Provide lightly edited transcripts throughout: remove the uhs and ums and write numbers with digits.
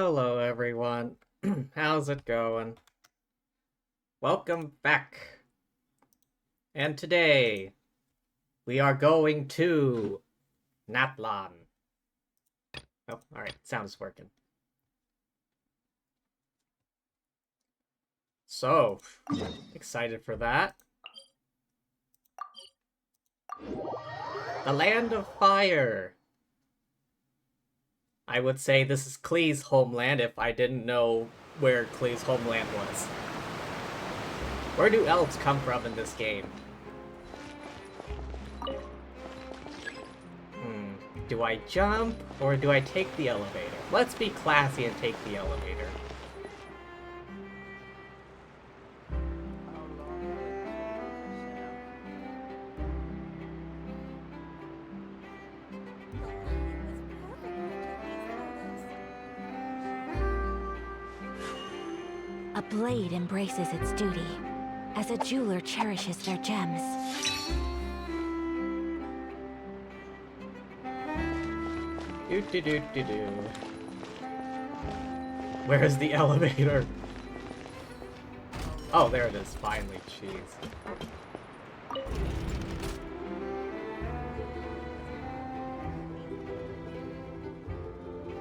Hello, everyone. How's it going? Welcome back. And today, we are going to Natlan. Oh, alright, sound is working. So, excited for that. The Land of Fire. I would say this is Klee's homeland if I didn't know where Klee's homeland was. Where do elves come from in this game? Do I jump or do I take the elevator? Let's be classy and take the elevator. A blade embraces its duty, as a jeweler cherishes their gems. Do. Where is the elevator? Oh, there it is, finally, jeez.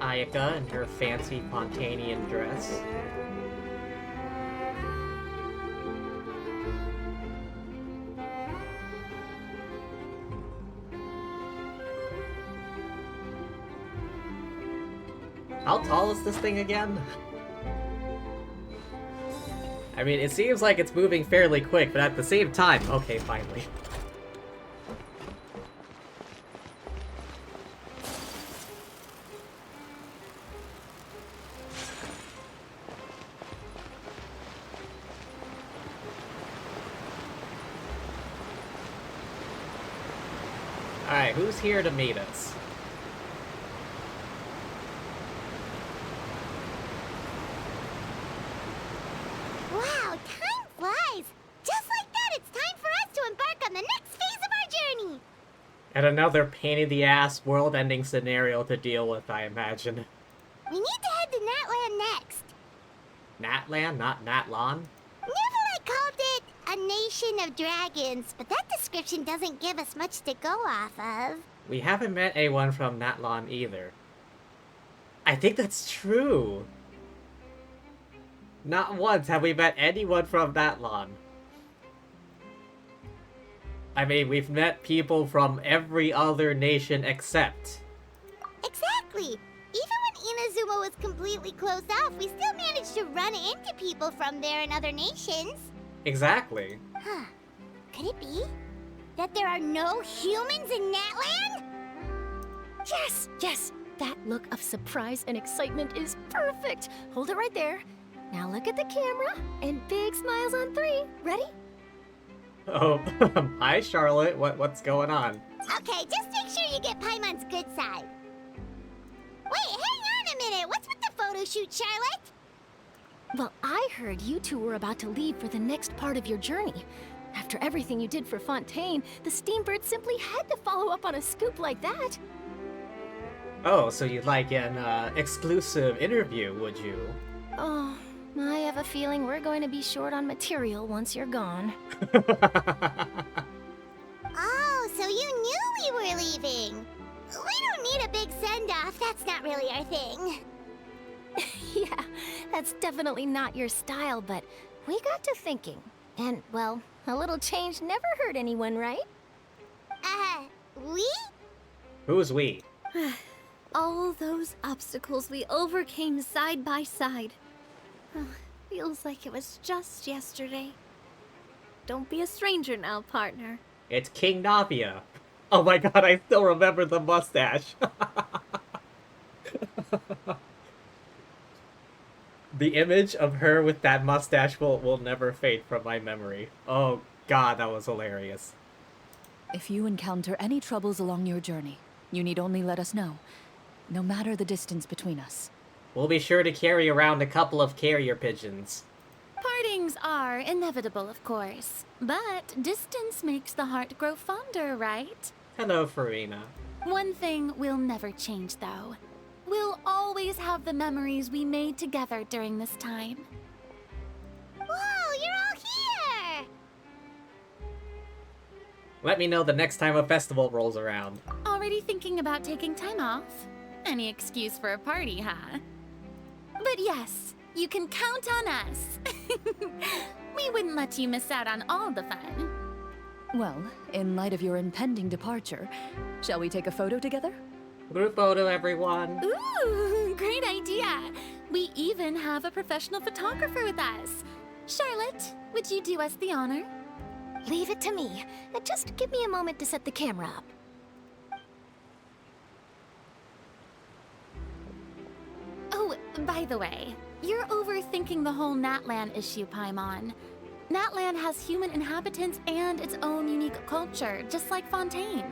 Ayaka in her fancy Pontanian dress. How tall is this thing again? I mean, it seems like it's moving fairly quick, but at the same time... Okay, finally. Alright, who's here to meet us? Wow, time flies! Just like that, it's time for us to embark on the next phase of our journey! And another pain-in-the-ass, world-ending scenario to deal with, I imagine. We need to head to Natlan next. Natlan, not Natlan? Neverland called it a nation of dragons, but that description doesn't give us much to go off of. We haven't met anyone from Natlan either. I think that's true. Not once have we met anyone from Natlan. I mean, we've met people from every other nation except. Exactly! Even when Inazuma was completely closed off, we still managed to run into people from there in other nations. Exactly. Huh. Could it be that there are no humans in Natlan? Yes, yes! That look of surprise and excitement is perfect! Hold it right there. Now look at the camera, and big smiles on 3. Ready? Oh, hi Charlotte, what's going on? Okay, just make sure you get Paimon's good side. Wait, hang on a minute! What's with the photo shoot, Charlotte? Well, I heard you two were about to leave for the next part of your journey. After everything you did for Fontaine, the Steambird simply had to follow up on a scoop like that. Oh, so you'd like an exclusive interview, would you? Oh, I have a feeling we're going to be short on material once you're gone. Oh, so you knew we were leaving. We don't need a big send-off. That's not really our thing. Yeah, that's definitely not your style, but we got to thinking. And, well, a little change never hurt anyone, right? We? Who's we? All those obstacles we overcame side by side. Feels like it was just yesterday. Don't be a stranger now, partner. It's King Navia. Oh my god, I still remember the mustache. The image of her with that mustache will never fade from my memory. Oh god, that was hilarious. If you encounter any troubles along your journey, you need only let us know, no matter the distance between us. We'll be sure to carry around a couple of carrier pigeons. Partings are inevitable, of course. But distance makes the heart grow fonder, right? Hello, Farina. One thing will never change, though. We'll always have the memories we made together during this time. Whoa, you're all here! Let me know the next time a festival rolls around. Already thinking about taking time off? Any excuse for a party, huh? But yes, you can count on us. We wouldn't let you miss out on all the fun. Well, in light of your impending departure, shall we take a photo together? Group photo, everyone. Ooh, great idea! We even have a professional photographer with us. Charlotte, would you do us the honor? Leave it to me. Just give me a moment to set the camera up. Oh, by the way, you're overthinking the whole Natlan issue, Paimon. Natlan has human inhabitants and its own unique culture, just like Fontaine.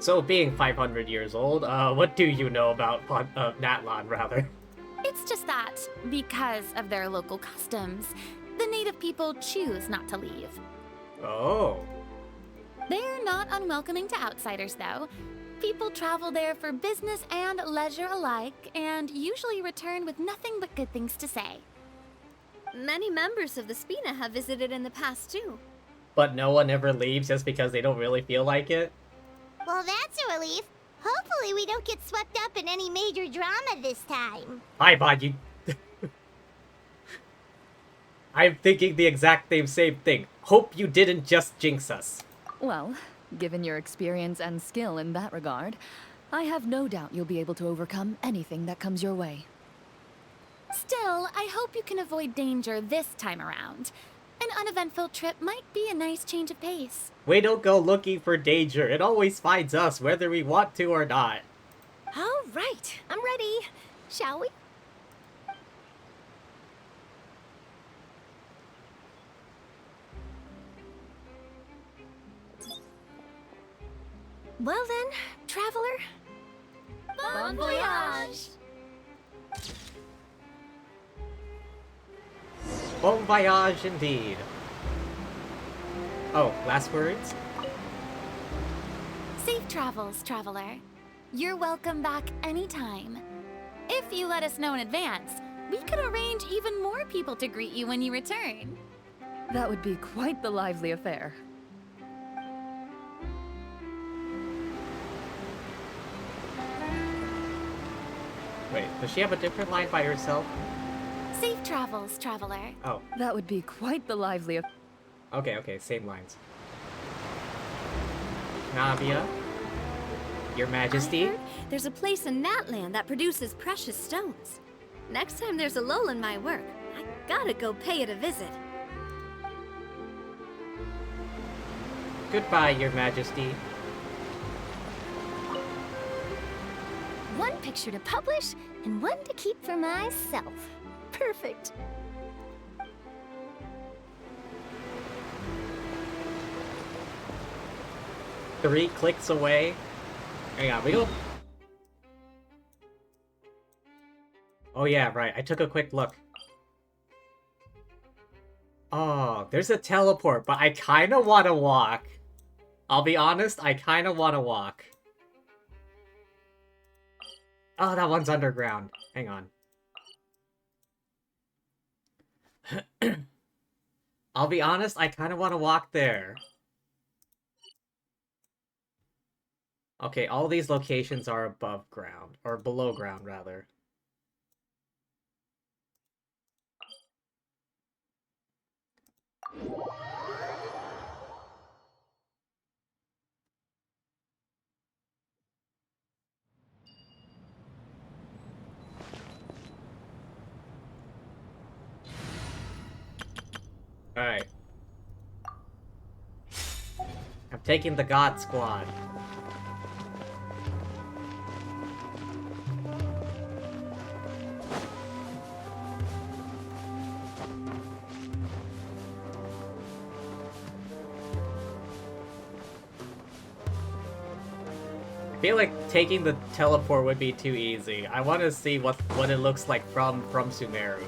So, being 500 years old, what do you know about Natlan, rather? It's just that, because of their local customs, the native people choose not to leave. Oh. They're not unwelcoming to outsiders, though. People travel there for business and leisure alike, and usually return with nothing but good things to say. Many members of the Spina have visited in the past, too. But no one ever leaves just because they don't really feel like it? Well, that's a relief. Hopefully we don't get swept up in any major drama this time. Hi, Bod, you... I'm thinking the exact same thing. Hope you didn't just jinx us. Well, given your experience and skill in that regard, I have no doubt you'll be able to overcome anything that comes your way. Still, I hope you can avoid danger this time around. An uneventful trip might be a nice change of pace. We don't go looking for danger. It always finds us, whether we want to or not. All right, I'm ready. Shall we? Well then, traveler. Bon voyage! Bon voyage indeed. Oh, last words? Safe travels, traveler. You're welcome back anytime. If you let us know in advance, we could arrange even more people to greet you when you return. That would be quite the lively affair. Wait, does she have a different line by herself? Safe travels, traveler. Oh, That would be quite the lively affair. okay, same lines. Navia, Your Majesty. I heard there's a place in Natlan that produces precious stones. Next time there's a lull in my work, I gotta go pay it a visit. Goodbye, Your Majesty. One picture to publish and one to keep for myself. Perfect. Three clicks away. Hang on, we go. Oh yeah, right. I took a quick look. Oh, there's a teleport, but I kind of want to walk. I'll be honest, I kind of want to walk. Oh, that one's underground. Hang on. I'll be honest, I kind of want to walk there. Okay, all these locations are above ground. Or below ground, rather. Alright. I'm taking the God Squad. I feel like taking the teleport would be too easy. I want to see what it looks like from Sumeru.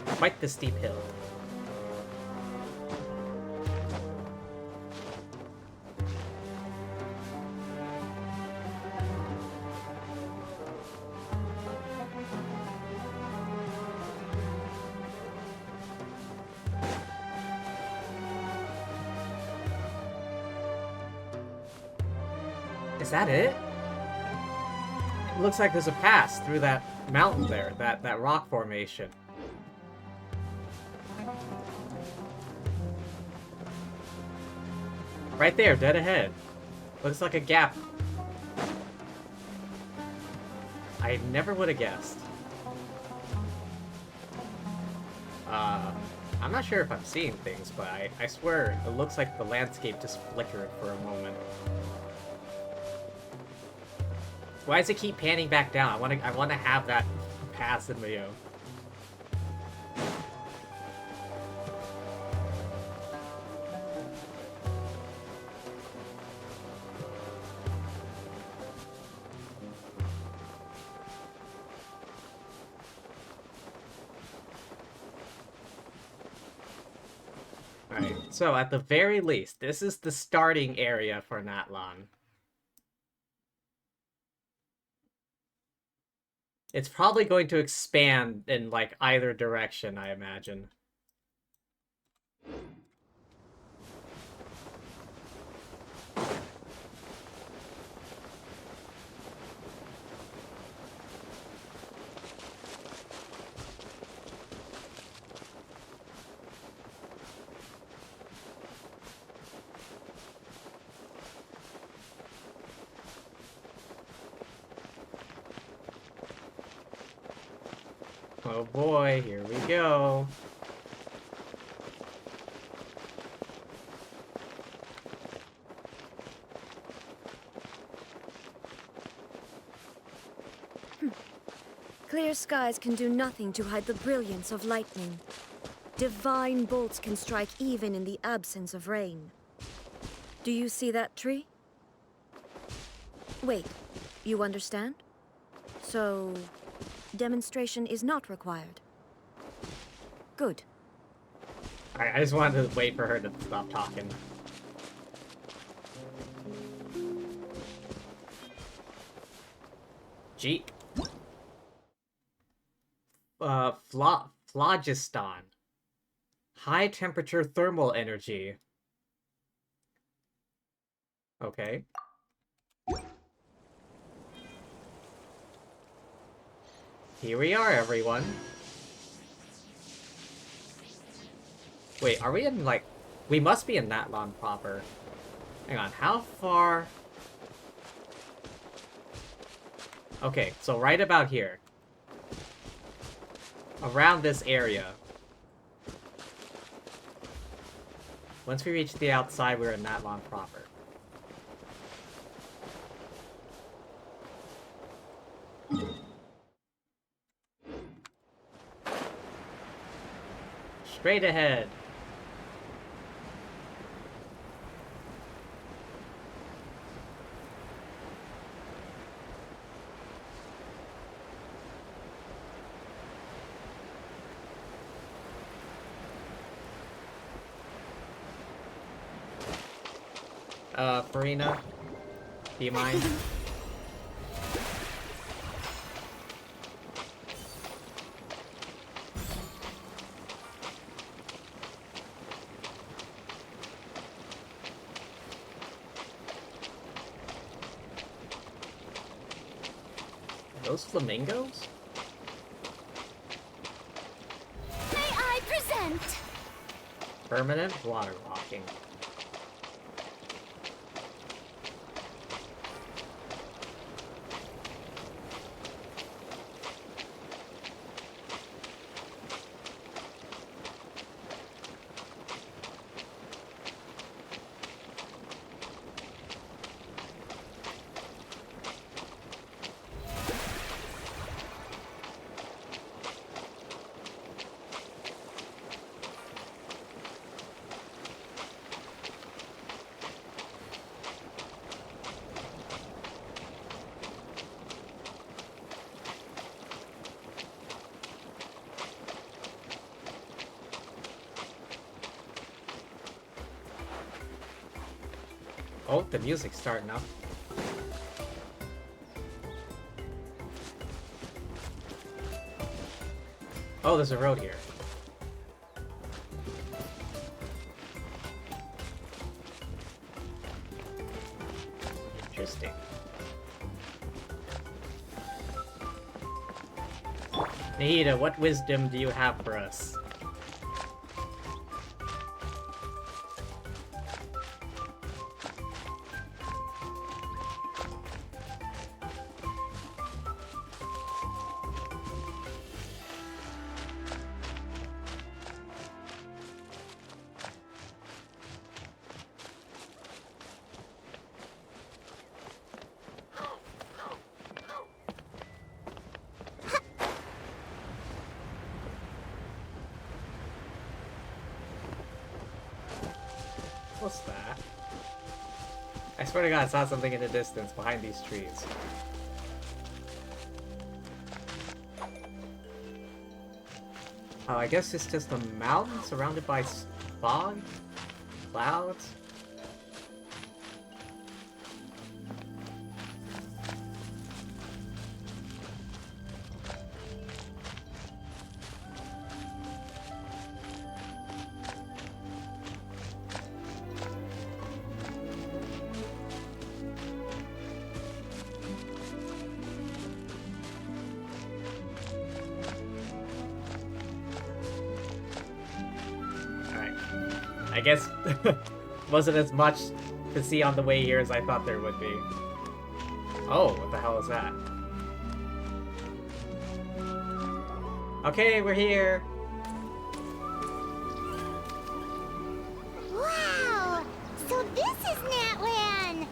Quite the steep hill. Is that it? It looks like there's a pass through that mountain there, that rock formation. Right there, dead ahead. Looks like a gap. I never would have guessed. I'm not sure if I'm seeing things, but I swear it looks like the landscape just flickered for a moment. Why does it keep panning back down? I wanna have that pass in video. Alright, so at the very least, this is the starting area for Natlan. It's probably going to expand in, like, either direction, I imagine. Oh boy, here we go. Clear skies can do nothing to hide the brilliance of lightning. Divine bolts can strike even in the absence of rain. Do you see that tree? Wait, you understand? So, demonstration is not required. Good. Alright, I just wanted to wait for her to stop talking. Jeep. Phlogiston. High temperature thermal energy. Okay. Here we are, everyone. Wait, are we in, like... We must be in Natlan proper. Hang on, how far... Okay, so right about here. Around this area. Once we reach the outside, we're in Natlan proper. Straight ahead. Farina, do you mind? Are those flamingos? May I present? Permanent water walking. Oh, the music's starting up. Oh, there's a road here. Interesting. Nahida, what wisdom do you have for us? What's that? I swear to God, I saw something in the distance behind these trees. Oh, I guess it's just a mountain surrounded by fog? Clouds? I guess wasn't as much to see on the way here as I thought there would be. Oh, what the hell is that? Okay, we're here. Wow! So this is Natlan!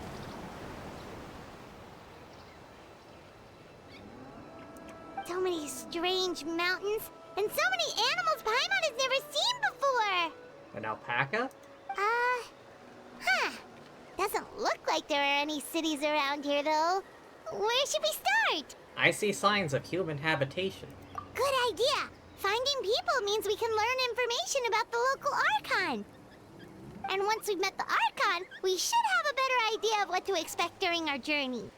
So many strange mountains, and so many animals Paimon has never seen before! An alpaca? Huh. Doesn't look like there are any cities around here, though. Where should we start? I see signs of human habitation. Good idea. Finding people means we can learn information about the local Archon. And once we've met the Archon, we should have a better idea of what to expect during our journey.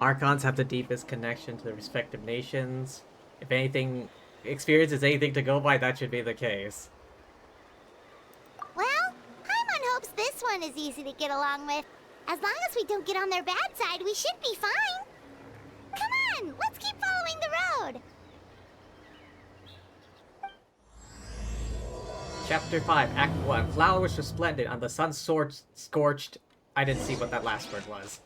Archons have the deepest connection to the respective nations. If anything, experience is anything to go by, that should be the case. Well, Paimon hopes this one is easy to get along with. As long as we don't get on their bad side, we should be fine. Come on, let's keep following the road. Chapter 5, Act 1. Flowers resplendent on the sun-scorched... I didn't see what that last word was.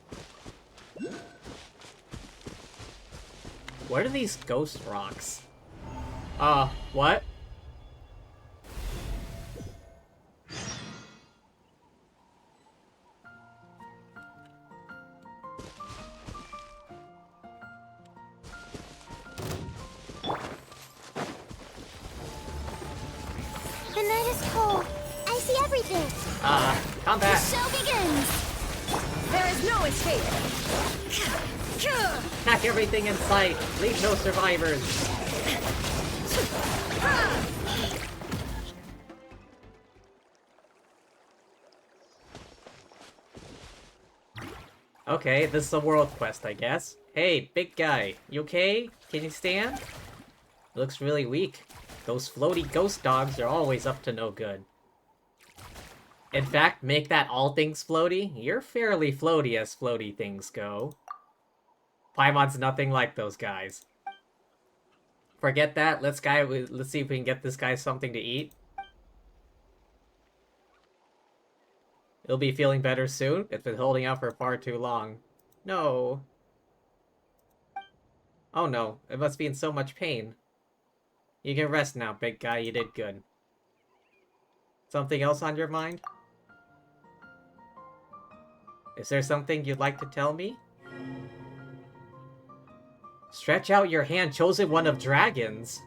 What are these ghost rocks? What? The night is cold. I see everything. Combat! Show begins. There is no escape! Attack everything in sight! Leave no survivors! Okay, this is a world quest, I guess. Hey, big guy, you okay? Can you stand? Looks really weak. Those floaty ghost dogs are always up to no good. In fact, make that all things floaty? You're fairly floaty as floaty things go. Paimon's nothing like those guys. Forget that, let's see if we can get this guy something to eat. He'll be feeling better soon. It's been holding out for far too long. No. Oh no, it must be in so much pain. You can rest now, big guy, you did good. Something else on your mind? Is there something you'd like to tell me? Stretch out your hand, chosen one of dragons.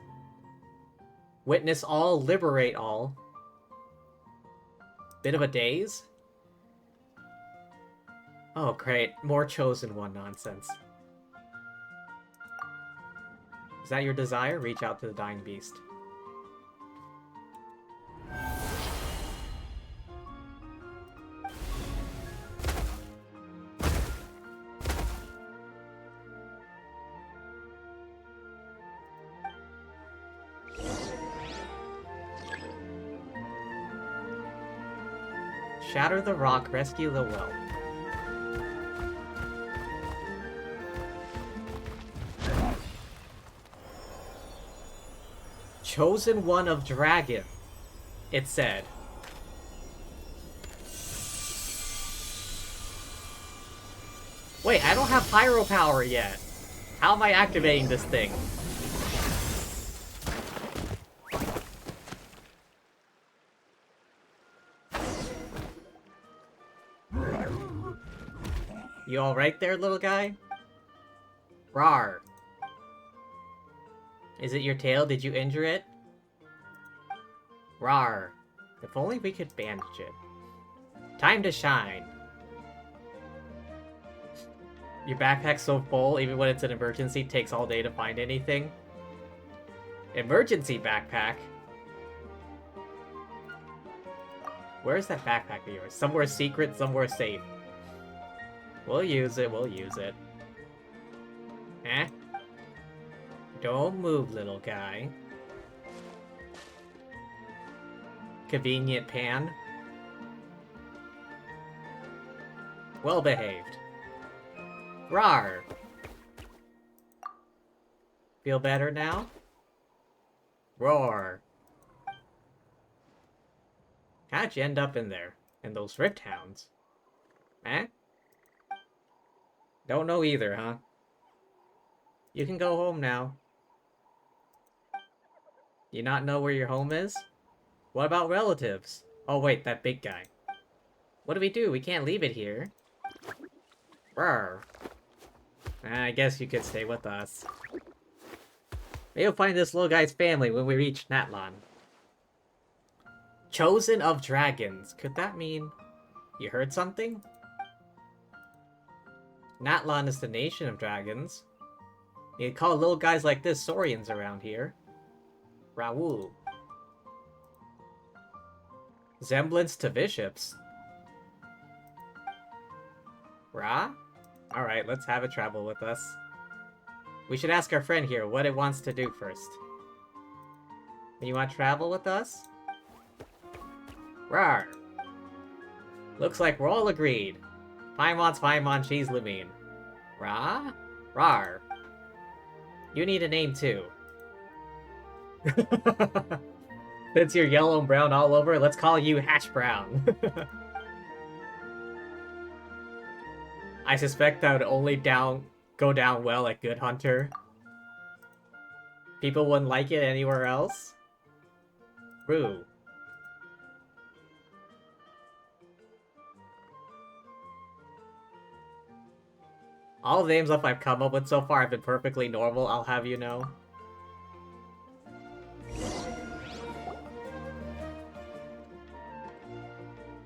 Witness all, liberate all. Bit of a daze? Oh, great. More chosen one nonsense. Is that your desire? Reach out to the dying beast. Shatter the rock, rescue the well. Chosen one of dragon, it said. Wait, I don't have pyro power yet. How am I activating this thing? You alright there, little guy? Rawr. Is it your tail? Did you injure it? Rawr. If only we could bandage it. Time to shine. Your backpack's so full, even when it's an emergency, it takes all day to find anything. Emergency backpack? Where's that backpack of yours? Somewhere secret, somewhere safe. We'll use it, we'll use it. Eh? Don't move, little guy. Convenient pan. Well behaved. Rawr! Feel better now? Roar! How'd you end up in there? In those Rift Hounds? Eh? Don't know either, huh? You can go home now. You not know where your home is? What about relatives? Oh wait, that big guy. What do? We can't leave it here. Rawr. I guess you could stay with us. Maybe we'll find this little guy's family when we reach Natlan. Chosen of dragons. Could that mean you heard something? Natlan is the nation of dragons. You call little guys like this Saurians around here. Raoul. Semblance to bishops. Ra? Alright, let's have it travel with us. We should ask our friend here what it wants to do first. You want to travel with us? Rawr. Looks like we're all agreed. Paimon, she's Lumine. Ra? Rawr. You need a name too. Since you're yellow and brown all over, let's call you Hash Brown. I suspect that would only go down well at Good Hunter. People wouldn't like it anywhere else. Rue. All the names I've come up with so far have been perfectly normal, I'll have you know.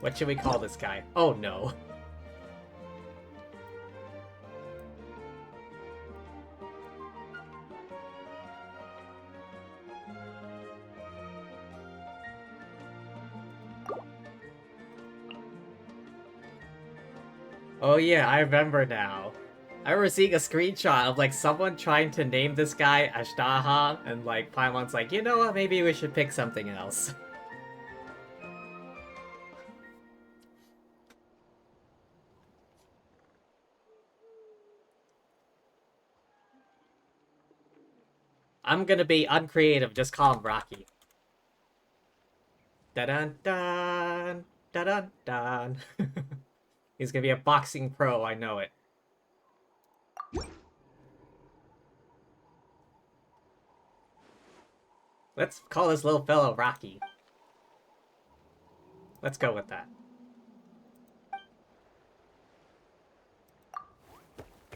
What should we call this guy? Oh no. Oh yeah, I remember now. I remember seeing a screenshot of like someone trying to name this guy Ashtaha, and like Paimon's like, you know what, maybe we should pick something else. I'm gonna be uncreative, just call him Rocky. Da-dun-dun, da-dun-dun. He's gonna be a boxing pro, I know it. Let's call this little fellow Rocky. Let's go with that.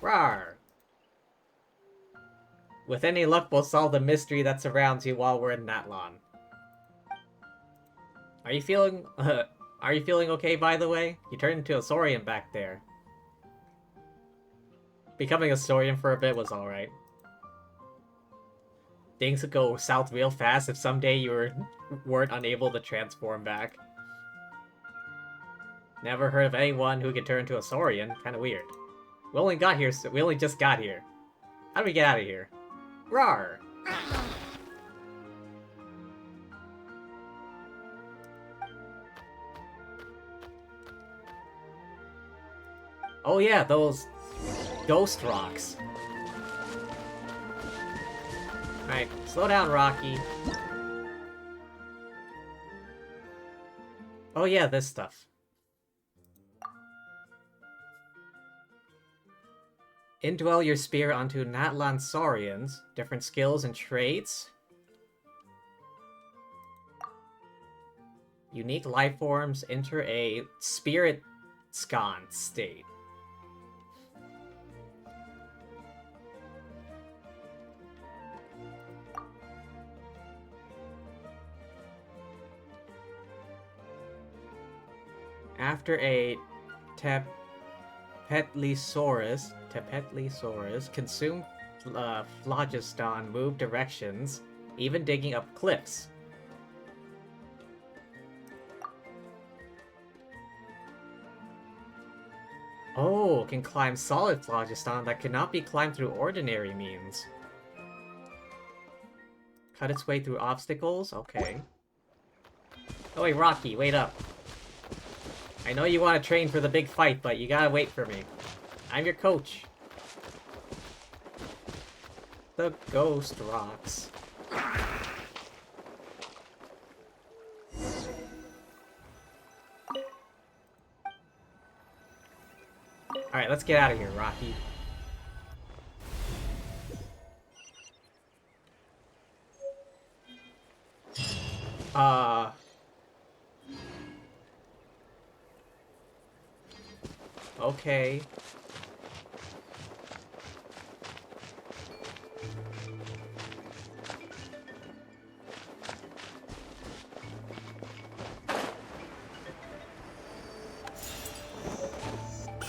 Rawr! With any luck, we'll solve the mystery that surrounds you while we're in Natlan. Are you feeling okay, by the way? You turned into a Saurian back there. Becoming a Saurian for a bit was alright. Things would go south real fast if someday you weren't unable to transform back. Never heard of anyone who could turn into a Saurian. Kinda weird. We only just got here. How do we get out of here? Rawr! Oh yeah, those ghost rocks. Alright, slow down, Rocky. Oh yeah, this stuff. Indwell your spear onto Natlan Saurians. Different skills and traits. Unique life forms enter a spirit sconce state. After a Tepetlisaurus consume phlogiston, move directions, even digging up cliffs. Oh, can climb solid phlogiston that cannot be climbed through ordinary means. Cut its way through obstacles? Okay. Oh wait, Rocky, wait up. I know you want to train for the big fight, but you gotta wait for me. I'm your coach. The ghost rocks. Alright, let's get out of here, Rocky. Okay.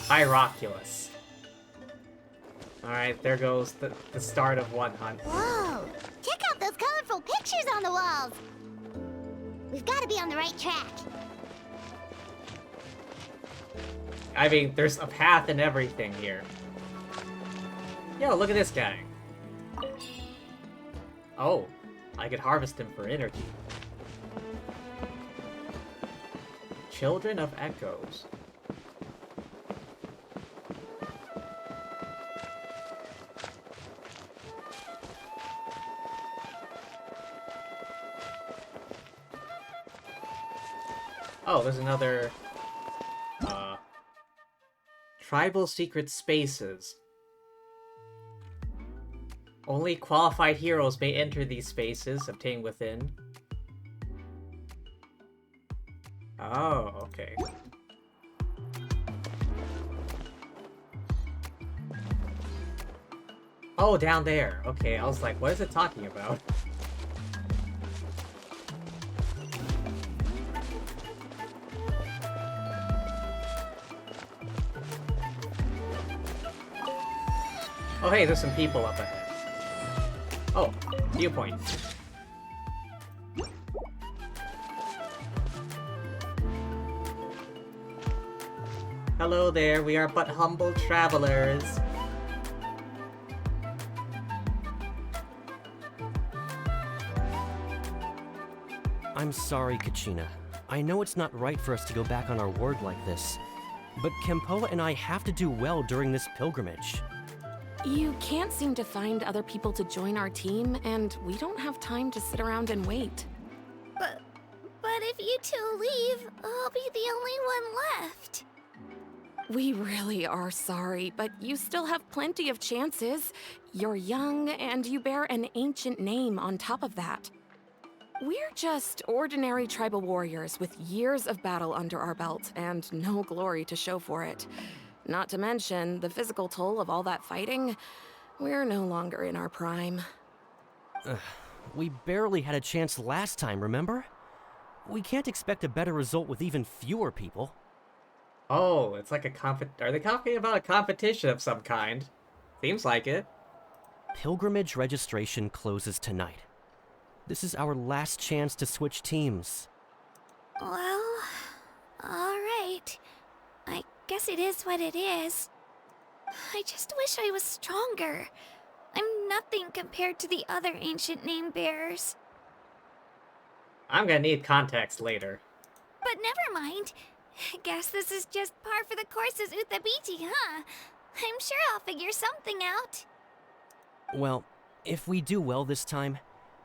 Hieroculus. Alright, there goes the start of one hunt. Whoa! Check out those colorful pictures on the walls! We've got to be on the right track. I mean, there's a path and everything here. Yo, look at this guy. Oh, I could harvest him for energy. Children of Echoes. Oh, there's another... Tribal secret spaces. Only qualified heroes may enter these spaces, obtained within. Oh, okay. Oh, down there. Okay, I was like, what is it talking about? Oh hey, there's some people up ahead. Oh, viewpoint. Hello there, we are but humble travelers. I'm sorry, Kachina. I know it's not right for us to go back on our word like this, but Kempoa and I have to do well during this pilgrimage. You can't seem to find other people to join our team, and we don't have time to sit around and wait. But if you two leave, I'll be the only one left. We really are sorry, but you still have plenty of chances. You're young, and you bear an ancient name on top of that. We're just ordinary tribal warriors with years of battle under our belt, and no glory to show for it. Not to mention the physical toll of all that fighting. We're no longer in our prime. We barely had a chance last time, remember? We can't expect a better result with even fewer people. Oh, it's like a are they talking about a competition of some kind? Seems like it. Pilgrimage registration closes tonight. This is our last chance to switch teams. Well, alright. I guess it is what it is. I just wish I was stronger. I'm nothing compared to the other ancient name bearers. I'm gonna need context later. But never mind. Guess this is just par for the course as Uthabiti, huh? I'm sure I'll figure something out. Well, if we do well this time,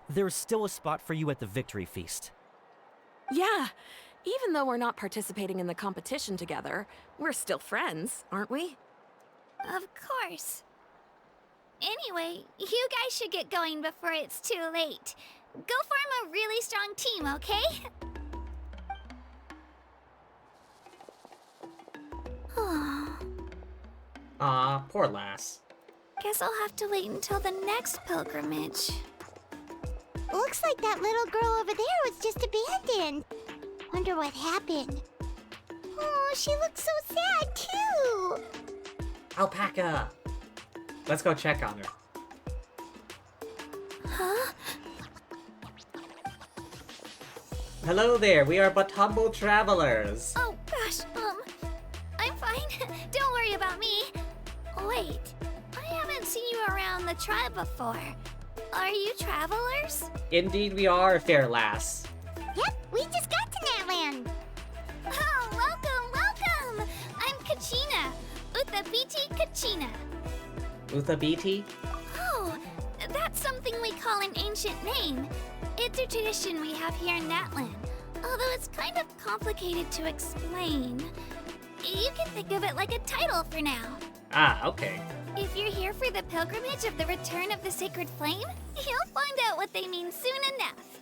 there's still a spot for you at the victory feast. Yeah, even though we're not participating in the competition together, we're still friends, aren't we? Of course. Anyway, you guys should get going before it's too late. Go form a really strong team, okay? Aw, poor lass. Guess I'll have to wait until the next pilgrimage. Looks like that little girl over there was just abandoned. Wonder what happened. Oh, she looks so sad too. Alpaca! Let's go check on her. Huh? Hello there, we are but humble travelers. Oh gosh, I'm fine. Don't worry about me. Wait, I haven't seen you around the tribe before. Are you travelers? Indeed we are, fair lass. Yep, we just got to Natlan. Oh, welcome! I'm Kachina. Uthabiti Kachina. Uthabiti? Oh, that's something we call an ancient name. It's a tradition we have here in Natlan, although it's kind of complicated to explain. You can think of it like a title for now. Ah, okay. If you're here for the pilgrimage of the return of the sacred flame, you'll find out what they mean soon enough.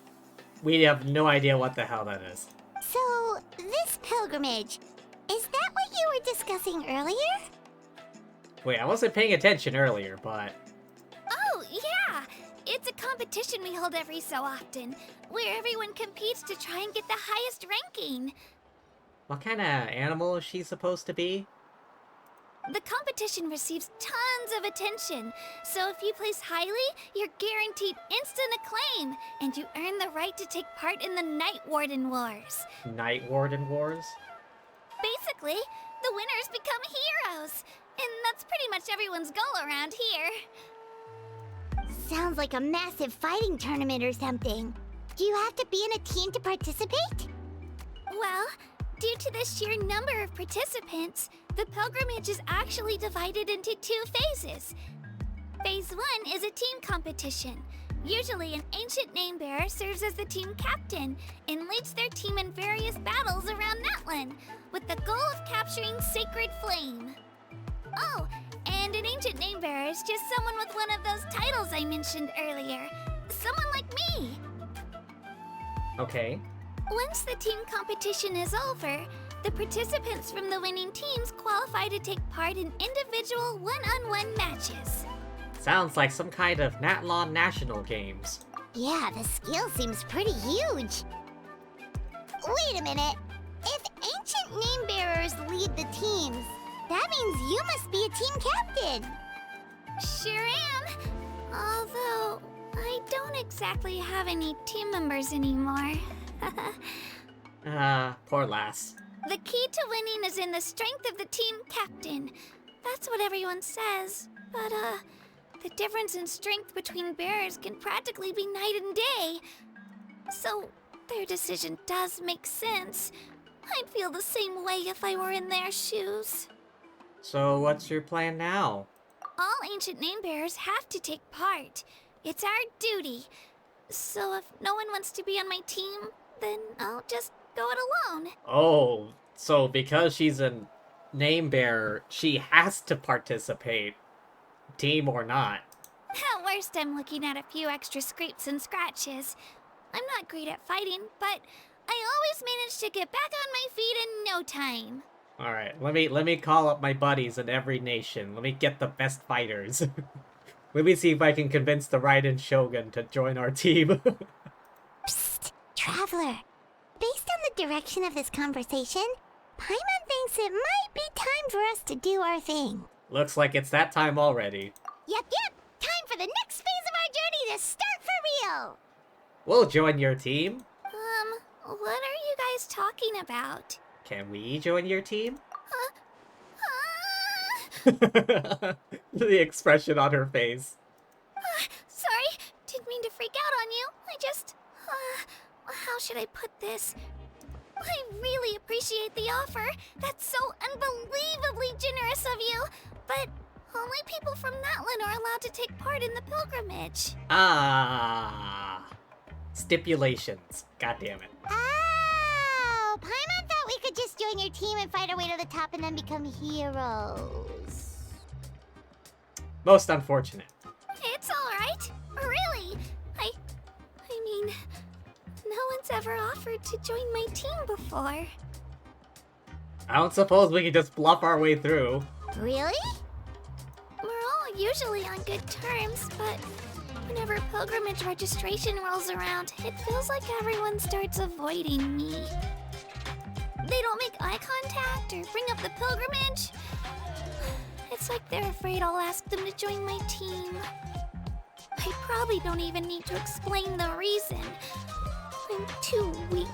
We have no idea what the hell that is. So, this pilgrimage, is that what you were discussing earlier? Wait, I wasn't paying attention earlier, but... Oh, yeah! It's a competition we hold every so often, where everyone competes to try and get the highest ranking. What kind of animal is she supposed to be? The competition receives tons of attention, so if you place highly, you're guaranteed instant acclaim, and you earn the right to take part in the Night Warden Wars. Night Warden Wars? Basically, the winners become heroes, and that's pretty much everyone's goal around here. Sounds like a massive fighting tournament or something. Do you have to be in a team to participate? Well, due to the sheer number of participants, the pilgrimage is actually divided into 2 phases. Phase 1 is a team competition. Usually, an ancient name-bearer serves as the team captain and leads their team in various battles around Natlan, with the goal of capturing Sacred Flame. Oh, and an ancient name-bearer is just someone with one of those titles I mentioned earlier. Someone like me. Okay. Once the team competition is over, the participants from the winning teams qualify to take part in individual one-on-one matches. Sounds like some kind of Natlan National Games. Yeah, the scale seems pretty huge. Wait a minute. If ancient name-bearers lead the teams, that means you must be a team captain. Sure am. Although, I don't exactly have any team members anymore. Poor lass. The key to winning is in the strength of the team captain. That's what everyone says. But, the difference in strength between bearers can practically be night and day. So, their decision does make sense. I'd feel the same way if I were in their shoes. So what's your plan now? All ancient name-bearers have to take part. It's our duty. So if no one wants to be on my team, then I'll just go it alone. Oh, so because she's a name bearer, she has to participate, team or not. At worst, I'm looking at a few extra scrapes and scratches. I'm not great at fighting, but I always manage to get back on my feet in no time. All right, let me call up my buddies in every nation. Let me get the best fighters. Let me see if I can convince the Raiden Shogun to join our team. Psst, Traveler. Based on the direction of this conversation, Paimon thinks it might be time for us to do our thing. Looks like it's that time already. Yep. Time for the next phase of our journey to start for real. We'll join your team. What are you guys talking about? Can we join your team? Huh? The expression on her face. Sorry, didn't mean to freak out on you. I just... how should I put this? I really appreciate the offer. That's so unbelievably generous of you. But only people from Natlan are allowed to take part in the pilgrimage. Ah. Stipulations. God damn it. Oh, Paimon thought we could just join your team and fight our way to the top and then become heroes. Most unfortunate. It's alright. Really. I mean, no one's ever offered to join my team before. I don't suppose we can just bluff our way through. Really? We're all usually on good terms, but whenever pilgrimage registration rolls around, it feels like everyone starts avoiding me. They don't make eye contact or bring up the pilgrimage. It's like they're afraid I'll ask them to join my team. I probably don't even need to explain the reason. I'm too weak.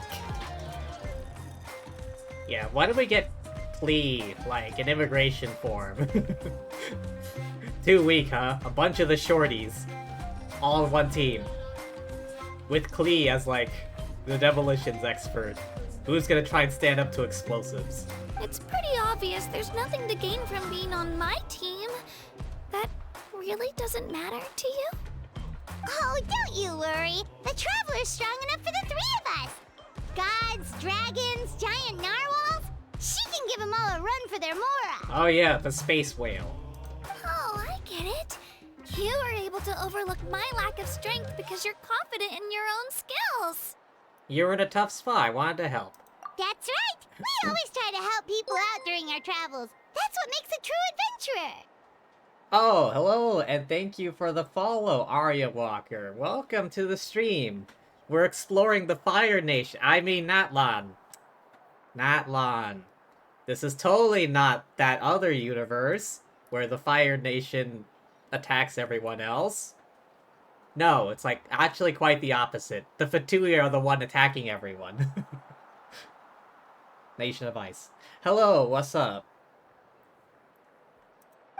Yeah, why don't we get plea, like an immigration form? Too weak, huh? A bunch of the shorties. All on one team. With Klee as, like, the demolitions expert. Who's gonna try and stand up to explosives? It's pretty obvious there's nothing to gain from being on my team. That really doesn't matter to you? Oh, don't you worry. The Traveler's strong enough for the 3 of us. Gods, dragons, giant narwhals. She can give them all a run for their mora. Oh yeah, the space whale. Oh, I get it. You were able to overlook my lack of strength because you're confident in your own skills. You're in a tough spot. I wanted to help. That's right! We always try to help people out during our travels. That's what makes a true adventurer! Oh, hello, and thank you for the follow, Arya Walker. Welcome to the stream. We're exploring the Fire Nation. I mean, Natlan. Natlan. This is totally not that other universe where the Fire Nation attacks everyone else. No, it's like actually quite the opposite. The Fatui are the one attacking everyone. Nation of Ice. Hello, what's up?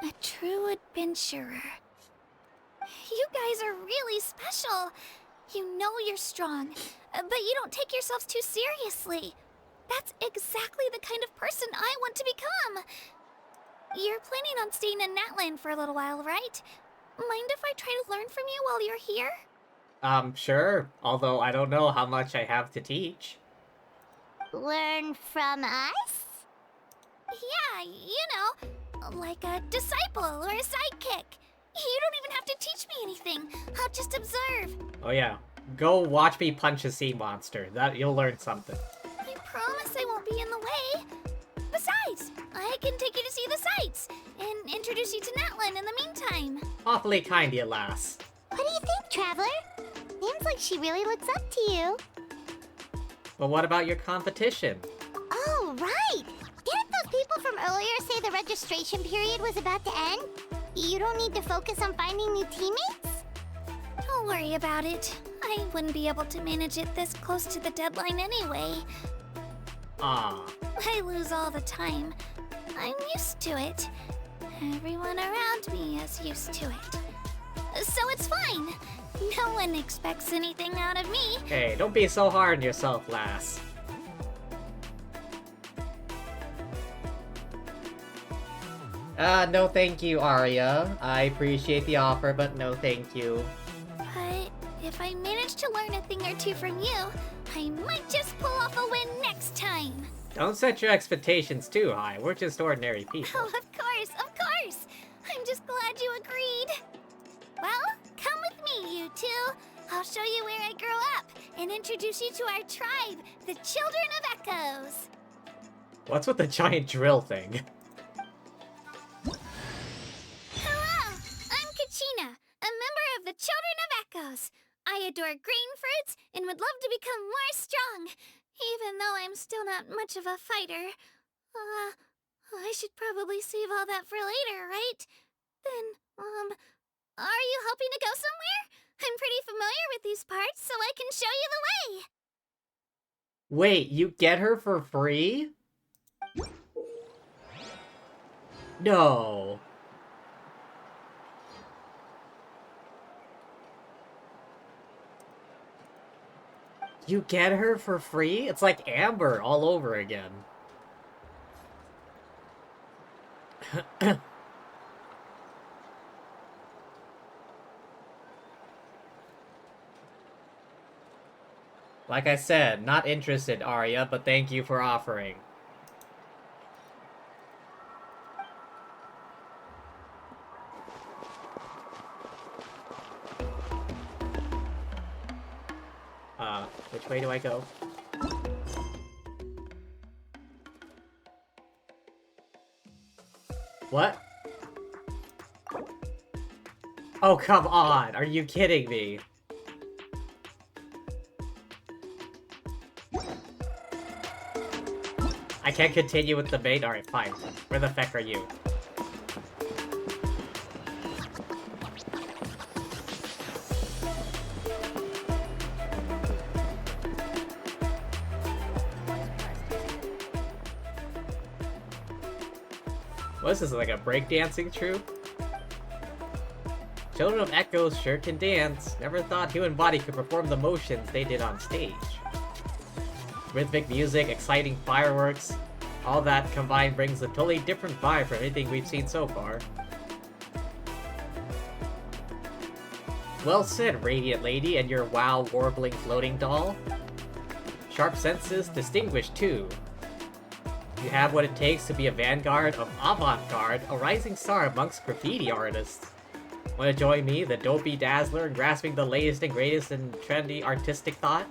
A true adventurer. You guys are really special. You know you're strong, but you don't take yourselves too seriously. That's exactly the kind of person I want to become. You're planning on staying in Natlan for a little while, right? Mind if I try to learn from you while you're here? Sure. Although I don't know how much I have to teach. Learn from us? Yeah, you know, like a disciple or a sidekick. You don't even have to teach me anything. I'll just observe. Oh yeah. Go watch me punch a sea monster. You'll learn something. I promise I won't be in the way. Besides, I can take you to see the sights and introduce you to Natlan in the meantime. Awfully kind, you lass. What do you think, Traveler? Seems like she really looks up to you. But what about your competition? Oh, right! Didn't those people from earlier say the registration period was about to end? You don't need to focus on finding new teammates? Don't worry about it. I wouldn't be able to manage it this close to the deadline anyway. Ah. I lose all the time. I'm used to it. Everyone around me is used to it. So it's fine. No one expects anything out of me. Hey, don't be so hard on yourself, lass. No thank you, Arya. I appreciate the offer, but no thank you. But if I manage to learn a thing or two from you, I might just pull off a win next time. Don't set your expectations too high. We're just ordinary people. Oh, of course, of course. I'm just glad you agreed. Well, come with me, you two. I'll show you where I grew up and introduce you to our tribe, the Children of Echoes. What's with the giant drill thing? Hello, I'm Kachina, a member of the Children of Echoes. I adore green fruits and would love to become more strong, even though I'm still not much of a fighter. I should probably save all that for later, right? Then, are you hoping to go somewhere? I'm pretty familiar with these parts, so I can show you the way. Wait, you get her for free? No. You get her for free? It's like Amber all over again. Like I said, not interested, Arya, but thank you for offering. Which way do I go? What? Oh, come on! Are you kidding me? I can't continue with the bait? Alright, fine. Where the feck are you? What is this, like a breakdancing troupe? Children of Echoes sure can dance. Never thought human body could perform the motions they did on stage. Rhythmic music, exciting fireworks, all that combined brings a totally different vibe from anything we've seen so far. Well said, Radiant Lady, and your WoW warbling floating doll. Sharp senses, distinguished too. You have what it takes to be a vanguard of avant-garde, a rising star amongst graffiti artists. Want to join me, the dopey dazzler, in grasping the latest and greatest in trendy artistic thought?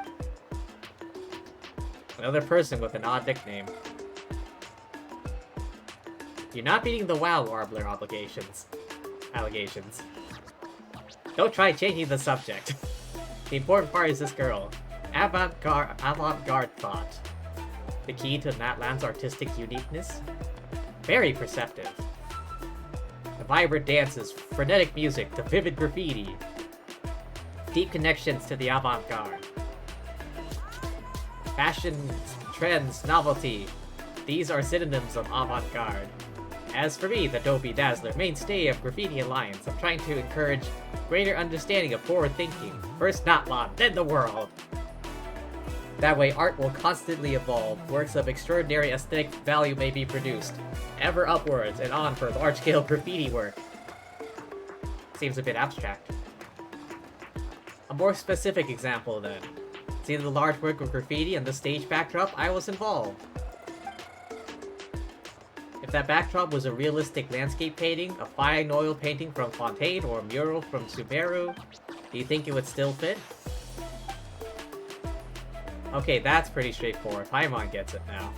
Another person with an odd nickname. You're not meeting the WoW Warbler allegations. Don't try changing the subject. The important part is this girl. Avant-garde thought. The key to Natlan's artistic uniqueness? Very perceptive. The vibrant dances, frenetic music, the vivid graffiti. Deep connections to the avant-garde. Fashion, trends, novelty. These are synonyms of avant-garde. As for me, the Dopey Dazzler, mainstay of Graffiti Alliance, I'm trying to encourage greater understanding of forward thinking. First Natlan, then the world! That way, art will constantly evolve, works of extraordinary aesthetic value may be produced, ever upwards and on for large-scale graffiti work. Seems a bit abstract. A more specific example, then. See the large work of graffiti and the stage backdrop, I was involved. If that backdrop was a realistic landscape painting, a fine oil painting from Fontaine, or a mural from Subaru, do you think it would still fit? Okay, that's pretty straightforward. Paimon gets it now.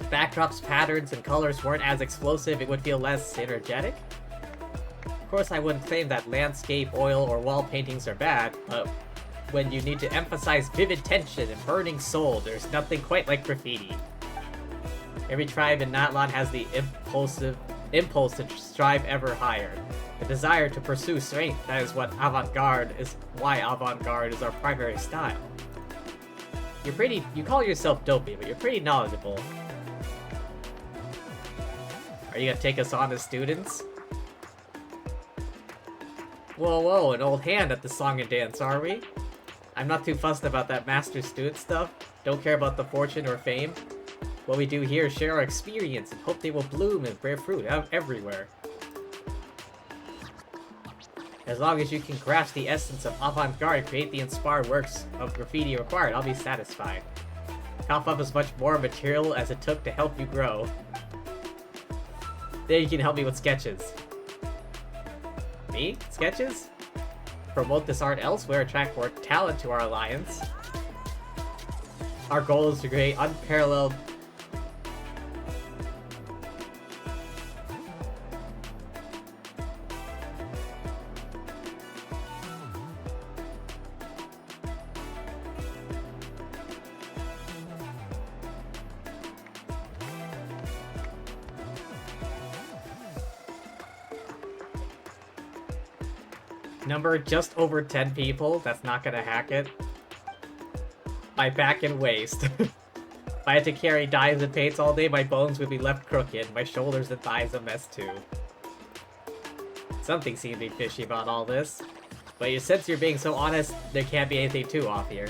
If backdrop's patterns and colors weren't as explosive, it would feel less energetic? Of course, I wouldn't claim that landscape, oil, or wall paintings are bad, but when you need to emphasize vivid tension and burning soul, there's nothing quite like graffiti. Every tribe in Natlan has the impulse to strive ever higher. The desire to pursue strength, that is what avant-garde is, why avant-garde is our primary style. You call yourself dopey, but you're pretty knowledgeable. Are you gonna take us on as students? Whoa, an old hand at the song and dance, are we? I'm not too fussed about that master-student stuff. Don't care about the fortune or fame. What we do here is share our experience and hope they will bloom and bear fruit everywhere. As long as you can grasp the essence of avant-garde and create the inspired works of graffiti required, I'll be satisfied. Cough up as much more material as it took to help you grow. Then you can help me with sketches. Me? Sketches? Promote this art elsewhere, attract more talent to our alliance. Our goal is to create unparalleled... Number just over 10 people, that's not gonna hack it. My back and waist. If I had to carry dyes and paints all day, my bones would be left crooked, my shoulders and thighs a mess too. Something seems to be fishy about all this. But since you're being so honest, there can't be anything too off here.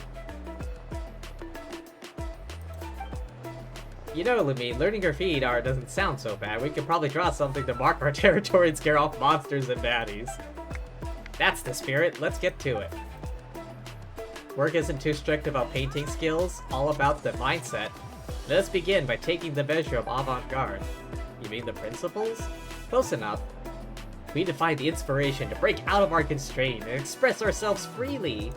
You know, Lumine, learning graffiti art doesn't sound so bad. We could probably draw something to mark our territory and scare off monsters and baddies. That's the spirit, let's get to it. Work isn't too strict about painting skills, all about the mindset. Let us begin by taking the measure of avant-garde. You mean the principles? Close enough. We define the inspiration to break out of our constraint and express ourselves freely.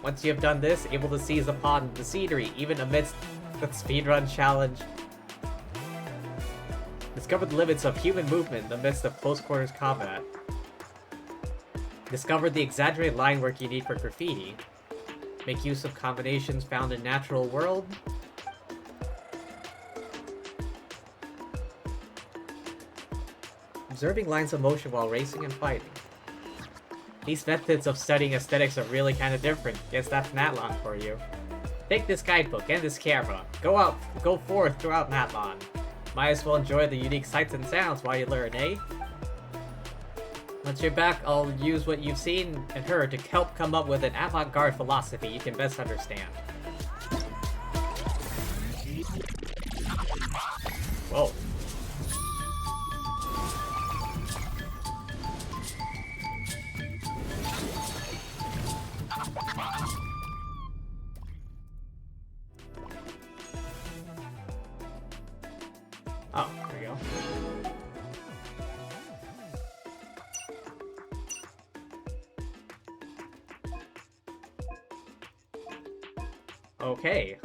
Once you have done this, able to seize upon the scenery, even amidst the speedrun challenge. Discover the limits of human movement in the midst of close-quarters combat. Discover the exaggerated line work you need for graffiti. Make use of combinations found in natural world. Observing lines of motion while racing and fighting. These methods of studying aesthetics are really kind of different. Guess that's Natlan for you. Take this guidebook and this camera. Go forth throughout Natlan. Might as well enjoy the unique sights and sounds while you learn, eh? Once you're back, I'll use what you've seen and heard to help come up with an avant-garde philosophy you can best understand. Whoa. Oh, there we go. Okay.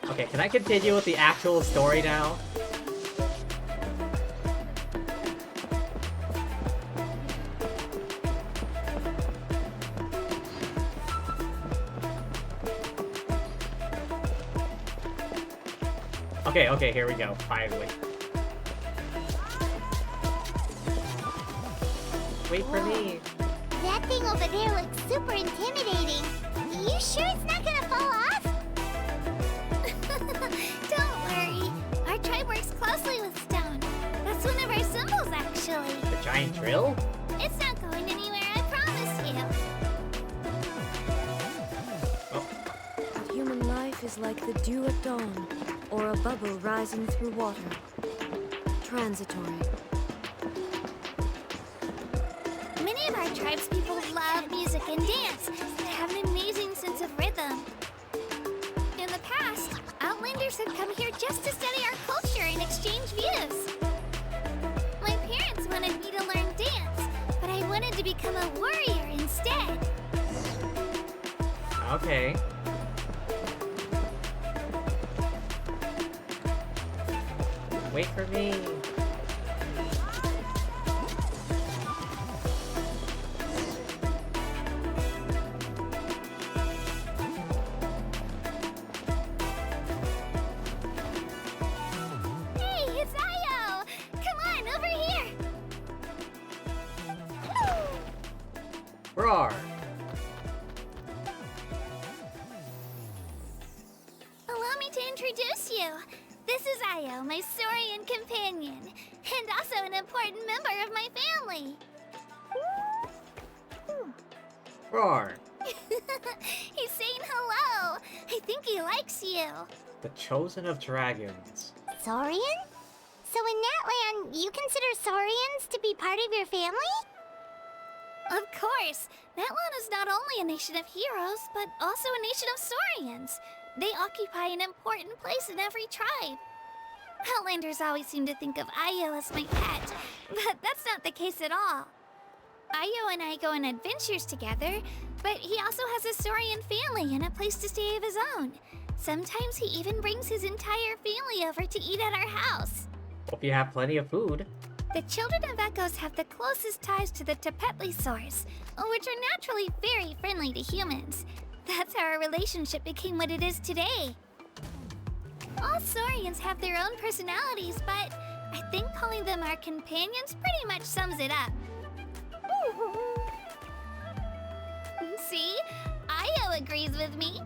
Okay, can I continue with the actual story now? Okay, here we go, finally. Wait for me. That thing over there looks super intimidating. You sure it's not gonna fall off? Don't worry. Our tribe works closely with stone. That's one of our symbols, actually. The giant drill? It's not going anywhere, I promise you. But human life is like the dew at dawn, or a bubble rising through water. Transitory. Many of our tribes people love music and dance. They have an amazing sense of rhythm. In the past, Outlanders have come here just to study our culture and exchange views. My parents wanted me to learn dance, but I wanted to become a warrior instead. Okay. Wait for me. Hey, it's Io! Come on, over here! Roar! Allow me to introduce you. This is Io, my Saurian companion, and also an important member of my family. Roar! He's saying hello. I think he likes you. The chosen of dragons. Saurian? So in Natlan, you consider Saurians to be part of your family? Of course, Natlan is not only a nation of heroes, but also a nation of Saurians. They occupy an important place in every tribe. Outlanders always seem to think of Io as my pet, but that's not the case at all. Io and I go on adventures together, but he also has a Saurian family and a place to stay of his own. Sometimes he even brings his entire family over to eat at our house. Hope you have plenty of food. The children of Echoes have the closest ties to the Tepetlisaurs, which are naturally very friendly to humans. That's how our relationship became what it is today. All Saurians have their own personalities, but I think calling them our companions pretty much sums it up. See? Io agrees with me.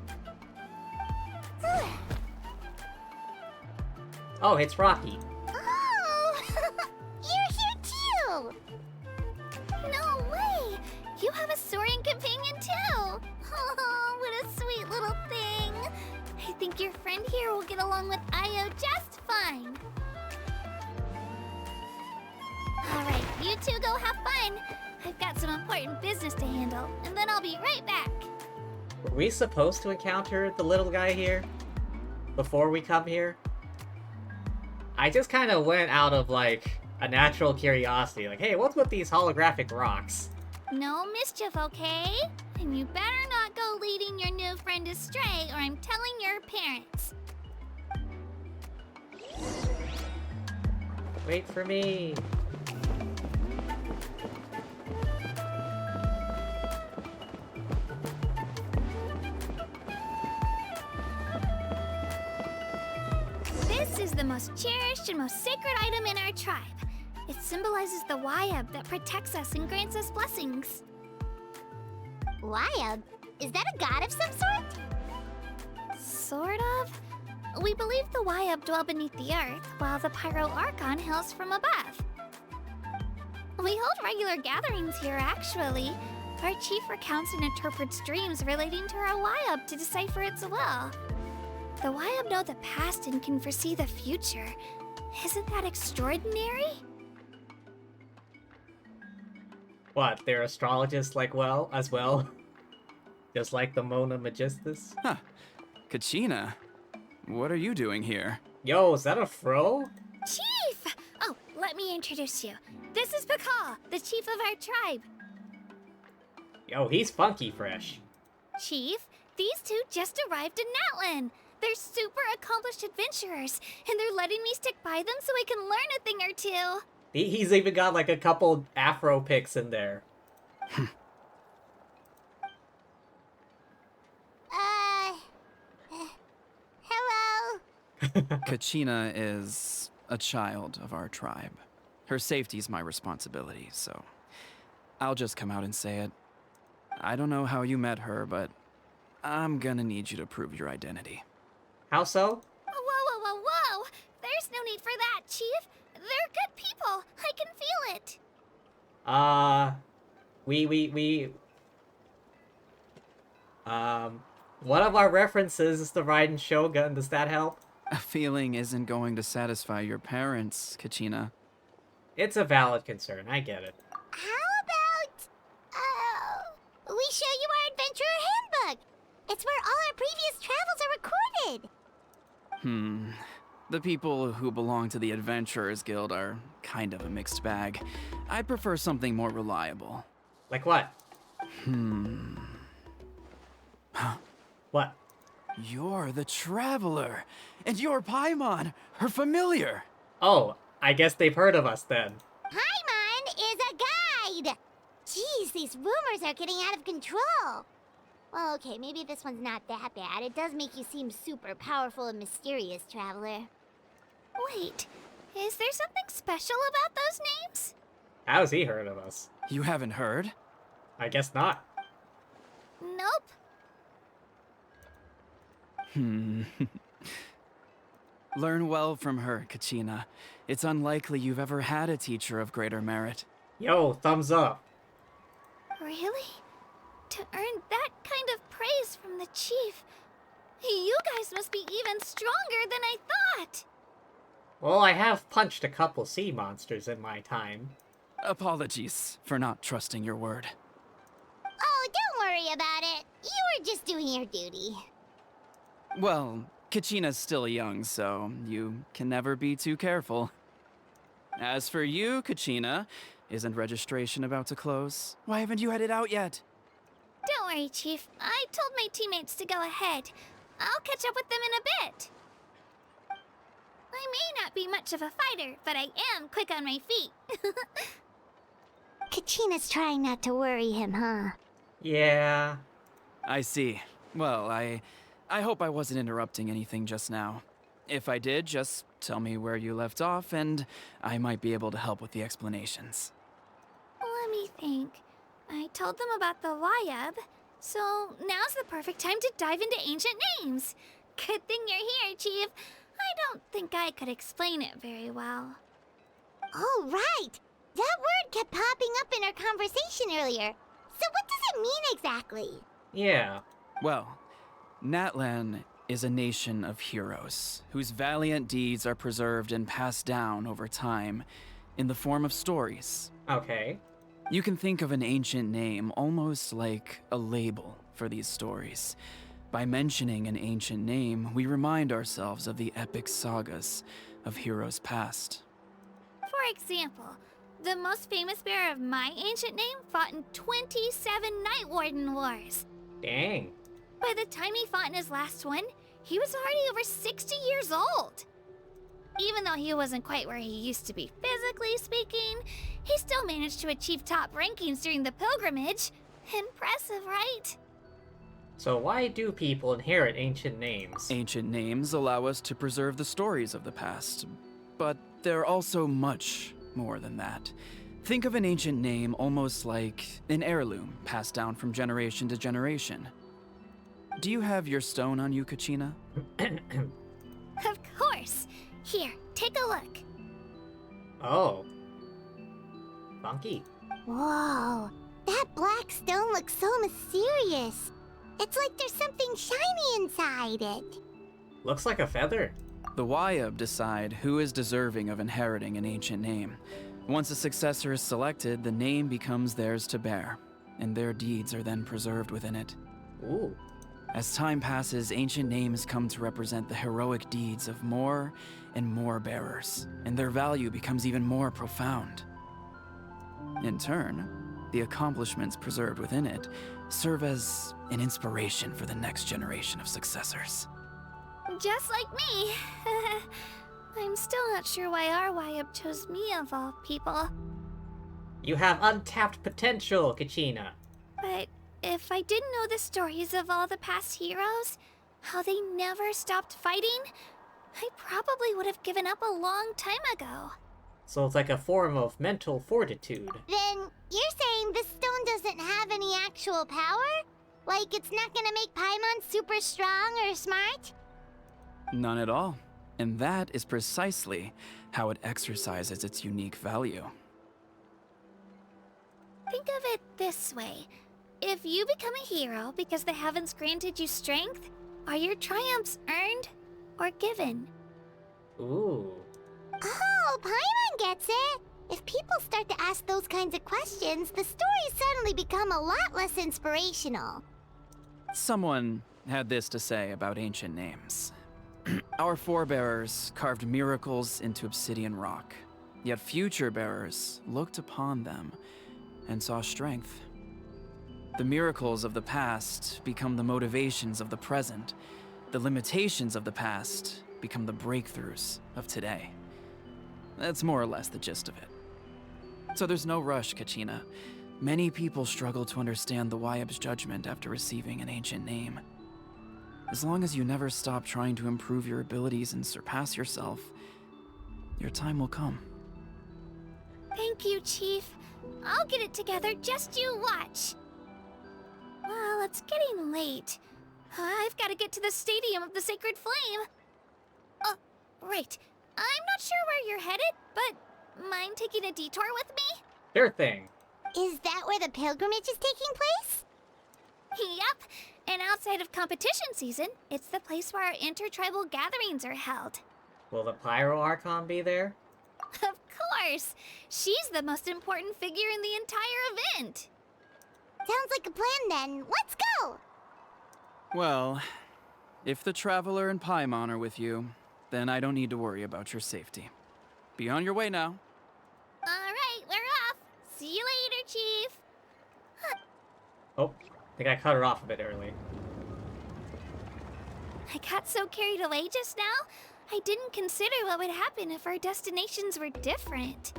Oh, it's Rocky. Oh! You're here too! No way! You have a Saurian companion too! Oh, what a sweet little thing! I think your friend here will get along with Io just fine. Alright, you two go have fun. I've got some important business to handle, and then I'll be right back. Were we supposed to encounter the little guy here? Before we come here? I just kind of went out of, like, a natural curiosity. Like, hey, what's with these holographic rocks? No mischief, okay? And you better not go leading your new friend astray, or I'm telling your parents. Wait for me. This is the most cherished and most sacred item in our tribe. It symbolizes the Wayab that protects us and grants us blessings. Wayab? Is that a god of some sort? Sort of. We believe the Wayab dwell beneath the earth, while the Pyro Archon hails from above. We hold regular gatherings here, actually. Our chief recounts and interprets dreams relating to our Wayab to decipher its will. The Wayab know the past and can foresee the future. Isn't that extraordinary? What, they're astrologists as well? Just like the Mona Magistus? Huh. Kachina, what are you doing here? Yo, is that a fro? Chief! me introduce you. This is Pakal, the chief of our tribe. Yo, he's funky fresh. Chief, these two just arrived in Natlan. They're super accomplished adventurers, and they're letting me stick by them so I can learn a thing or two. He's even got like a couple afro pics in there. Hello? Kachina is a child of our tribe. Her safety's my responsibility, so I'll just come out and say it. I don't know how you met her, but I'm gonna need you to prove your identity. How so? Whoa. There's no need for that, Chief. They're good people. I can feel it. One of our references is the Raiden Shogun. Does that help? A feeling isn't going to satisfy your parents, Kachina. It's a valid concern. I get it. How about, we show you our adventurer handbook? It's where all our previous travels are recorded. The people who belong to the Adventurers Guild are kind of a mixed bag. I'd prefer something more reliable. Like what? What? You're the Traveler, and you're Paimon, her familiar. Oh, I guess they've heard of us then. Paimon is a guide! Jeez, these rumors are getting out of control. Well, okay, maybe this one's not that bad. It does make you seem super powerful and mysterious, Traveler. Wait, is there something special about those names? How's he heard of us? You haven't heard? I guess not. Nope. Learn well from her, Kachina. It's unlikely you've ever had a teacher of greater merit. Yo, thumbs up. Really? To earn that kind of praise from the chief, you guys must be even stronger than I thought. Well, I have punched a couple sea monsters in my time. Apologies for not trusting your word. Oh, don't worry about it. You were just doing your duty. Well, Kachina's still young, so you can never be too careful. As for you, Kachina, isn't registration about to close? Why haven't you headed out yet? Don't worry, Chief. I told my teammates to go ahead. I'll catch up with them in a bit. I may not be much of a fighter, but I am quick on my feet. Kachina's trying not to worry him, huh? Yeah. I see. Well, I hope I wasn't interrupting anything just now. If I did, just tell me where you left off, and I might be able to help with the explanations. Let me think. I told them about the Wayab, so now's the perfect time to dive into ancient names. Good thing you're here, Chief. I don't think I could explain it very well. Oh, right! That word kept popping up in our conversation earlier. So what does it mean exactly? Yeah. Well, Natlan is a nation of heroes whose valiant deeds are preserved and passed down over time in the form of stories. Okay. You can think of an ancient name almost like a label for these stories. By mentioning an ancient name, we remind ourselves of the epic sagas of heroes past. For example, the most famous bearer of my ancient name fought in 27 Night Warden Wars. Dang. By the time he fought in his last one, he was already over 60 years old. Even though he wasn't quite where he used to be physically speaking, he still managed to achieve top rankings during the pilgrimage. Impressive, right? So why do people inherit ancient names? Ancient names allow us to preserve the stories of the past, but they're also much more than that. Think of an ancient name almost like an heirloom passed down from generation to generation. Do you have your stone on you, Kachina? Of course. Here, take a look. Oh. Funky. Whoa, that black stone looks so mysterious. It's like there's something shiny inside it. Looks like a feather. The Wayab decide who is deserving of inheriting an ancient name. Once a successor is selected, the name becomes theirs to bear, and their deeds are then preserved within it. Ooh. As time passes, ancient names come to represent the heroic deeds of more and more bearers, and their value becomes even more profound. In turn, the accomplishments preserved within it serve as an inspiration for the next generation of successors. Just like me. I'm still not sure why our YUB chose me of all people. You have untapped potential, Kachina. But if I didn't know the stories of all the past heroes, how they never stopped fighting, I probably would have given up a long time ago. So it's like a form of mental fortitude. Then you're saying this stone doesn't have any actual power? Like it's not gonna make Paimon super strong or smart? None at all. And that is precisely how it exercises its unique value. Think of it this way. If you become a hero because the heavens granted you strength, are your triumphs earned or given? Ooh. Oh, Paimon gets it! If people start to ask those kinds of questions, the stories suddenly become a lot less inspirational. Someone had this to say about ancient names. Our forebearers carved miracles into obsidian rock, yet future bearers looked upon them and saw strength. The miracles of the past become the motivations of the present. The limitations of the past become the breakthroughs of today. That's more or less the gist of it. So there's no rush, Kachina. Many people struggle to understand the YUB's judgment after receiving an ancient name. As long as you never stop trying to improve your abilities and surpass yourself, your time will come. Thank you, Chief. I'll get it together, just you watch. Well, it's getting late. I've got to get to the Stadium of the Sacred Flame. Oh, right. I'm not sure where you're headed, but mind taking a detour with me? Sure thing. Is that where the pilgrimage is taking place? Yep. And outside of competition season, it's the place where our intertribal gatherings are held. Will the Pyro Archon be there? Of course! She's the most important figure in the entire event! Sounds like a plan then. Let's go! Well, if the Traveler and Paimon are with you, then I don't need to worry about your safety. Be on your way now. Alright, we're off! See you later, Chief! Oh, I think I cut her off a bit early. I got so carried away just now, I didn't consider what would happen if our destinations were different.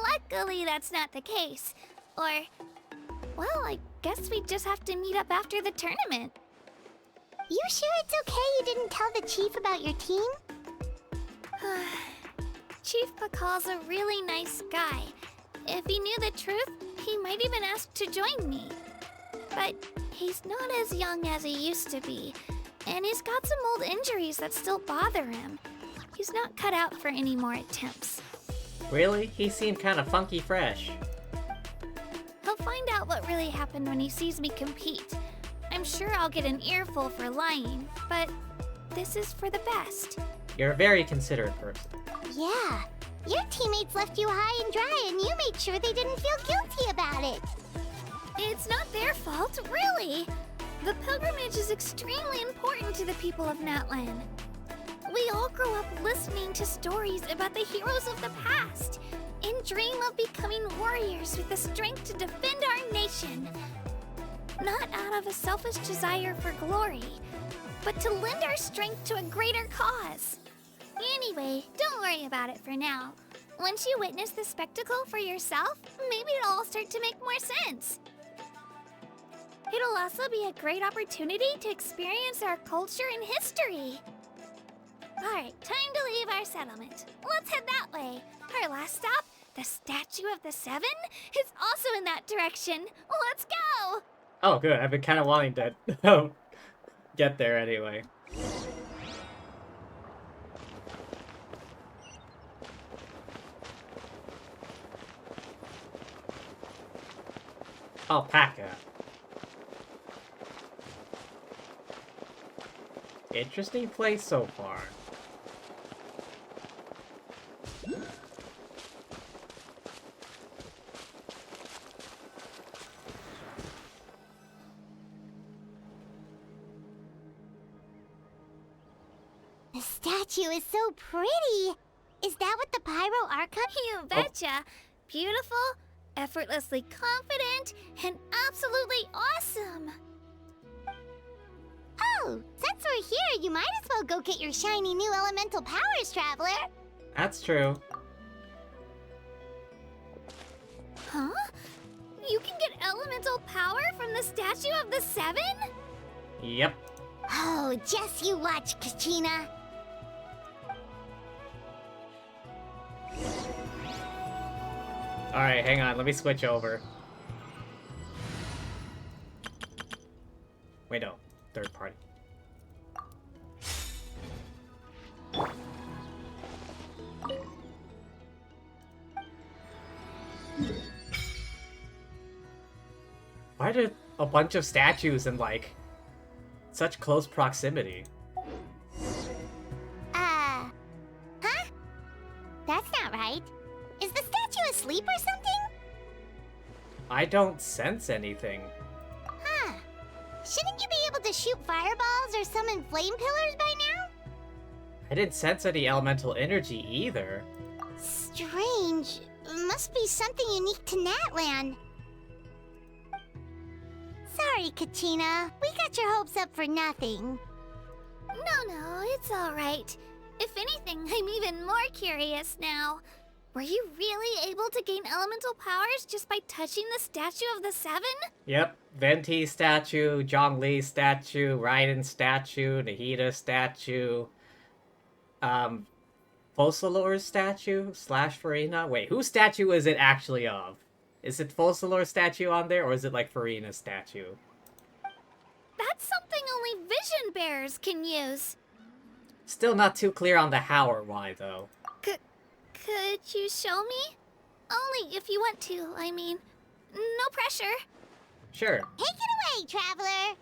Luckily, that's not the case. Or, well, I guess we just have to meet up after the tournament. You sure it's okay you didn't tell the chief about your team? Chief Pakal's a really nice guy. If he knew the truth, he might even ask to join me. But he's not as young as he used to be, and he's got some old injuries that still bother him. He's not cut out for any more attempts. Really? He seemed kind of funky fresh. He'll find out what really happened when he sees me compete. I'm sure I'll get an earful for lying, but this is for the best. You're a very considerate person. Yeah. Your teammates left you high and dry and you made sure they didn't feel guilty about it. It's not their fault, really. The pilgrimage is extremely important to the people of Natlan. We all grow up listening to stories about the heroes of the past and dream of becoming warriors with the strength to defend our nation. Not out of a selfish desire for glory, but to lend our strength to a greater cause. Anyway, don't worry about it for now. Once you witness the spectacle for yourself, maybe it'll all start to make more sense. It'll also be a great opportunity to experience our culture and history. Alright, time to leave our settlement. Let's head that way. Our last stop, the Statue of the Seven, is also in that direction. Let's go! Oh, good. I've been kind of wanting to get there anyway. Alpaca. Interesting place so far. statue is so pretty. Is that what the Pyro Archon? You betcha. Beautiful, effortlessly confident, and absolutely awesome. Oh, since we're here, you might as well go get your shiny new elemental powers, Traveler. That's true. Huh? You can get elemental power from the Statue of the Seven? Yep. Oh, just you watch, Kachina. Alright, hang on, let me switch over. Wait, no. Third party. Why are there a bunch of statues in, like, such close proximity? Huh? That's not right. Is the statue asleep or something? I don't sense anything. Huh. Shouldn't you be able to shoot fireballs or summon flame pillars by now? I didn't sense any elemental energy either. Strange. Must be something unique to Natlan. Sorry, Kachina. We got your hopes up for nothing. No, it's alright. If anything, I'm even more curious now. Were you really able to gain elemental powers just by touching the Statue of the Seven? Yep. Venti statue, Zhongli statue, Raiden statue, Nahida statue, Focalor's statue / Farina. Wait, whose statue is it actually of? Is it Focalor's statue on there, or is it like Farina's statue? That's something only vision bearers can use. Still not too clear on the how or why, though. Could you show me? Only if you want to, I mean. No pressure. Sure. Take it away, Traveler.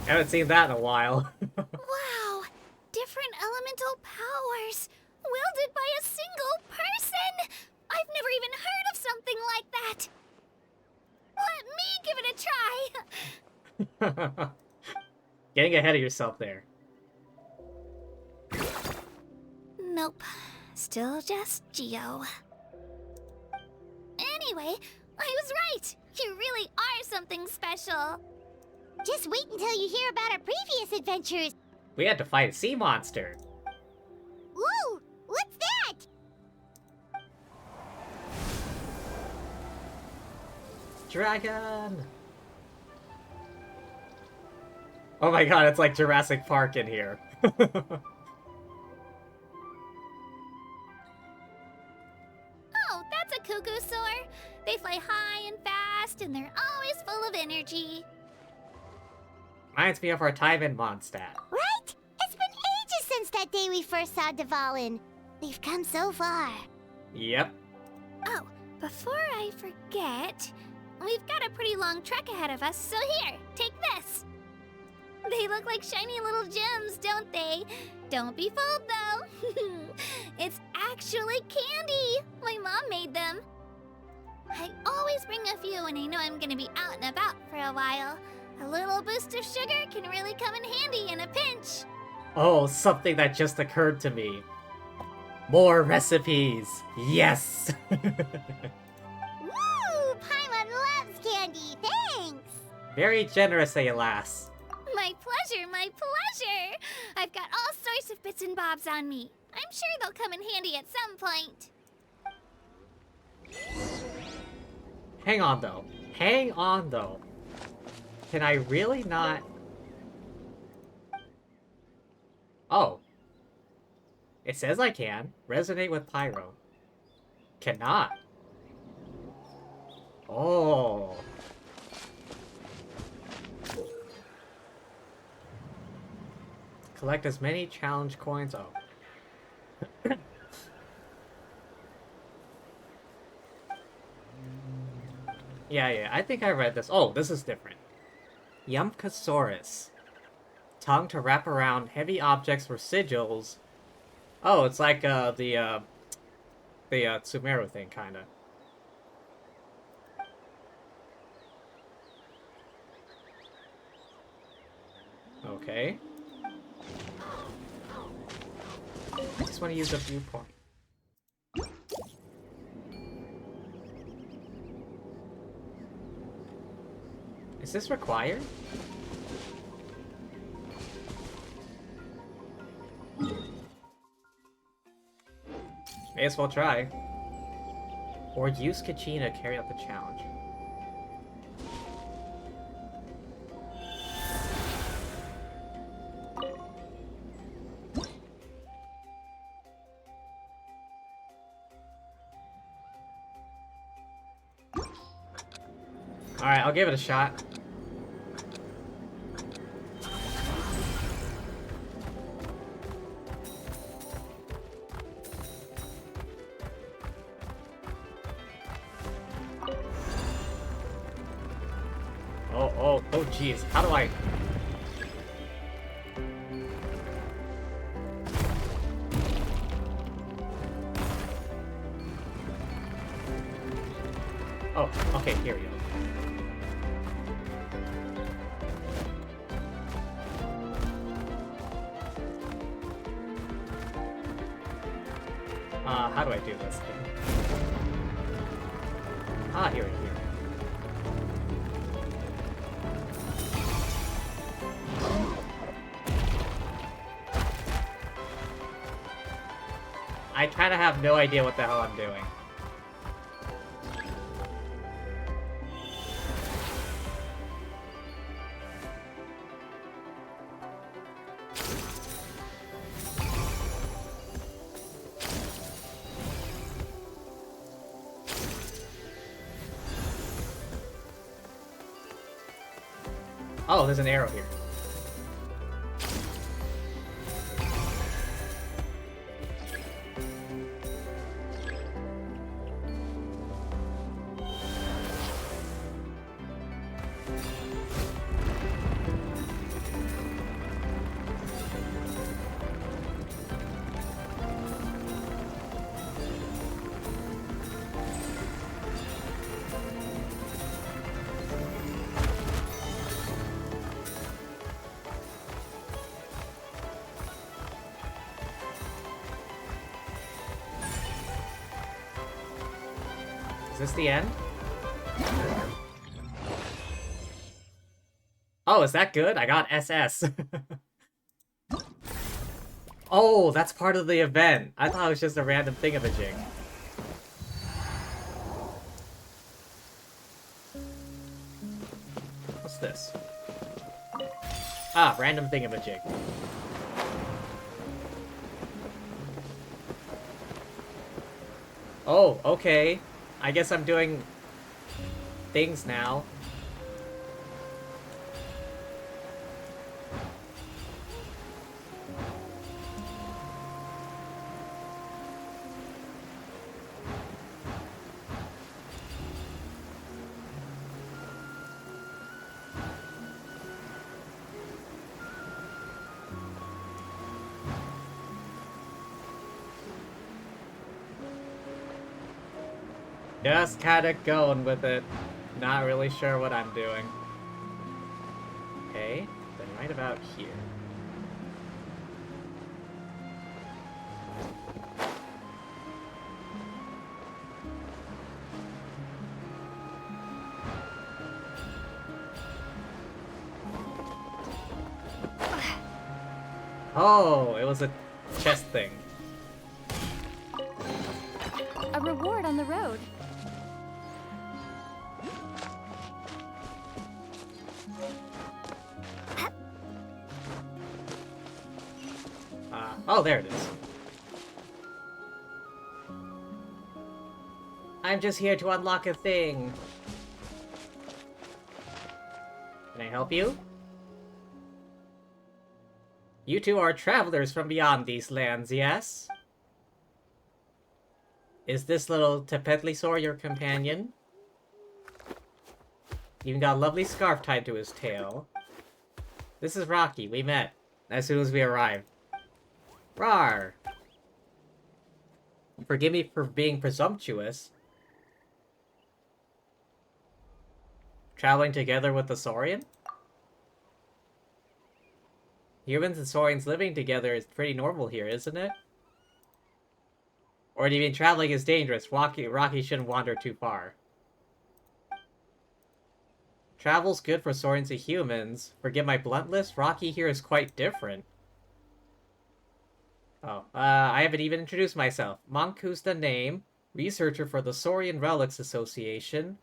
Haven't seen that in a while. Wow! Different elemental powers, wielded by a single person! I've never even heard of something like that! Let me give it a try! Getting ahead of yourself there. Nope. Still just Geo. Anyway, I was right! You really are something special! Just wait until you hear about our previous adventures. We had to fight a sea monster. Ooh, what's that? Dragon! Oh my god, it's like Jurassic Park in here. Oh, that's a cuckoo soar. They fly high and fast, and they're always full of energy. Reminds me of our time in Mondstadt. Right? It's been ages since that day we first saw Dvalin. We've come so far. Yep. Oh, before I forget, we've got a pretty long trek ahead of us, so here, take this. They look like shiny little gems, don't they? Don't be fooled, though. It's actually candy. My mom made them. I always bring a few when I know I'm gonna be out and about for a while. A little boost of sugar can really come in handy in a pinch. Oh, something that just occurred to me. More recipes! Yes! Woo! Paimon loves candy. Thanks. Very generous, lass. My pleasure, my pleasure! I've got all sorts of bits and bobs on me. I'm sure they'll come in handy at some point. Hang on, though. Hang on, though. Can I really not... Oh. It says I can. Resonate with Pyro. Cannot. Oh. Collect as many challenge coins. Oh. Yeah, I think I read this. Oh, this is different. Yumpkasaurus. Tongue to wrap around heavy objects or sigils. Oh, it's like the Sumeru thing, kinda. Okay. I just want to use a viewpoint. Is this required? May as well try. Or use Kachina to carry out the challenge. Alright, I'll give it a shot. Oh, jeez. How do I... Oh, okay, here we go. How do I do this thing? Ah, here. I kind of have no idea what the hell I'm doing. Oh, there's an arrow here. Is this the end? Oh, is that good? I got SS. Oh, that's part of the event. I thought it was just a random thingamajig. What's this? Ah, random thingamajig. Oh, okay. I guess I'm doing things now. Just kinda going with it. Not really sure what I'm doing. Okay, then right about here. Oh, it was a chest thing. A reward on the road. Oh, there it is. I'm just here to unlock a thing. Can I help you? You two are travelers from beyond these lands, yes? Is this little Tepetlisaur your companion? Even got a lovely scarf tied to his tail. This is Rocky. We met as soon as we arrived. Rawr! Forgive me for being presumptuous. Traveling together with the Saurian? Humans and Saurians living together is pretty normal here, isn't it? Or do you mean traveling is dangerous? Rocky shouldn't wander too far. Travel's good for Saurians and humans. Forgive my bluntness, Rocky here is quite different. Oh, I haven't even introduced myself. Monku's the name, researcher for the Saurian Relics Association,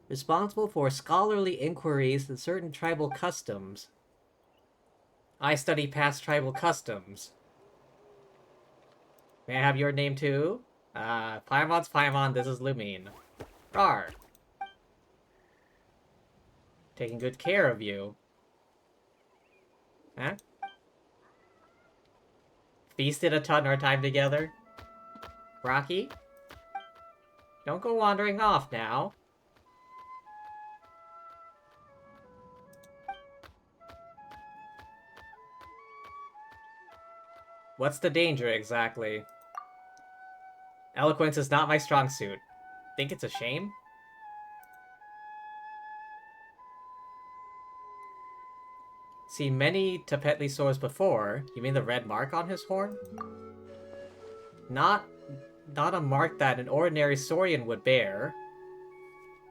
responsible for scholarly inquiries in certain tribal customs. I study past tribal customs. May I have your name too? Paimon's Paimon, this is Lumine. Rawr. Taking good care of you. Huh? Feasted a ton our time together. Rocky? Don't go wandering off now. What's the danger, exactly? Eloquence is not my strong suit. Think it's a shame? Seen many Tapetli swords before. You mean the red mark on his horn? Not a mark that an ordinary Saurian would bear.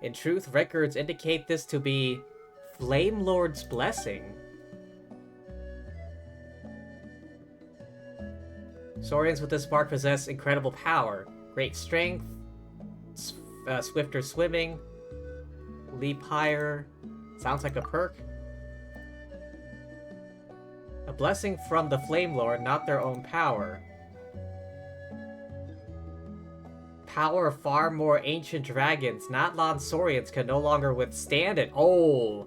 In truth, records indicate this to be Flame Lord's blessing. Saurians with this mark possess incredible power, great strength, swifter swimming, leap higher. Sounds like a perk. A blessing from the Flame Lord, not their own power. Power of far more ancient dragons. Natlan Saurians can no longer withstand it. Oh!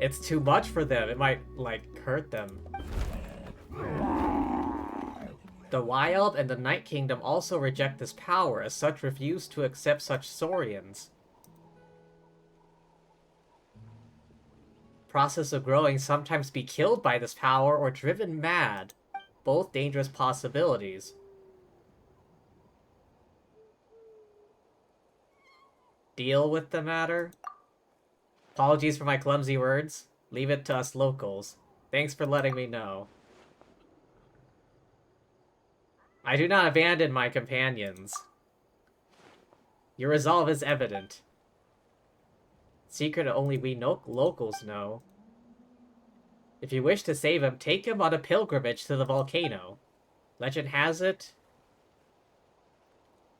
It's too much for them. It might, like, hurt them. The Wild and the Night Kingdom also reject this power, as such refuse to accept such Saurians. Process of growing sometimes be killed by this power or driven mad. Both dangerous possibilities. Deal with the matter? Apologies for my clumsy words. Leave it to us locals. Thanks for letting me know. I do not abandon my companions. Your resolve is evident. Secret only we locals know. If you wish to save him, take him on a pilgrimage to the volcano. Legend has it,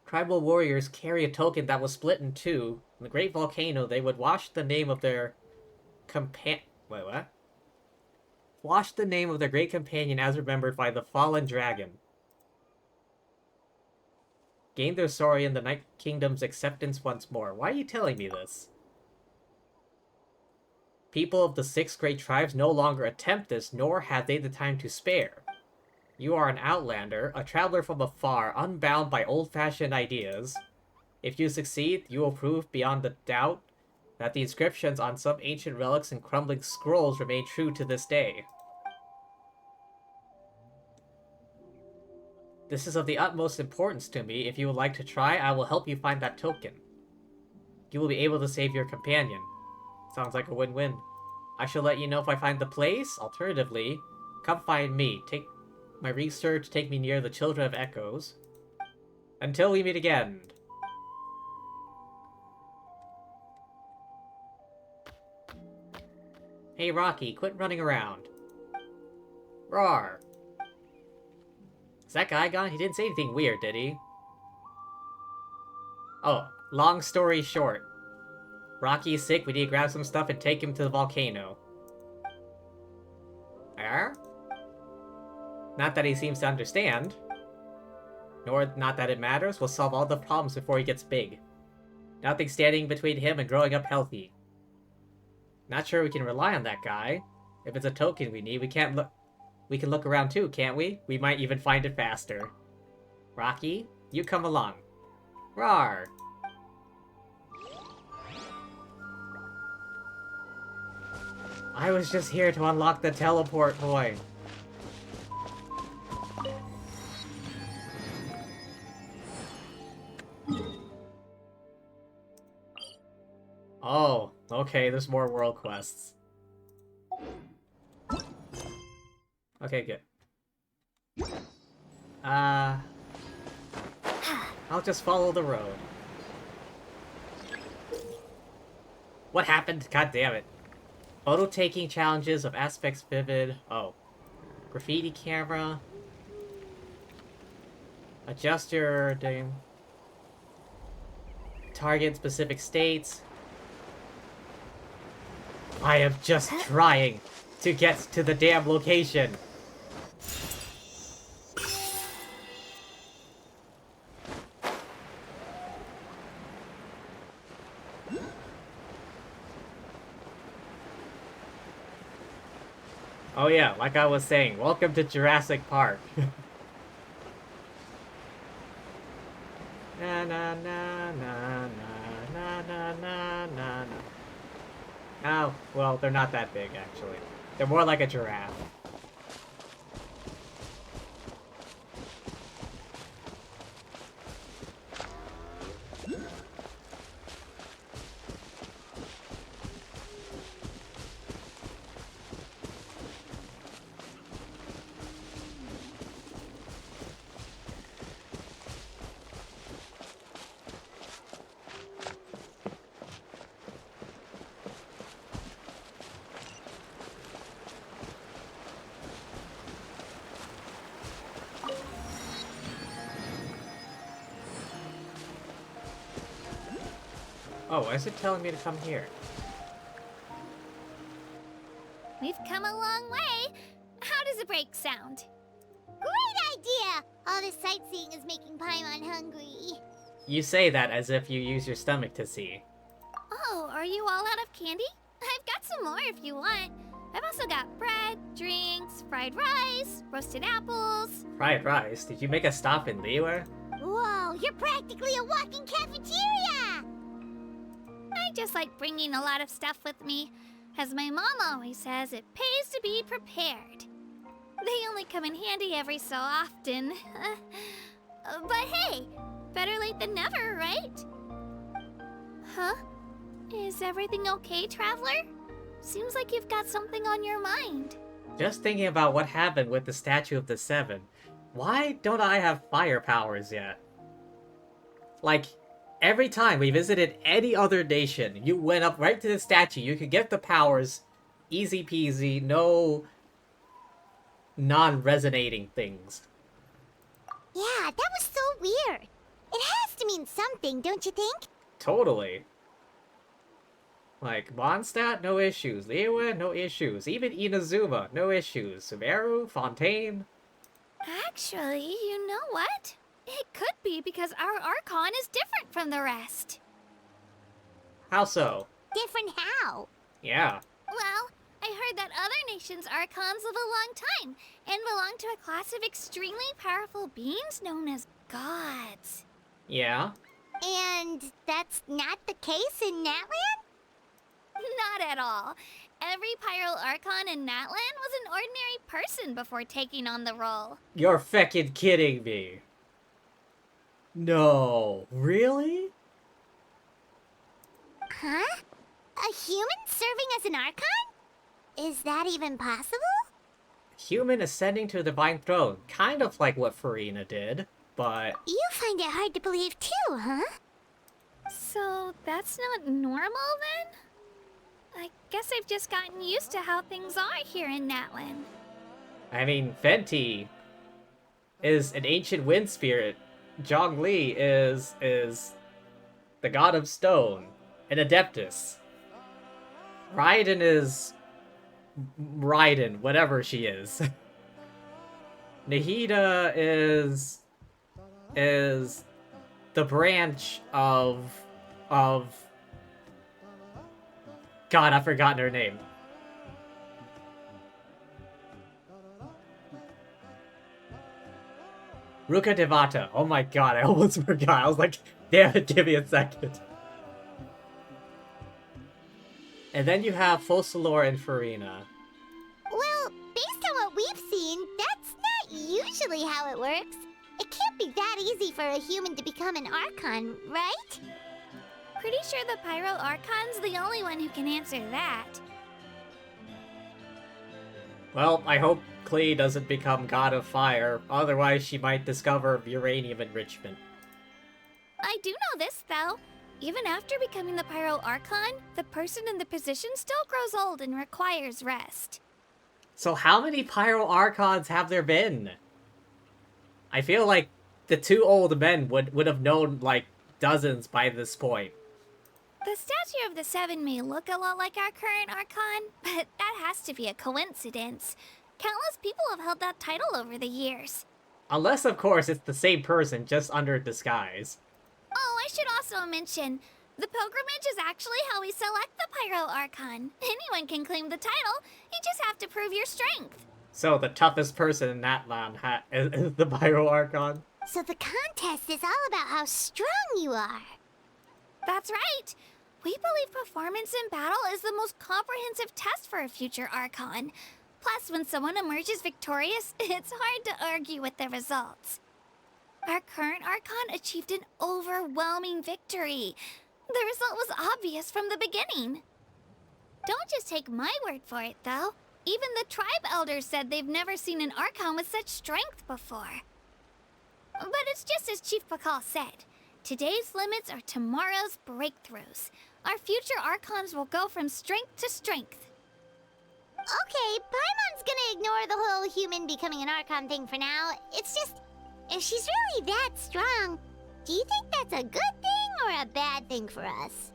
tribal warriors carry a token that was split in two. In the great volcano, they would wash the name of their Wash the name of their great companion as remembered by the fallen dragon. Gain their Saurian the Night Kingdom's acceptance once more. Why are you telling me this? People of the 6 great tribes no longer attempt this, nor have they the time to spare. You are an outlander, a traveler from afar, unbound by old-fashioned ideas. If you succeed, you will prove beyond a doubt that the inscriptions on some ancient relics and crumbling scrolls remain true to this day. This is of the utmost importance to me. If you would like to try, I will help you find that token. You will be able to save your companion. Sounds like a win-win. I shall let you know if I find the place. Alternatively, come find me. Take my research, take me near the Children of Echoes. Until we meet again. Hey Rocky, quit running around. Roar. Is that guy gone? He didn't say anything weird, did he? Oh, long story short. Rocky is sick, we need to grab some stuff and take him to the volcano. Not that he seems to understand. Nor not that it matters, we'll solve all the problems before he gets big. Nothing standing between him and growing up healthy. Not sure we can rely on that guy. If it's a token we need, we can look around too, can't we? We might even find it faster. Rocky, you come along. Rawr! I was just here to unlock the teleport point. Oh, okay, there's more world quests. Okay, good. I'll just follow the road. What happened? God damn it. Photo taking challenges of aspects vivid. Oh. Graffiti camera. Adjust your target specific states. I am just trying to get to the damn location. Oh yeah, like I was saying, welcome to Jurassic Park. Na na na na na na na na na. Oh, well, they're not that big, actually. They're more like a giraffe. Oh, why is it telling me to come here? We've come a long way. How does a break sound? Great idea! All this sightseeing is making Paimon hungry. You say that as if you use your stomach to see. Oh, are you all out of candy? I've got some more if you want. I've also got bread, drinks, fried rice, roasted apples. Fried rice? Did you make a stop in Liyue? Whoa, you're practically a walking cafeteria! I just like bringing a lot of stuff with me. As my mom always says, it pays to be prepared. They only come in handy every so often. But hey, better late than never, right? Huh? Is everything okay, Traveler? Seems like you've got something on your mind. Just thinking about what happened with the Statue of the Seven. Why don't I have fire powers yet? Like, every time we visited any other nation, you went up right to the statue, you could get the powers, easy peasy, no non-resonating things. Yeah, that was so weird. It has to mean something, don't you think? Totally. Like, Mondstadt, no issues. Liyue, no issues. Even Inazuma, no issues. Sumeru, Fontaine. Actually, you know what? It could be because our Archon is different from the rest. How so? Different how? Yeah. Well, I heard that other nations' Archons live a long time and belong to a class of extremely powerful beings known as gods. Yeah. And that's not the case in Natlan? Not at all. Every Pyral Archon in Natlan was an ordinary person before taking on the role. You're feckin' kidding me. No. Really? Huh? A human serving as an Archon? Is that even possible? Human ascending to the divine throne. Kind of like what Farina did, but... You find it hard to believe too, huh? So that's not normal then? I guess I've just gotten used to how things are here in Natlan. I mean, Fenty is an ancient wind spirit. Zhongli is the god of stone, an adeptus. Raiden is Raiden, whatever she is. Nahida is the branch of God, I've forgotten her name. Ruka Devata. Oh my god, I almost forgot. I was like, damn it, give me a second. And then you have Focalor and Farina. Well, based on what we've seen, that's not usually how it works. It can't be that easy for a human to become an Archon, right? Pretty sure the Pyro Archon's the only one who can answer that. Well, I hope Klee doesn't become God of Fire, otherwise she might discover uranium enrichment. I do know this, though. Even after becoming the Pyro Archon, the person in the position still grows old and requires rest. So how many Pyro Archons have there been? I feel like the two old men would have known, like, dozens by this point. The Statue of the Seven may look a lot like our current Archon, but that has to be a coincidence. Countless people have held that title over the years. Unless, of course, it's the same person, just under disguise. Oh, I should also mention, the pilgrimage is actually how we select the Pyro Archon. Anyone can claim the title, you just have to prove your strength. So the toughest person in Natlan is the Pyro Archon? So the contest is all about how strong you are. That's right. We believe performance in battle is the most comprehensive test for a future Archon. Plus, when someone emerges victorious, it's hard to argue with the results. Our current Archon achieved an overwhelming victory. The result was obvious from the beginning. Don't just take my word for it, though. Even the tribe elders said they've never seen an Archon with such strength before. But it's just as Chief Pakal said. Today's limits are tomorrow's breakthroughs. Our future Archons will go from strength to strength. Okay, Paimon's gonna ignore the whole human becoming an Archon thing for now. It's just, if she's really that strong, do you think that's a good thing or a bad thing for us?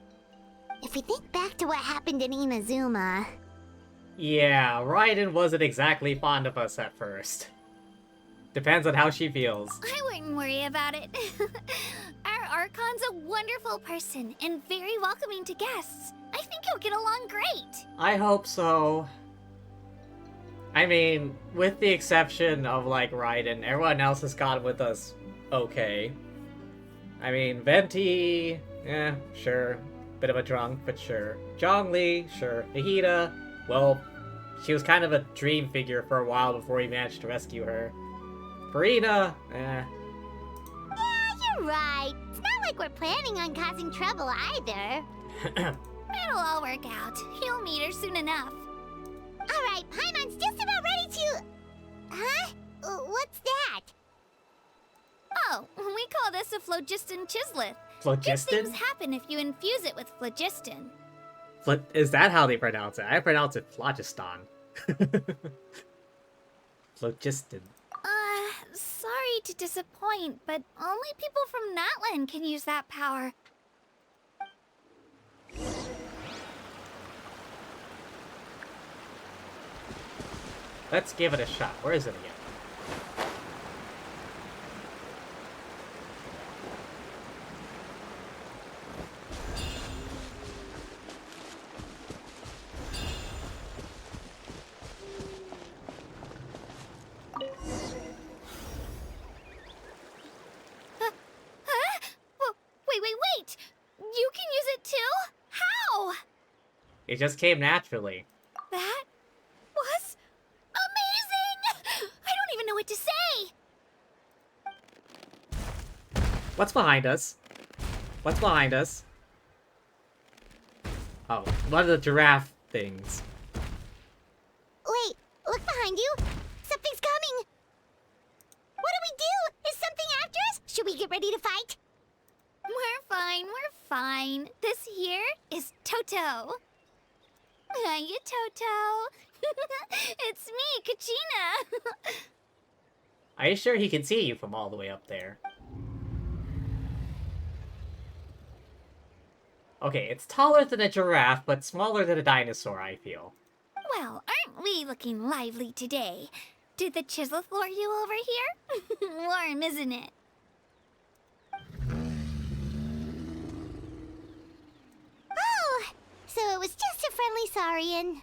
If we think back to what happened in Inazuma... Yeah, Raiden wasn't exactly fond of us at first. Depends on how she feels. I wouldn't worry about it. Our Archon's a wonderful person and very welcoming to guests. I think he'll get along great. I hope so. I mean, with the exception of, like, Raiden, everyone else has gone with us okay. I mean, Venti, sure. Bit of a drunk, but sure. Zhongli, sure. Nahida, well, she was kind of a dream figure for a while before we managed to rescue her. Farina, Yeah, you're right. It's not like we're planning on causing trouble either. It'll all work out. You'll meet her soon enough. Alright, Paimon's just about ready to... Huh? What's that? Oh, we call this a phlogiston chisleth. Good Phlogiston? things happen if you infuse it with phlogiston. Is that how they pronounce it? I pronounce it phlogiston. Phlogiston. Sorry to disappoint, but only people from Natlan can use that power. Let's give it a shot. Where is it again? Wait! You can use it too? How? It just came naturally. That was amazing! I don't even know what to say! What's behind us? What's behind us? Oh, one of the giraffe things. Wait, look behind you. Something's coming. What do we do? Is something after us? Should we get ready to fight? We're fine. This here is Toto. Hiya, Toto. It's me, Kachina. Are you sure he can see you from all the way up there? Okay, it's taller than a giraffe, but smaller than a dinosaur, I feel. Well, aren't we looking lively today? Did the chisleth lure you over here? Warm, isn't it? Oh, so it was just a friendly saurian.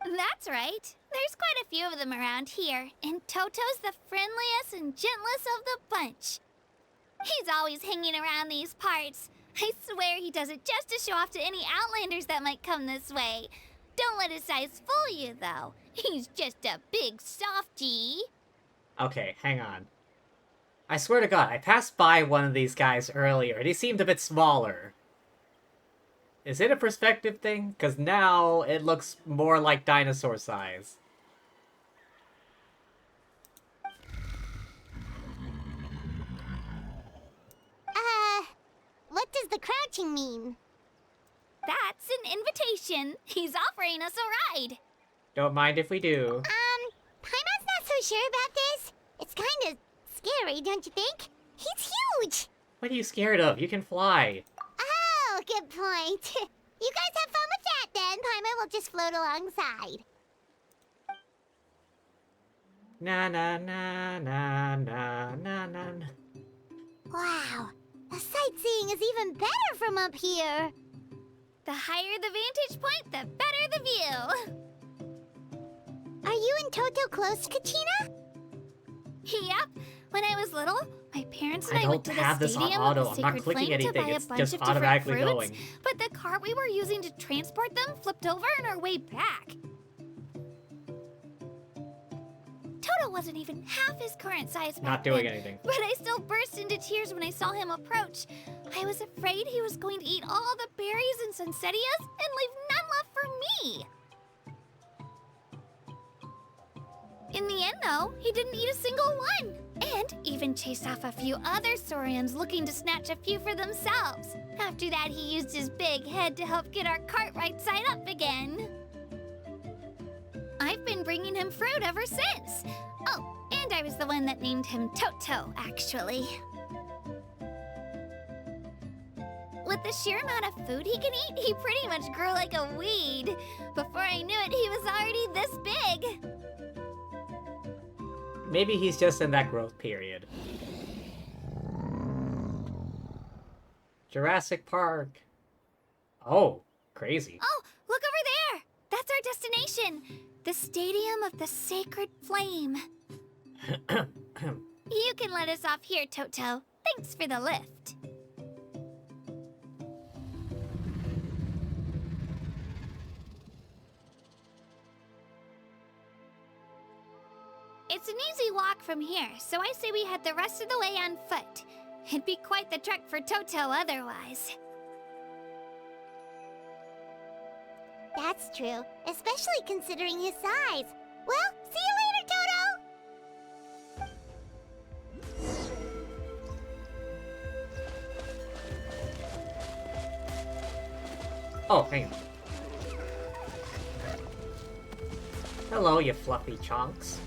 That's right. There's quite a few of them around here, and Toto's the friendliest and gentlest of the bunch. He's always hanging around these parts. I swear he does it just to show off to any Outlanders that might come this way. Don't let his size fool you, though. He's just a big softie. Okay, hang on. I swear to God, I passed by one of these guys earlier, and he seemed a bit smaller. Is it a perspective thing? Because now it looks more like dinosaur size. What does the crouching mean? That's an invitation. He's offering us a ride. Don't mind if we do. Paimon's not so sure about this. It's kind of scary, don't you think? He's huge! What are you scared of? You can fly. Oh, good point. You guys have fun with that then. Paimon will just float alongside. Na na na na na na na. Wow, the sightseeing is even better from up here. The higher the vantage point, the better the view. Are you and Toto close, Kachina? Yep. When I was little, my parents and I I went to don't the have this on stadium auto. of the I'm not Sacred clicking Flame to anything. buy a It's bunch just of different automatically fruits, going. but the cart we were using to transport them flipped over on our way back. Toto wasn't even half his current size back Not doing then, anything. but I still burst into tears when I saw him approach. I was afraid he was going to eat all the berries and sunsettias and leave none left for me. In the end, though, he didn't eat a single one, and even chased off a few other saurians looking to snatch a few for themselves. After that, he used his big head to help get our cart right side up again. I've been bringing him fruit ever since. Oh, and I was the one that named him Toto, actually. With the sheer amount of food he can eat, he pretty much grew like a weed. Before I knew it, he was already this big. Maybe he's just in that growth period. Jurassic Park. Oh, crazy. Oh, look over there! That's our destination! The Stadium of the Sacred Flame. You can let us off here, Toto. Thanks for the lift. It's an easy walk from here, so I say we head the rest of the way on foot. It'd be quite the trek for Toto otherwise. That's true, especially considering his size. Well, see you later, Toto! Oh, hang on. Hello, you fluffy chunks.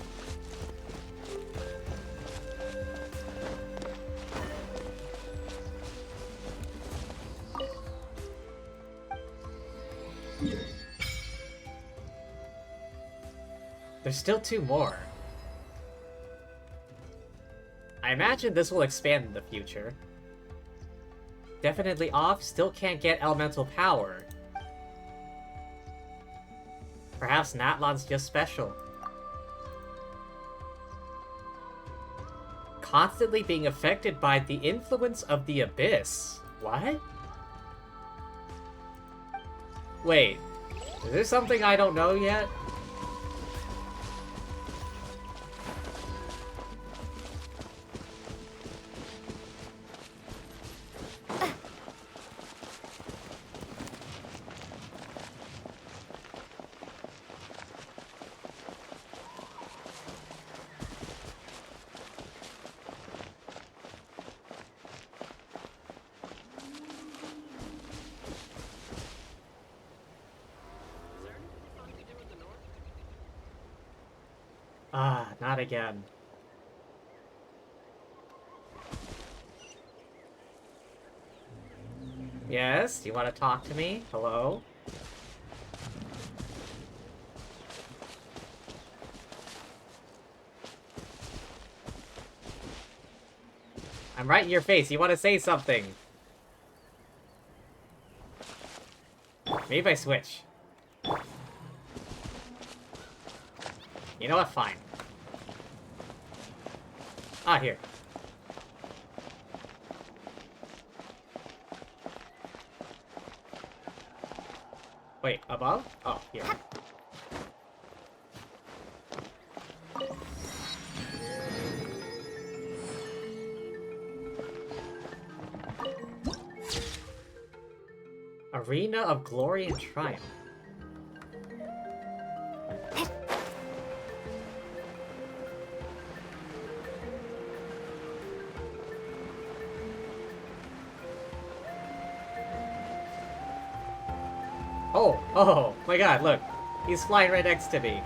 There's still 2 more. I imagine this will expand in the future. Definitely off, still can't get elemental power. Perhaps Natlan's just special. Constantly being affected by the influence of the abyss. What? Wait, is there something I don't know yet? Ah, not again. Yes, you want to talk to me? Hello? I'm right in your face. You want to say something? Maybe if I switch. You know what? Fine. Ah, here. Wait, above? Oh, here. Arena of Glory and Triumph. Oh my god, look. He's flying right next to me.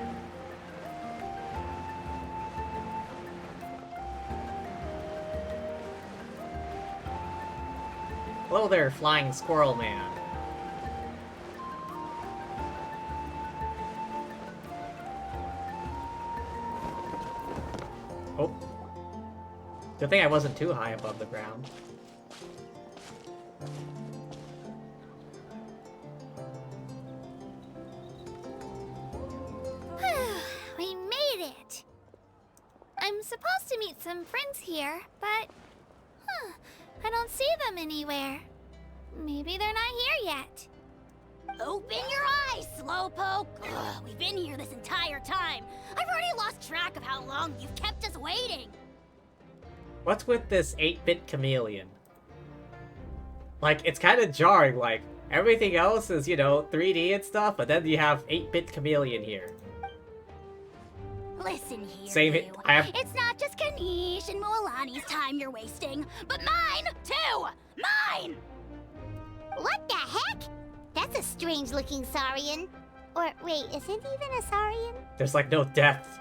Hello there, flying squirrel man. Oh. Good thing I wasn't too high above the ground. We made it! I'm supposed to meet some friends here, but... I don't see them anywhere. Maybe they're not here yet. Open your eyes, Slowpoke! Ugh, we've been here this entire time. I've already lost track of how long you've kept us waiting. What's with this 8-bit chameleon? Like, it's kind of jarring, like, everything else is, you know, 3D and stuff, but then you have 8-bit chameleon here. Listen here, Save it. you. It's not just Kanish and Moalani's time you're wasting, but mine, too! Mine! What the heck? That's a strange-looking Saurian. Or, wait, is it even a Saurian? There's, like, no depth.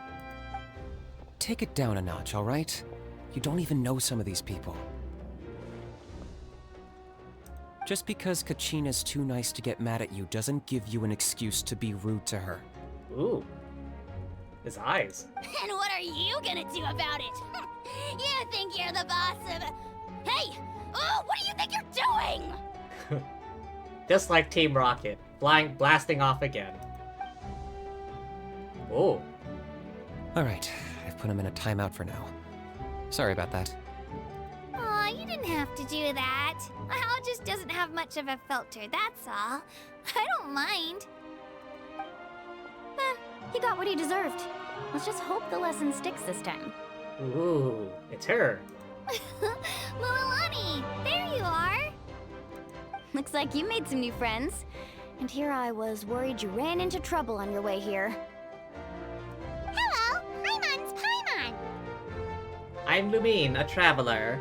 Take it down a notch, alright? You don't even know some of these people. Just because Kachina's too nice to get mad at you doesn't give you an excuse to be rude to her. Ooh. His eyes. And what are you gonna do about it? You think you're the boss of... Hey! Oh, what do you think you're doing? Just like Team Rocket. Blasting off again. Oh. Alright, I've put him in a timeout for now. Sorry about that. Aw, you didn't have to do that. Hal just doesn't have much of a filter, that's all. I don't mind. He got what he deserved. Let's just hope the lesson sticks this time. Ooh, it's her. Moalani, there you are. Looks like you made some new friends. And here I was worried you ran into trouble on your way here. Hello, Paimon's Paimon. I'm Lumine, a traveler.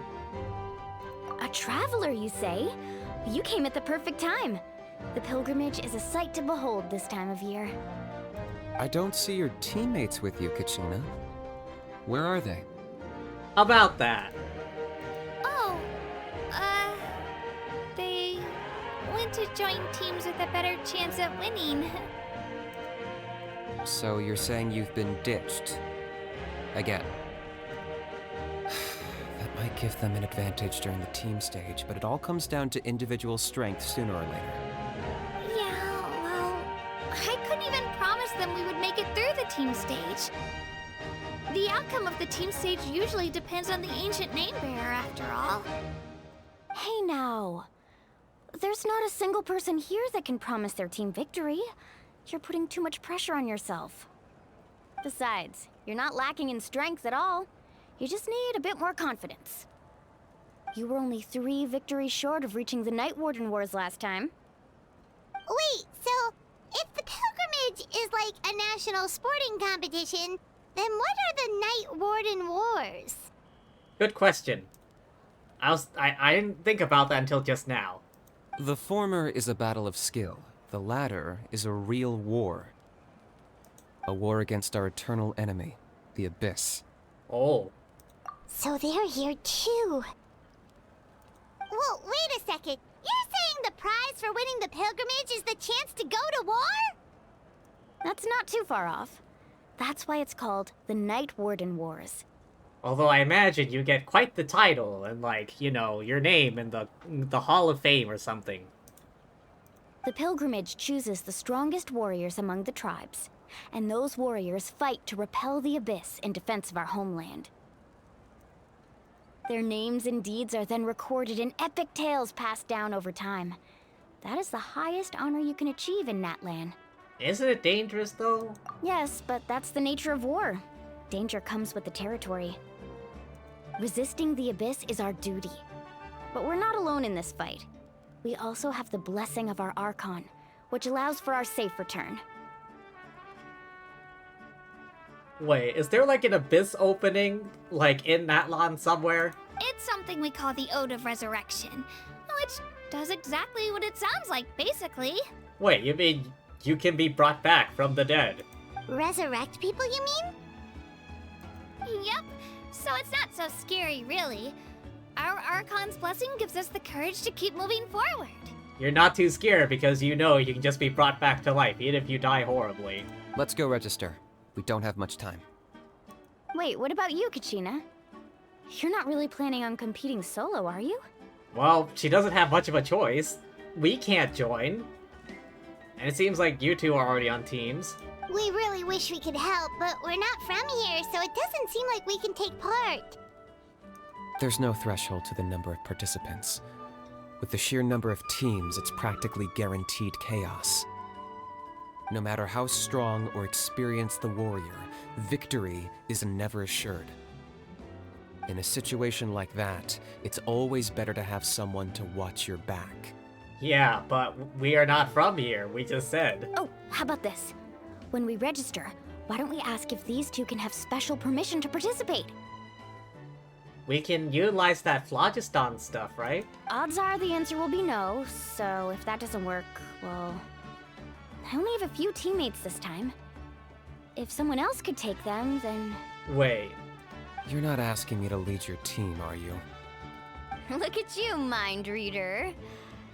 A traveler, you say? You came at the perfect time. The pilgrimage is a sight to behold this time of year. I don't see your teammates with you, Kachina. Where are they? How about that? Oh, they went to join teams with a better chance at winning. So you're saying you've been ditched? Again. That might give them an advantage during the team stage, but it all comes down to individual strength sooner or later. Yeah, well, I couldn't even promise them we would make it through the team stage. The outcome of the team stage usually depends on the ancient name bearer, after all. Hey now. There's not a single person here that can promise their team victory. You're putting too much pressure on yourself. Besides, you're not lacking in strength at all. You just need a bit more confidence. You were only 3 victories short of reaching the Night Warden Wars last time. Wait, so if the pilgrimage is like a national sporting competition, then what are the Night Warden Wars? Good question. I didn't think about that until just now. The former is a battle of skill. The latter is a real war. A war against our eternal enemy, the Abyss. Oh. So they're here too. Whoa, wait a second. You're saying the prize for winning the pilgrimage is the chance to go to war? That's not too far off. That's why it's called the Night Warden Wars. Although I imagine you get quite the title and, like, you know, your name in the Hall of Fame or something. The pilgrimage chooses the strongest warriors among the tribes, and those warriors fight to repel the Abyss in defense of our homeland. Their names and deeds are then recorded in epic tales passed down over time. That is the highest honor you can achieve in Natlan. Isn't it dangerous, though? Yes, but that's the nature of war. Danger comes with the territory. Resisting the Abyss is our duty. But we're not alone in this fight. We also have the blessing of our Archon, which allows for our safe return. Wait, is there like an Abyss opening, like in Natlan somewhere? It's something we call the Ode of Resurrection, which does exactly what it sounds like, basically. Wait, you mean you can be brought back from the dead? Resurrect people, you mean? Yep, so it's not so scary, really. Our Archon's blessing gives us the courage to keep moving forward. You're not too scared because you know you can just be brought back to life, even if you die horribly. Let's go register. We don't have much time. Wait, what about you, Kachina? You're not really planning on competing solo, are you? Well, she doesn't have much of a choice. We can't join. And it seems like you two are already on teams. We really wish we could help, but we're not from here, so it doesn't seem like we can take part. There's no threshold to the number of participants. With the sheer number of teams, it's practically guaranteed chaos. No matter how strong or experienced the warrior, victory is never assured. In a situation like that, it's always better to have someone to watch your back. Yeah, but we are not from here, we just said. Oh, how about this? When we register, why don't we ask if these two can have special permission to participate? We can utilize that phlogiston stuff, right? Odds are the answer will be no, so if that doesn't work, well... I only have a few teammates this time. If someone else could take them, then... Wait. You're not asking me to lead your team, are you? Look at you, mind reader.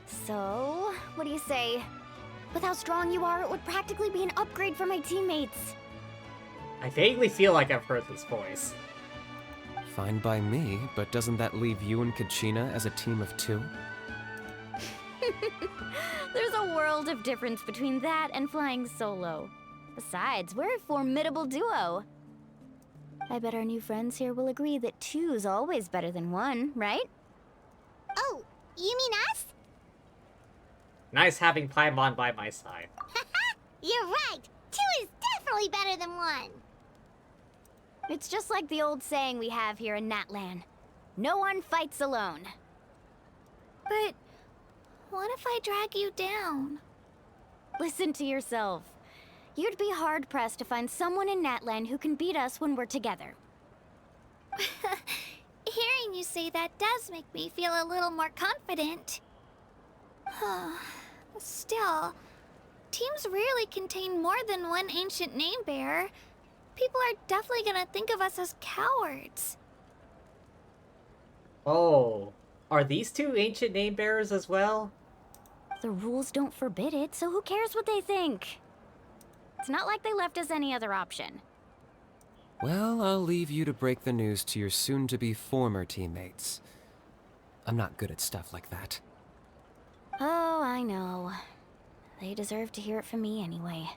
So, what do you say? With how strong you are, it would practically be an upgrade for my teammates. I vaguely feel like I've heard this voice. Fine by me, but doesn't that leave you and Kachina as a team of two? There's a world of difference between that and flying solo. Besides, we're a formidable duo. I bet our new friends here will agree that two's always better than one, right? Oh, you mean us? Nice having Paimon by my side. You're right! Two is definitely better than one! It's just like the old saying we have here in Natlan. No one fights alone. But what if I drag you down? Listen to yourself. You'd be hard-pressed to find someone in Natlan who can beat us when we're together. Hearing you say that does make me feel a little more confident. Still, teams rarely contain more than one ancient name bearer. People are definitely gonna think of us as cowards. Oh, are these two ancient name bearers as well? The rules don't forbid it, so who cares what they think? It's not like they left us any other option. Well, I'll leave you to break the news to your soon-to-be former teammates. I'm not good at stuff like that. Oh, I know. They deserve to hear it from me anyway.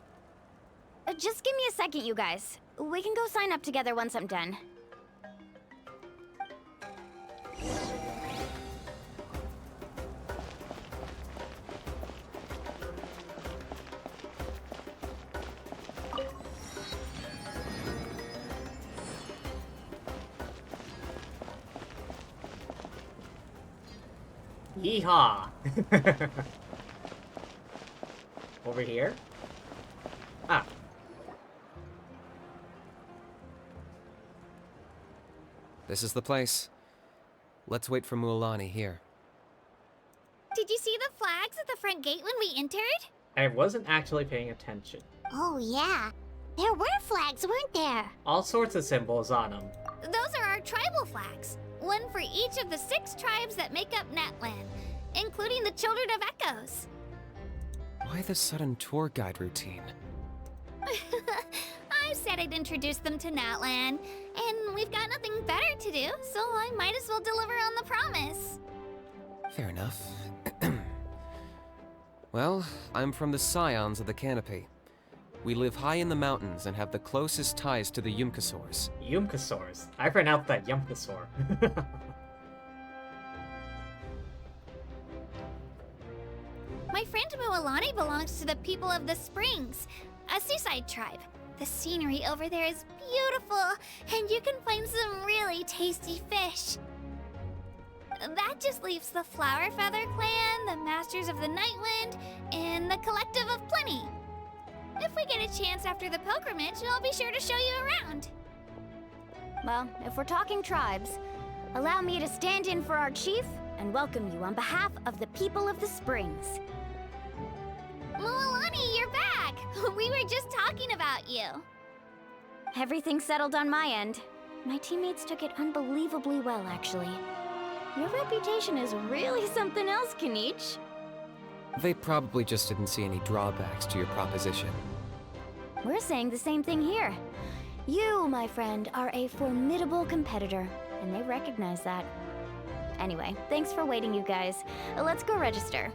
Just give me a second, you guys. We can go sign up together once I'm done. Yeehaw! Over here? Ah. This is the place. Let's wait for Mualani here. Did you see the flags at the front gate when we entered? I wasn't actually paying attention. Oh yeah, there were flags, weren't there? All sorts of symbols on them. Those are our tribal flags. One for each of the 6 tribes that make up Natlan, including the Children of Echoes. Why the sudden tour guide routine? I said I'd introduce them to Natlan, and we've got nothing better to do, so I might as well deliver on the promise. Fair enough. Well, I'm from the Scions of the Canopy. We live high in the mountains and have the closest ties to the Yumkasaurs. Yumkasaurs. I pronounced that Yumkasaur. My friend Mualani belongs to the people of the Springs, a seaside tribe. The scenery over there is beautiful, and you can find some really tasty fish. That just leaves the Flower Feather Clan, the Masters of the Nightwind, and the Collective of Plenty. If we get a chance after the pilgrimage, I'll be sure to show you around. Well, if we're talking tribes, allow me to stand in for our chief and welcome you on behalf of the people of the Springs. Mualani, you're back! We were just talking about you. Everything settled on my end. My teammates took it unbelievably well, actually. Your reputation is really something else, Kanich. They probably just didn't see any drawbacks to your proposition. We're saying the same thing here. You, my friend, are a formidable competitor, and they recognize that. Anyway, thanks for waiting, you guys. Let's go register.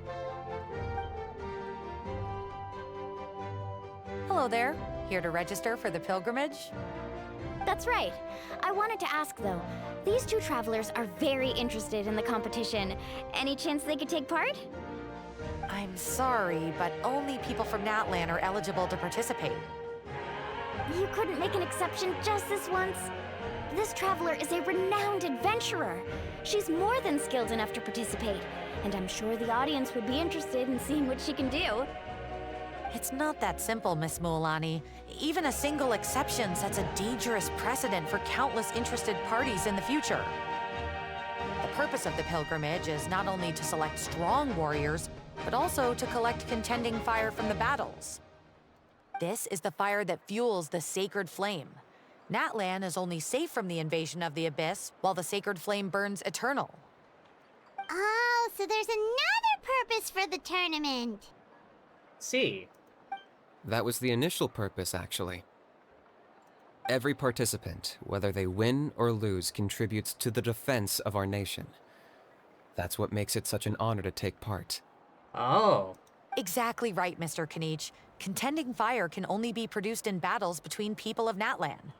Hello there. Here to register for the pilgrimage? That's right. I wanted to ask, though. These two travelers are very interested in the competition. Any chance they could take part? I'm sorry, but only people from Natlan are eligible to participate. You couldn't make an exception just this once? This traveler is a renowned adventurer. She's more than skilled enough to participate, and I'm sure the audience would be interested in seeing what she can do. It's not that simple, Miss Mualani. Even a single exception sets a dangerous precedent for countless interested parties in the future. The purpose of the pilgrimage is not only to select strong warriors, but also to collect contending fire from the battles. This is the fire that fuels the sacred flame. Natlan is only safe from the invasion of the Abyss, while the sacred flame burns eternal. Oh, so there's another purpose for the tournament. See. That was the initial purpose, actually. Every participant, whether they win or lose, contributes to the defense of our nation. That's what makes it such an honor to take part. Oh. Exactly right, Mr. Kanich. Contending fire can only be produced in battles between people of Natlan.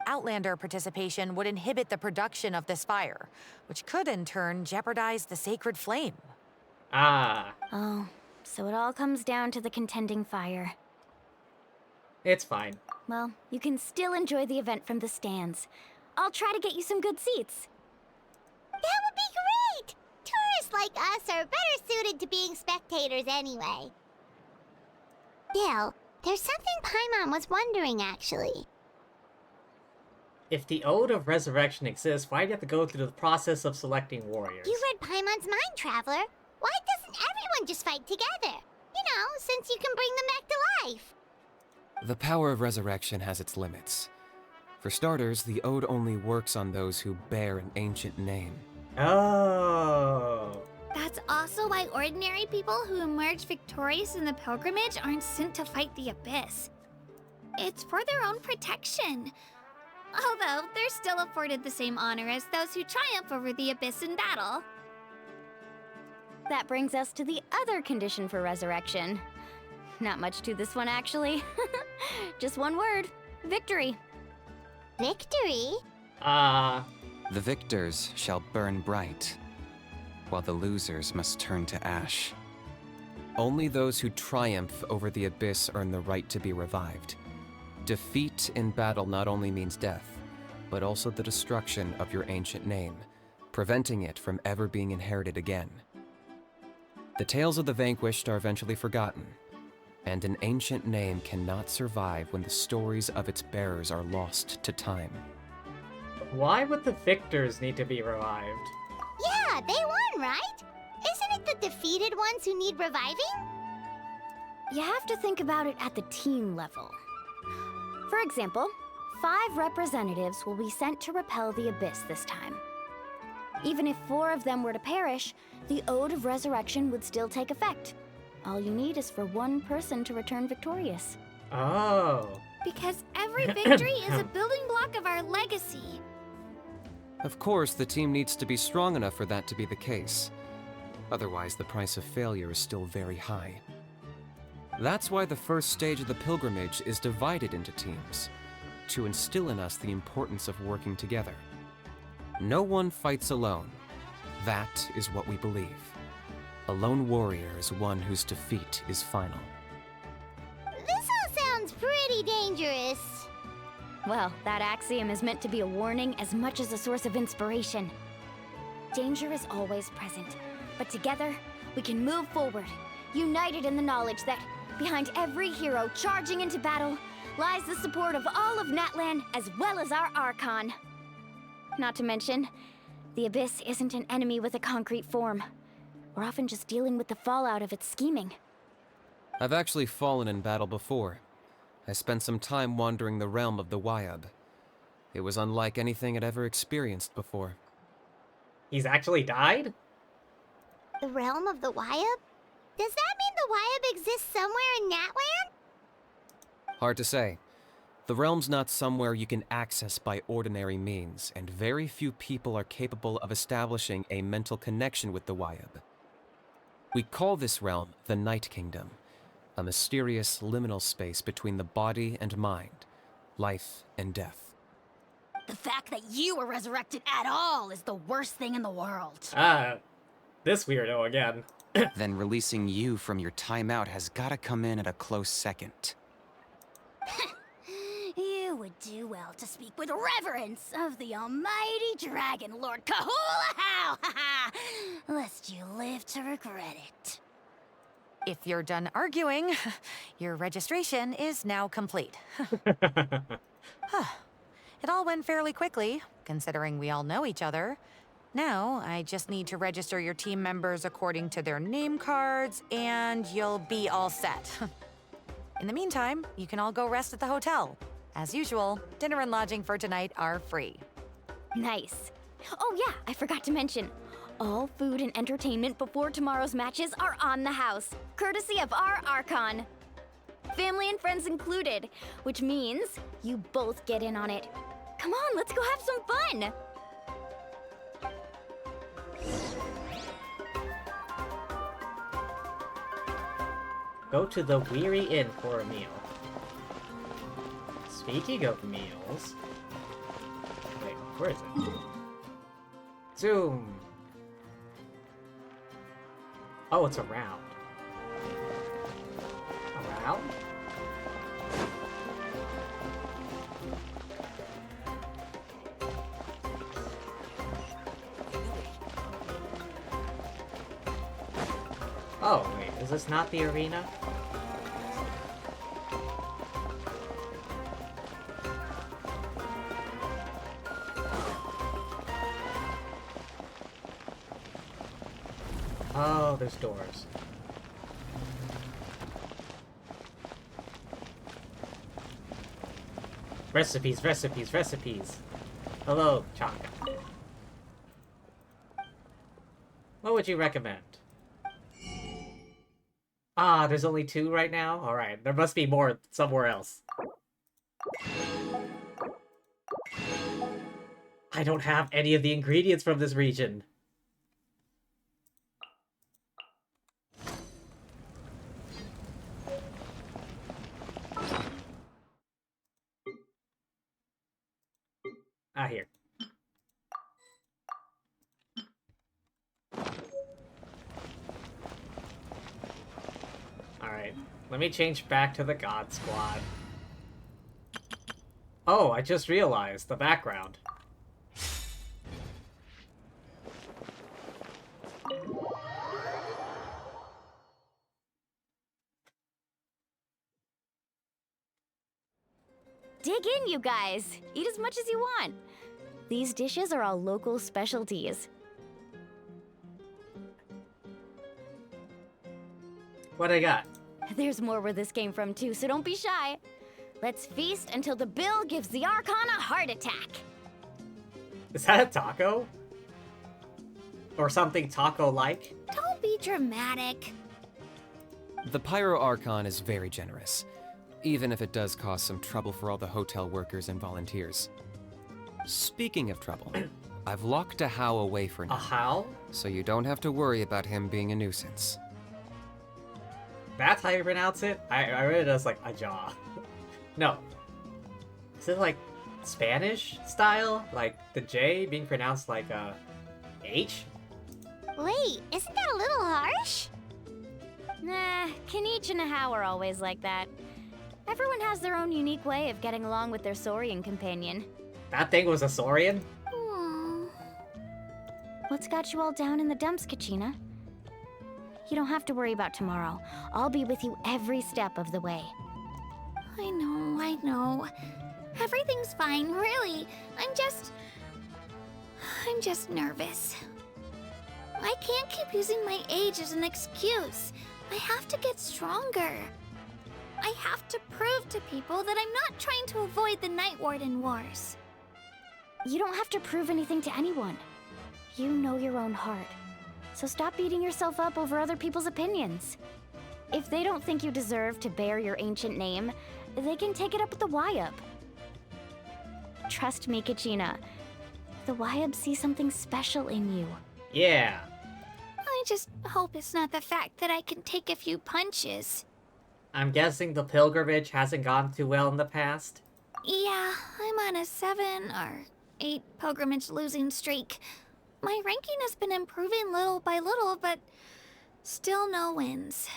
Outlander participation would inhibit the production of this fire, which could in turn jeopardize the sacred flame. Ah. Oh, so it all comes down to the contending fire. It's fine. Well, you can still enjoy the event from the stands. I'll try to get you some good seats. That would be great! Tourists like us are better suited to being spectators anyway. Bill, there's something Paimon was wondering, actually. If the Ode of Resurrection exists, why do you have to go through the process of selecting warriors? You read Paimon's mind, Traveler. Why doesn't everyone just fight together? You know, since you can bring them back to life. The power of resurrection has its limits. For starters, the Ode only works on those who bear an ancient name. Oh. That's also why ordinary people who emerge victorious in the pilgrimage aren't sent to fight the Abyss. It's for their own protection. Although, they're still afforded the same honor as those who triumph over the Abyss in battle. That brings us to the other condition for resurrection. Not much to this one, actually. Just one word. Victory. Victory? The victors shall burn bright, while the losers must turn to ash. Only those who triumph over the Abyss earn the right to be revived. Defeat in battle not only means death, but also the destruction of your ancient name, preventing it from ever being inherited again. The tales of the vanquished are eventually forgotten, and an ancient name cannot survive when the stories of its bearers are lost to time. Why would the victors need to be revived? Yeah, they won, right? Isn't it the defeated ones who need reviving? You have to think about it at the team level. For example, 5 representatives will be sent to repel the Abyss this time. Even if 4 of them were to perish, the Ode of Resurrection would still take effect. All you need is for one person to return victorious. Oh. Because every victory is a building block of our legacy. Of course, the team needs to be strong enough for that to be the case. Otherwise, the price of failure is still very high. That's why the first stage of the pilgrimage is divided into teams, to instill in us the importance of working together. No one fights alone. That is what we believe. A lone warrior is one whose defeat is final. This all sounds pretty dangerous. Well, that axiom is meant to be a warning as much as a source of inspiration. Danger is always present, but together, we can move forward, united in the knowledge that behind every hero charging into battle lies the support of all of Natlan as well as our Archon. Not to mention, the Abyss isn't an enemy with a concrete form. We're often just dealing with the fallout of its scheming. I've actually fallen in battle before. I spent some time wandering the realm of the Wyab. It was unlike anything I'd ever experienced before. He's actually died? The realm of the Wyab? Does that mean the Wyab exists somewhere in Natlan? Hard to say. The realm's not somewhere you can access by ordinary means, and very few people are capable of establishing a mental connection with the Wyab. We call this realm the Night Kingdom, a mysterious liminal space between the body and mind, life and death. The fact that you were resurrected at all is the worst thing in the world. This weirdo again. Then releasing you from your timeout has gotta come in at a close second. You would do well to speak with reverence of the almighty Dragon Lord Kahula-How! Lest you live to regret it. If you're done arguing, your registration is now complete. It all went fairly quickly, considering we all know each other. Now, I just need to register your team members according to their name cards, and you'll be all set. In the meantime, you can all go rest at the hotel. As usual, dinner and lodging for tonight are free. Nice. Oh yeah, I forgot to mention. All food and entertainment before tomorrow's matches are on the house, courtesy of our Archon. Family and friends included, which means you both get in on it. Come on, let's go have some fun! Go to the Weary Inn for a meal. Speaking of meals... Wait, where is it? Zoom! Oh, it's around. Around? Oh, wait, is this not the arena? Oh, there's doors. Recipes, recipes, recipes. Hello, Chaka. What would you recommend? Ah, there's only 2 right now? Alright, there must be more somewhere else. I don't have any of the ingredients from this region. Ah, here. Alright, let me change back to the God Squad. Oh, I just realized the background. Dig in, you guys! Eat as much as you want! These dishes are all local specialties. What I got? There's more where this came from too, so don't be shy. Let's feast until the bill gives the Archon a heart attack. Is that a taco? Or something taco-like? Don't be dramatic. The Pyro Archon is very generous, even if it does cause some trouble for all the hotel workers and volunteers. Speaking of trouble, I've locked a How away for now. A How? So you don't have to worry about him being a nuisance. That's how you pronounce it? I read it as like a jaw. No. Is it like Spanish style? Like the J being pronounced like a H? Wait, isn't that a little harsh? Nah, Kenichi and Hao are always like that. Everyone has their own unique way of getting along with their Saurian companion. That thing was a Saurian? What's got you all down in the dumps, Kachina? You don't have to worry about tomorrow. I'll be with you every step of the way. I know. Everything's fine, really. I'm just nervous. I can't keep using my age as an excuse. I have to get stronger. I have to prove to people that I'm not trying to avoid the Night Warden Wars. You don't have to prove anything to anyone. You know your own heart. So stop beating yourself up over other people's opinions. If they don't think you deserve to bear your ancient name, they can take it up with the Wyab. Trust me, Kachina. The Wyab see something special in you. Yeah. I just hope it's not the fact that I can take a few punches. I'm guessing the pilgrimage hasn't gone too well in the past? Yeah, I'm on a 7 or 8 pilgrimage losing streak. My ranking has been improving little by little, but still no wins.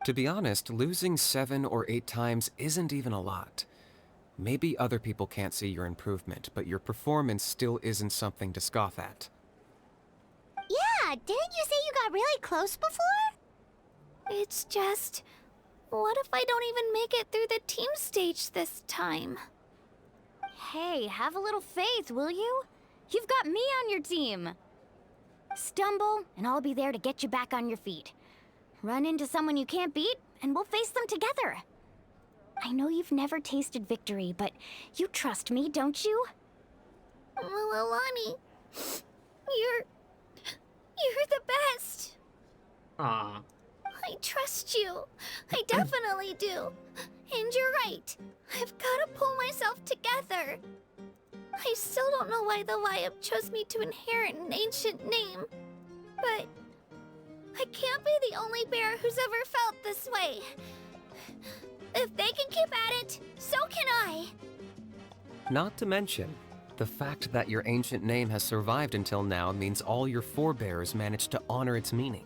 To be honest, losing 7 or 8 times isn't even a lot. Maybe other people can't see your improvement, but your performance still isn't something to scoff at. Yeah, didn't you say you got really close before? It's just... what if I don't even make it through the team stage this time? Hey, have a little faith, will you? You've got me on your team. Stumble, and I'll be there to get you back on your feet. Run into someone you can't beat, and we'll face them together. I know you've never tasted victory, but you trust me, don't you? Well, Alani, you're the best. Aw. I trust you. I definitely do. And you're right. I've got to pull myself together. I still don't know why the Wyab chose me to inherit an ancient name. But I can't be the only bear who's ever felt this way. If they can keep at it, so can I. Not to mention, the fact that your ancient name has survived until now means all your forebears managed to honor its meaning.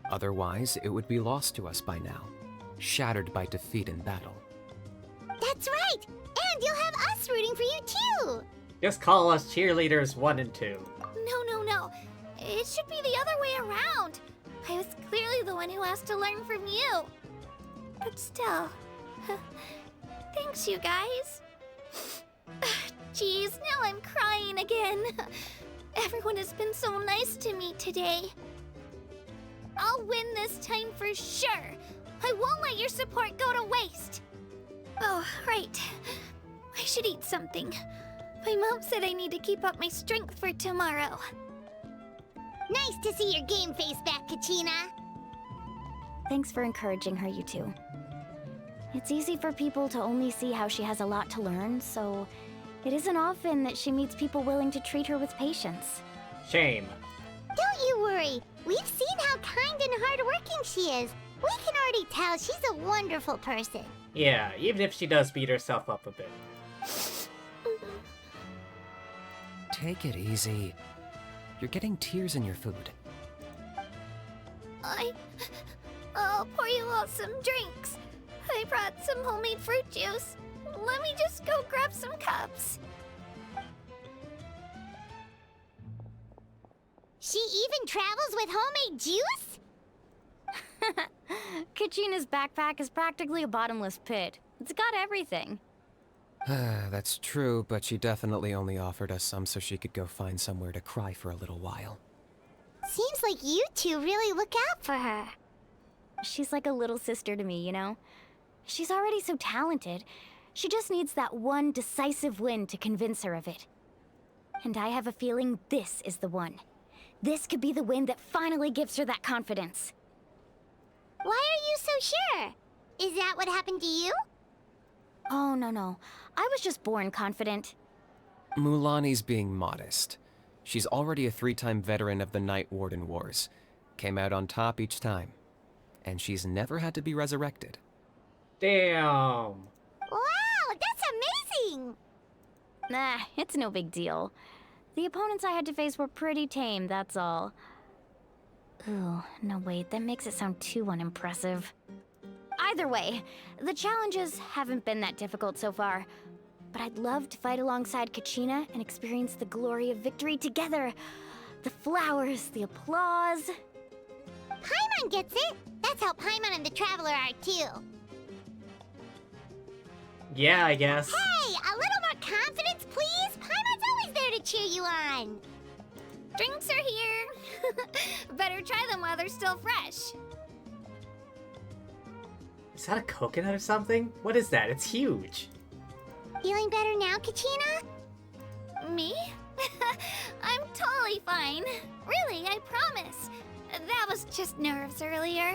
Otherwise, it would be lost to us by now, shattered by defeat in battle. That's right! And you'll have us rooting for you too! Just call us cheerleaders 1 and 2. No. It should be the other way around. I was clearly the one who asked to learn from you. But still, thanks you guys. Jeez, now I'm crying again. Everyone has been so nice to me today. I'll win this time for sure. I won't let your support go to waste. Oh, right. I should eat something. My mom said I need to keep up my strength for tomorrow. Nice to see your game face back, Kachina. Thanks for encouraging her, you two. It's easy for people to only see how she has a lot to learn, so it isn't often that she meets people willing to treat her with patience. Shame. Don't you worry. We've seen how kind and hardworking she is. We can already tell she's a wonderful person. Yeah, even if she does beat herself up a bit. Take it easy. You're getting tears in your food. I'll pour you all some drinks. I brought some homemade fruit juice. Let me just go grab some cups. She even travels with homemade juice? Kachina's backpack is practically a bottomless pit. It's got everything. That's true, but she definitely only offered us some so she could go find somewhere to cry for a little while. Seems like you two really look out for her. She's like a little sister to me, you know? She's already so talented. She just needs that one decisive win to convince her of it. And I have a feeling this is the one. This could be the win that finally gives her that confidence. Why are you so sure? Is that what happened to you? Oh, no. I was just born confident. Mulani's being modest. She's already a 3-time veteran of the Night Warden Wars. Came out on top each time. And she's never had to be resurrected. Damn. Wow, that's amazing! Nah, it's no big deal. The opponents I had to face were pretty tame, that's all. Ooh, no wait, that makes it sound too unimpressive. Either way, the challenges haven't been that difficult so far. But I'd love to fight alongside Kachina and experience the glory of victory together. The flowers, the applause. Paimon gets it! That's how Paimon and the Traveler are too. Yeah, I guess. Hey, a little more confidence, please! Paimon's always there to cheer you on! Drinks are here. Better try them while they're still fresh. Is that a coconut or something? What is that? It's huge. Feeling better now, Kachina? Me? I'm totally fine. Really, I promise. That was just nerves earlier.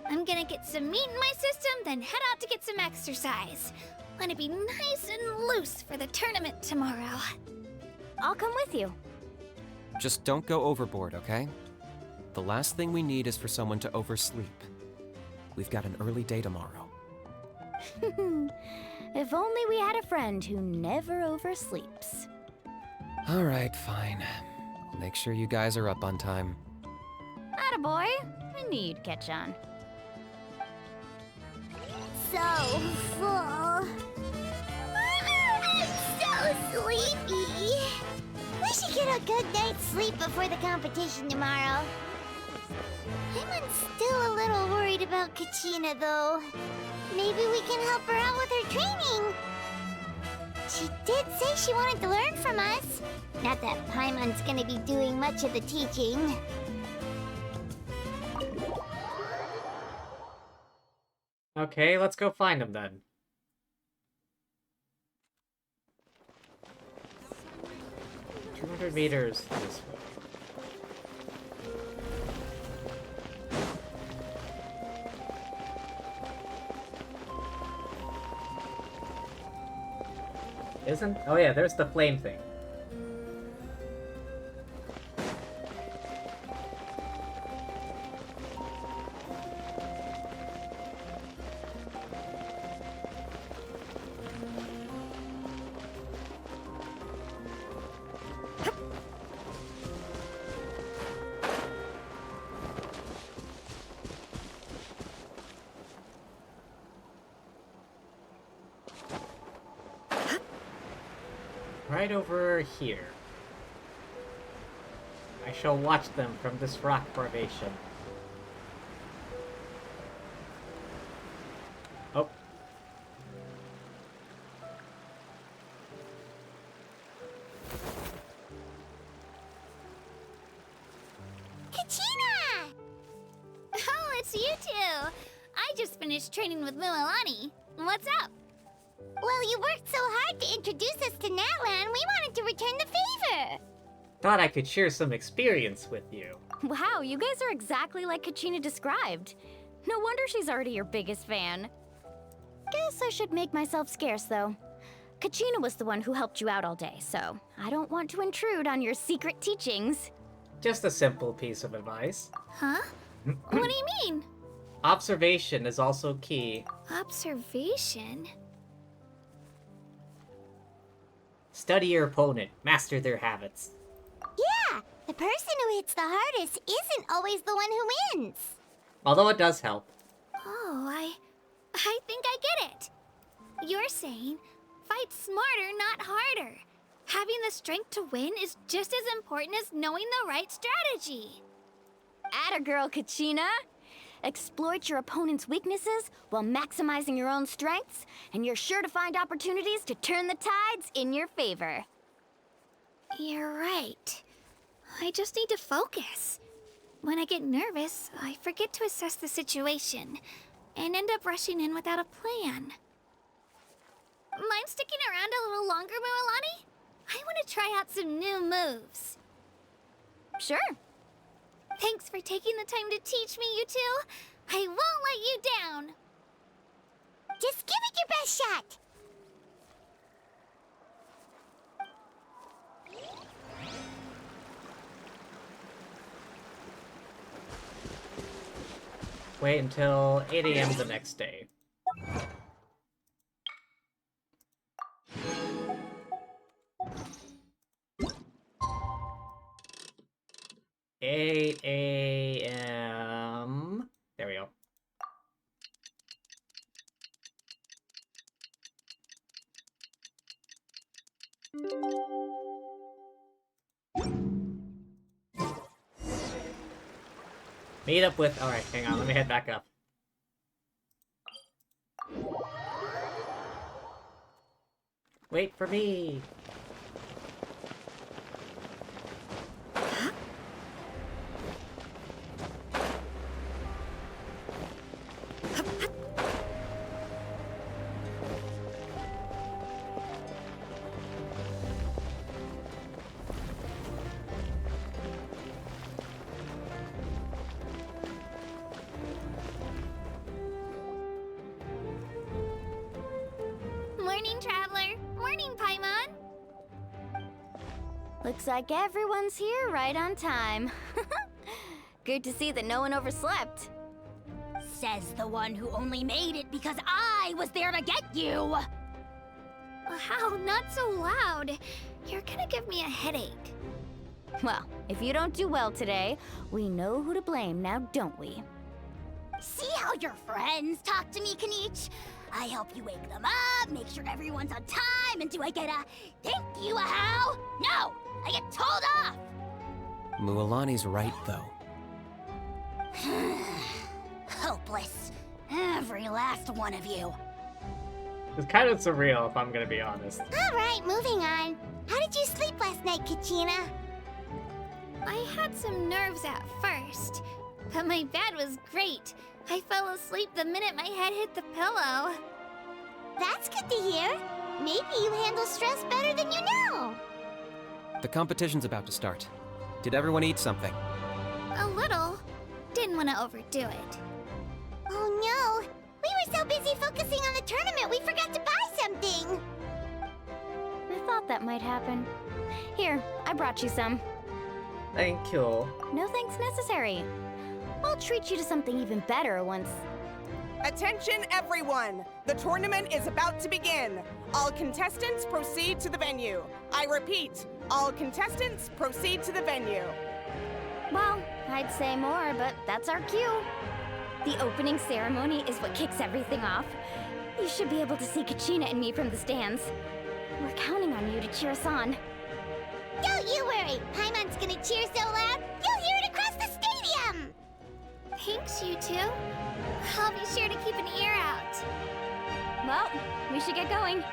I'm gonna get some meat in my system, then head out to get some exercise. Wanna be nice and loose for the tournament tomorrow. I'll come with you. Just don't go overboard, okay? The last thing we need is for someone to oversleep. We've got an early day tomorrow. If only we had a friend who never oversleeps. All right, fine. I'll make sure you guys are up on time. Attaboy. I knew you'd catch on. So full. I'm so sleepy. We should get a good night's sleep before the competition tomorrow. I'm still a little worried about Kachina, though. Maybe we can help her out with her training. She did say she wanted to learn from us. Not that Paimon's gonna be doing much of the teaching. Okay, let's go find him then. $200 this way. Isn't? Oh yeah, there's the flame thing. Right over here. I shall watch them from this rock formation. Oh. Kachina! Oh, it's you two. I just finished training with Mualani. What's up? Well, you worked so hard to introduce us to Natlan, we wanted to return the favor. Thought I could share some experience with you. Wow, you guys are exactly like Kachina described. No wonder she's already your biggest fan. Guess I should make myself scarce, though. Kachina was the one who helped you out all day, so I don't want to intrude on your secret teachings. Just a simple piece of advice. Huh? What do you mean? Observation is also key. Observation? Study your opponent, master their habits. Yeah, the person who hits the hardest isn't always the one who wins. Although it does help. Oh, I think I get it. You're saying, fight smarter, not harder. Having the strength to win is just as important as knowing the right strategy. Atta girl, Kachina! Exploit your opponent's weaknesses while maximizing your own strengths, and you're sure to find opportunities to turn the tides in your favor. You're right. I just need to focus. When I get nervous, I forget to assess the situation, and end up rushing in without a plan. Mind sticking around a little longer, Mualani? I want to try out some new moves. Sure. Thanks for taking the time to teach me, you two. I won't let you down. Just give it your best shot. Wait until 8 AM the next day. 8 a.m. There we go. Meet up with... Alright, hang on, let me head back up. Wait for me! Morning, Traveler. Morning, Paimon. Looks like everyone's here right on time. Good to see that no one overslept. Says the one who only made it because I was there to get you! Wow, not so loud. You're gonna give me a headache. Well, if you don't do well today, we know who to blame now, don't we? See how your friends talk to me, Kanich? I help you wake them up, make sure everyone's on time, and do I get a thank you, a how? No! I get told off! Mualani's right, though. Hopeless. Every last one of you. It's kind of surreal, if I'm gonna be honest. Alright, moving on. How did you sleep last night, Kachina? I had some nerves at first, but my bed was great. I fell asleep the minute my head hit the pillow. That's good to hear. Maybe you handle stress better than you know. The competition's about to start. Did everyone eat something? A little. Didn't want to overdo it. Oh no! We were so busy focusing on the tournament we forgot to buy something! I thought that might happen. Here, I brought you some. Thank you. No thanks necessary. I'll treat you to something even better once... Attention everyone! The tournament is about to begin. All contestants proceed to the venue. I repeat, all contestants proceed to the venue. Well, I'd say more, but that's our cue. The opening ceremony is what kicks everything off. You should be able to see Kachina and me from the stands. We're counting on you to cheer us on. Don't you worry! Paimon's gonna cheer so loud, you'll hear it across the stadium! Thanks, you two. I'll be sure to keep an ear out. Well, we should get going.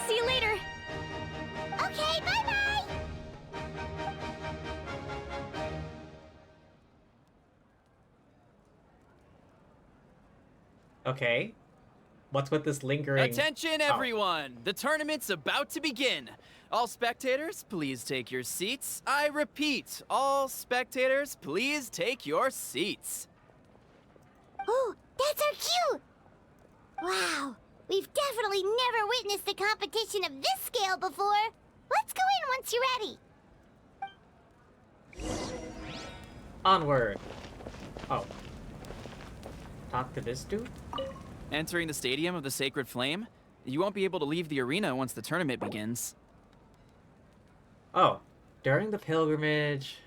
See you later. Okay, bye-bye! Okay. What's with this lingering... Attention, everyone! The tournament's about to begin. All spectators, please take your seats. I repeat, all spectators, please take your seats. Oh, that's our cue! Wow, we've definitely never witnessed a competition of this scale before. Let's go in once you're ready. Onward. Oh. Talk to this dude? Entering the Stadium of the Sacred Flame, you won't be able to leave the arena once the tournament begins. Oh. During the pilgrimage,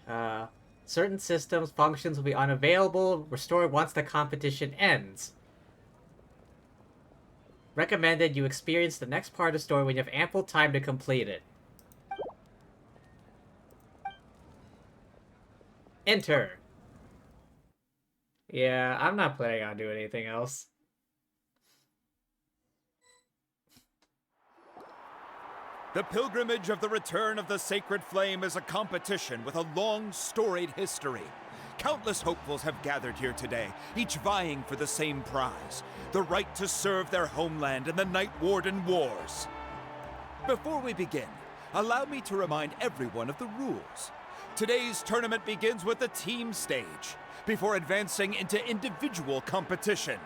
certain systems functions will be unavailable, restored once the competition ends. Recommended you experience the next part of the story when you have ample time to complete it. Enter. Yeah, I'm not planning on doing anything else. The Pilgrimage of the Return of the Sacred Flame is a competition with a long, storied history. Countless hopefuls have gathered here today, each vying for the same prize, the right to serve their homeland in the Night Warden Wars. Before we begin, allow me to remind everyone of the rules. Today's tournament begins with the team stage, before advancing into individual competition.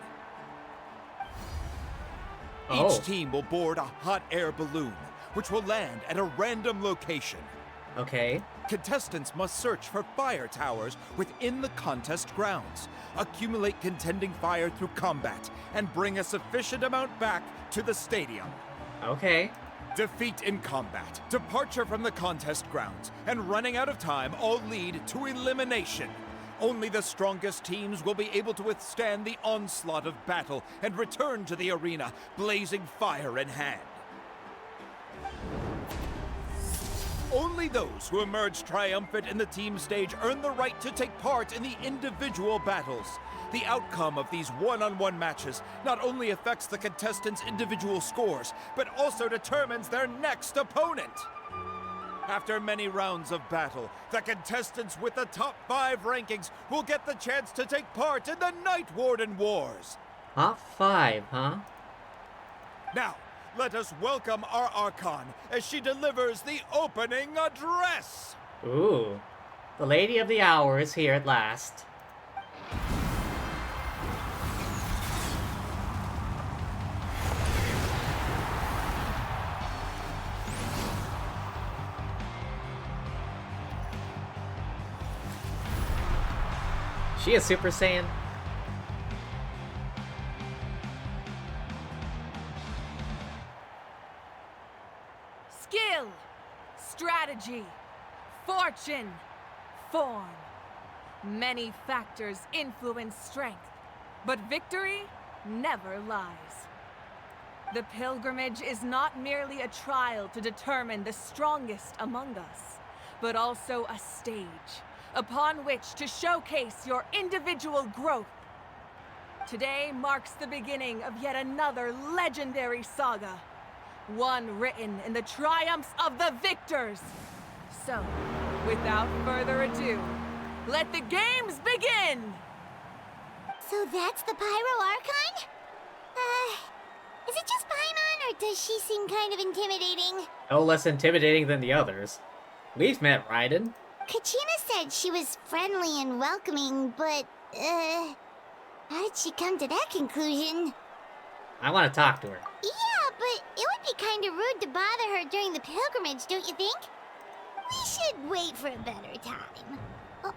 Oh. Each team will board a hot air balloon, which will land at a random location. Okay. Contestants must search for fire towers within the contest grounds, accumulate contending fire through combat, and bring a sufficient amount back to the stadium. Okay. Defeat in combat, departure from the contest grounds, and running out of time all lead to elimination. Only the strongest teams will be able to withstand the onslaught of battle and return to the arena, blazing fire in hand. Only those who emerge triumphant in the team stage earn the right to take part in the individual battles. The outcome of these one-on-one matches not only affects the contestants' individual scores, but also determines their next opponent. After many rounds of battle, the contestants with the top 5 rankings will get the chance to take part in the Night Warden Wars. Top 5, huh? Now, let us welcome our Archon as she delivers the opening address. Ooh, the Lady of the Hour is here at last. She a Super Saiyan? Skill, strategy, fortune, form. Many factors influence strength, but victory never lies. The pilgrimage is not merely a trial to determine the strongest among us, but also a stage upon which to showcase your individual growth. Today marks the beginning of yet another legendary saga, one written in the triumphs of the victors. So, without further ado, let the games begin! So that's the Pyro Archon? Is it just Paimon, or does she seem kind of intimidating? No less intimidating than the others. We've met Raiden. Kachina said she was friendly and welcoming, but, how did she come to that conclusion? I want to talk to her. Yeah, but it would be kind of rude to bother her during the pilgrimage, don't you think? We should wait for a better time. Oh,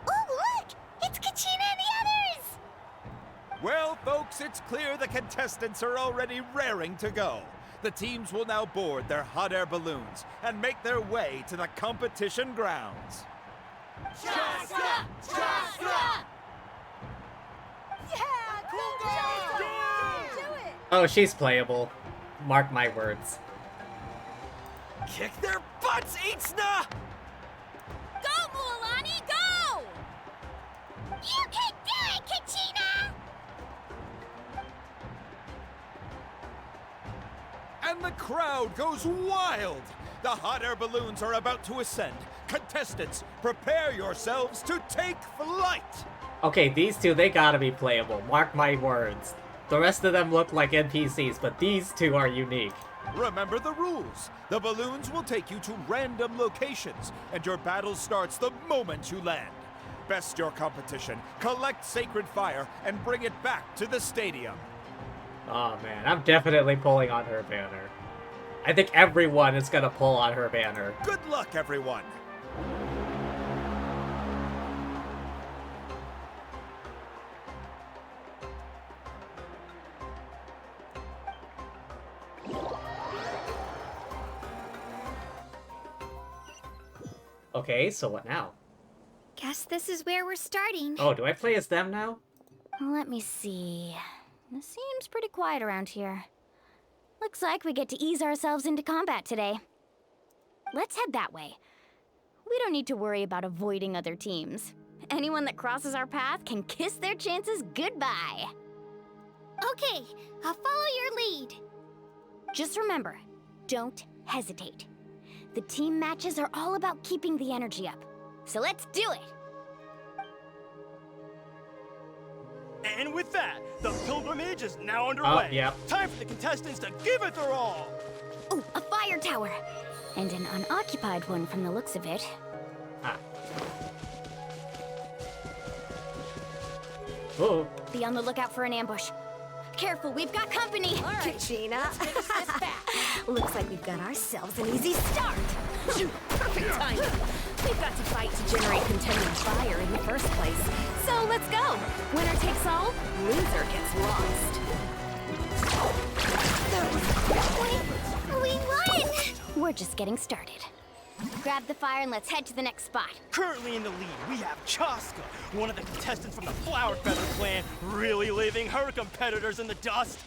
look! It's Kachina and the others! Well, folks, it's clear the contestants are already raring to go. The teams will now board their hot air balloons and make their way to the competition grounds. Shasta! Shasta! Yeah, cool girl! Do it! Oh, she's playable. Mark my words. Kick their butts, Itzna! Go, Mualani, go! You can do it, Kachina! And the crowd goes wild! The hot air balloons are about to ascend. Contestants, prepare yourselves to take flight! Okay, these two, they gotta be playable. Mark my words. The rest of them look like NPCs, but these two are unique. Remember the rules. The balloons will take you to random locations, and your battle starts the moment you land. Best your competition, collect sacred fire, and bring it back to the stadium. Oh man, I'm definitely pulling on her banner. I think everyone is gonna pull on her banner. Good luck, everyone! Okay, so what now? Guess this is where we're starting. Oh, do I play as them now? Let me see. It seems pretty quiet around here. Looks like we get to ease ourselves into combat today. Let's head that way. We don't need to worry about avoiding other teams. Anyone that crosses our path can kiss their chances goodbye. Okay, I'll follow your lead. Just remember, don't hesitate. The team matches are all about keeping the energy up. So let's do it! And with that, the pilgrimage is now underway. Oh, yep. Time for the contestants to give it their all. Oh, a fire tower! And an unoccupied one from the looks of it. Ah. Oh. Be on the lookout for an ambush. Careful, we've got company! All right, Gina. Looks like we've got ourselves an easy start. Perfect timing. We've got to fight to generate contending fire in the first place. So let's go. Winner takes all, loser gets lost. We won! just getting started. Grab the fire and let's head to the next spot. Currently in the lead, we have Chaska, one of the contestants from the Flower Feather clan, really leaving her competitors in the dust.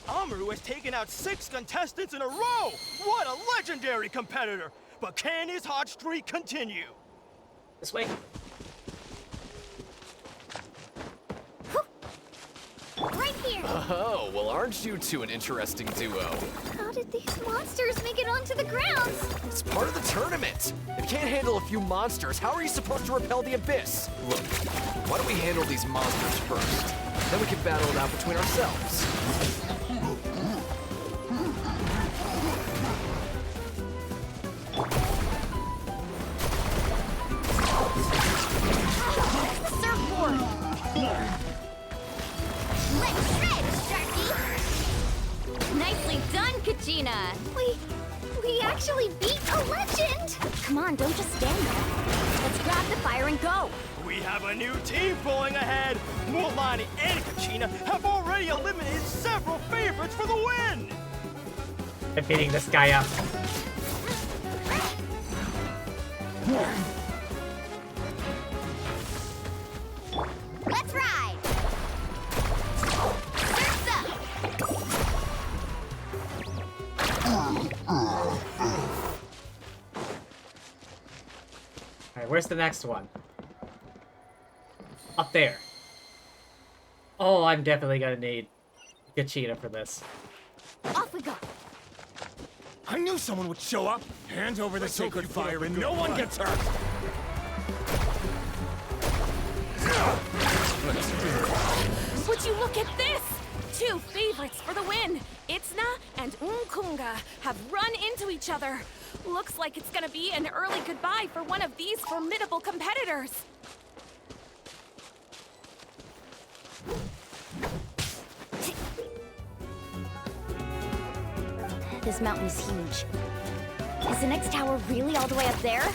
Amaru has taken out 6 contestants in a row! What a legendary competitor! But can his hot streak continue? This way. Right here! Oh, well, aren't you two an interesting duo? How did these monsters make it onto the grounds? It's part of the tournament. If you can't handle a few monsters, how are you supposed to repel the abyss? Look, why don't we handle these monsters first? Then we can battle it out between ourselves. Surfboard! Let's shred, Sharky! Nicely done, Kachina! We actually beat a legend! Come on, don't just stand there. Let's grab the fire and go! We have a new team pulling ahead! Mualani and Kachina have already eliminated several favorites for the win! I'm beating this guy up. Let's ride! Surf's up! Alright, where's the next one? Up there. Oh, I'm definitely gonna need Kachina for this. Off we go! I knew someone would show up! Hand over the sacred fire and no one gets hurt! Would you look at this? 2 favorites for the win. Itzna and Unkunga have run into each other. Looks like it's gonna be an early goodbye for one of these formidable competitors. This mountain is huge. Is the next tower really all the way up there?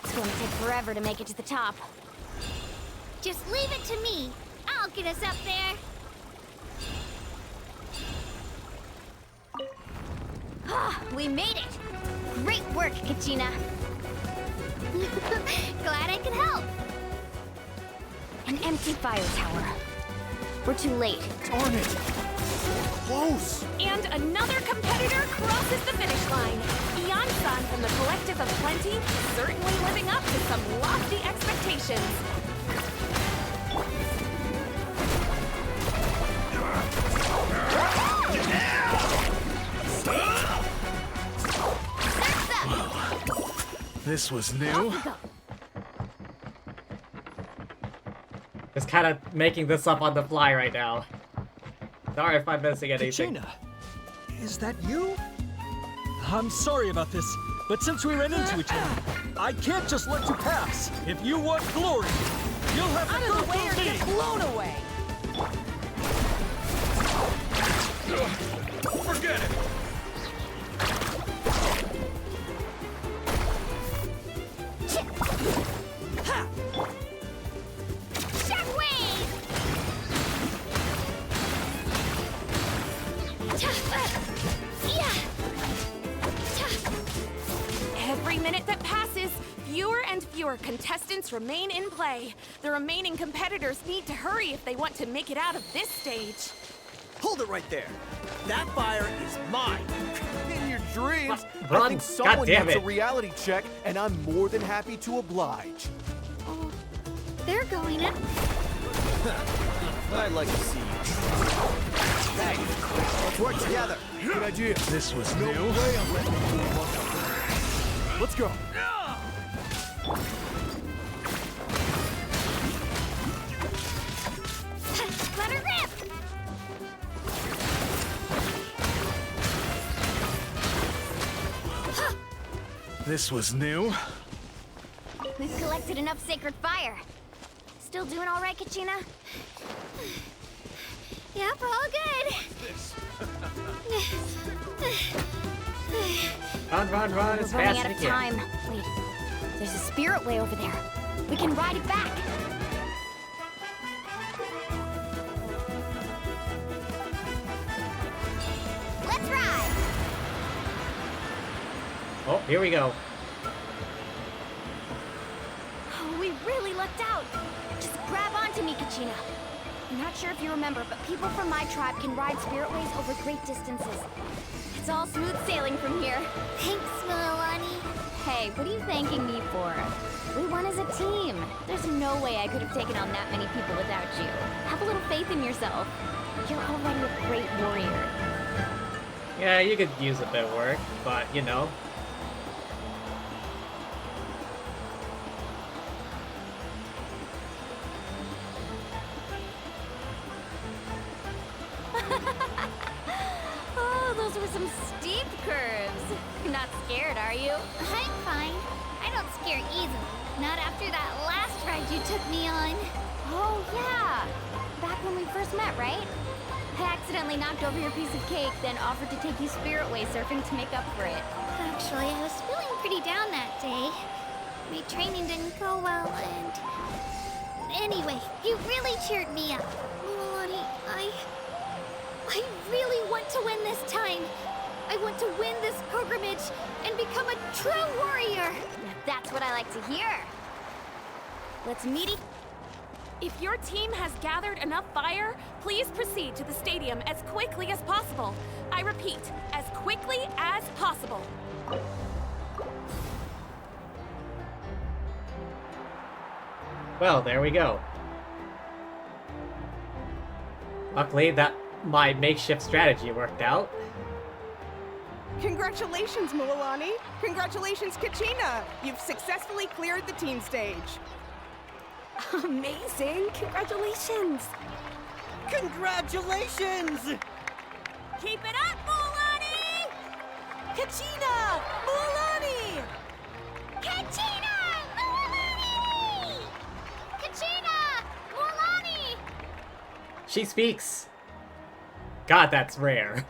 It's going to take forever to make it to the top. Just leave it to me. I'll get us up there. Ah, we made it! Great work, Kachina! Glad I could help. An empty fire tower. We're too late. Darn it! Close! And another competitor crosses the finish line. Ian-san from the Collective of Plenty, certainly living up to some lofty expectations. This was new. Just kind of making this up on the fly right now. Sorry if I'm missing anything. Kachina, is that you? I'm sorry about this, but since we ran into each other, I can't just let you pass. If you want glory, you'll have to go Way or through me. get blown away! Forget it! Every minute that passes, fewer and fewer contestants remain in play. The remaining competitors need to hurry if they want to make it out of this stage. Hold it right there. That fire is mine. In your dreams, Run. I think someone God damn needs a it. reality check, and I'm more than happy to oblige. Oh, they're going in. I'd like to see you. Hey, let's work together. Good idea. This was No new. way I'm letting you walk out there. Let's go. Let her rip! This was new. We've collected enough sacred fire. Still doing all right, Kachina? Yep, all good. Run, run, run, as We're running fast out as of you can. time. Wait, there's a spirit way over there. We can ride it back. Oh, here we go. Oh, we really lucked out. Just grab onto me, Kachina. I'm not sure if you remember, but people from my tribe can ride spiritways over great distances. It's all smooth sailing from here. Thanks, Milani. Hey, what are you thanking me for? We won as a team. There's no way I could have taken on that many people without you. Have a little faith in yourself. You're already a great warrior. Yeah, you could use a bit of work, but you know. Oh, those were some steep curves. You're not scared, are you? I'm fine. I don't scare easily. Not after that last ride you took me on. Oh, yeah. Back when we first met, right? I accidentally knocked over your piece of cake, then offered to take you spiritway surfing to make up for it. Actually, I was feeling pretty down that day. My training didn't go well, and... Anyway, you really cheered me up. Milani, I really want to win this time. I want to win this pilgrimage and become a true warrior. That's what I like to hear. Let's meet it. If your team has gathered enough fire, please proceed to the stadium as quickly as possible. I repeat, as quickly as possible. Well, there we go. Luckily, my makeshift strategy worked out. Congratulations, Milani. Congratulations, Kachina. You've successfully cleared the team stage. Amazing! Congratulations! Congratulations! Keep it up, Milani! Kachina! Milani! Kachina! Milani! Kachina! Milani! She speaks. God, that's rare.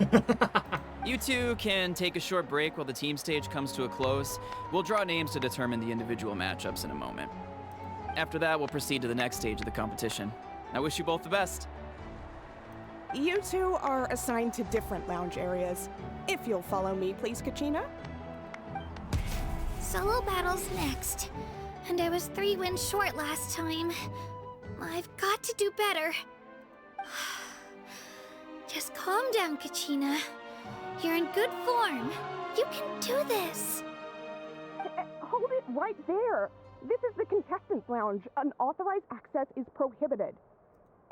You two can take a short break while the team stage comes to a close. We'll draw names to determine the individual matchups in a moment. After that, we'll proceed to the next stage of the competition. I wish you both the best. You two are assigned to different lounge areas. If you'll follow me, please, Kachina. Solo battle's next. And I was 3 wins short last time. I've got to do better. Just calm down, Kachina. You're in good form. You can do this. Hold it right there. This is the contestants' lounge. Unauthorized access is prohibited.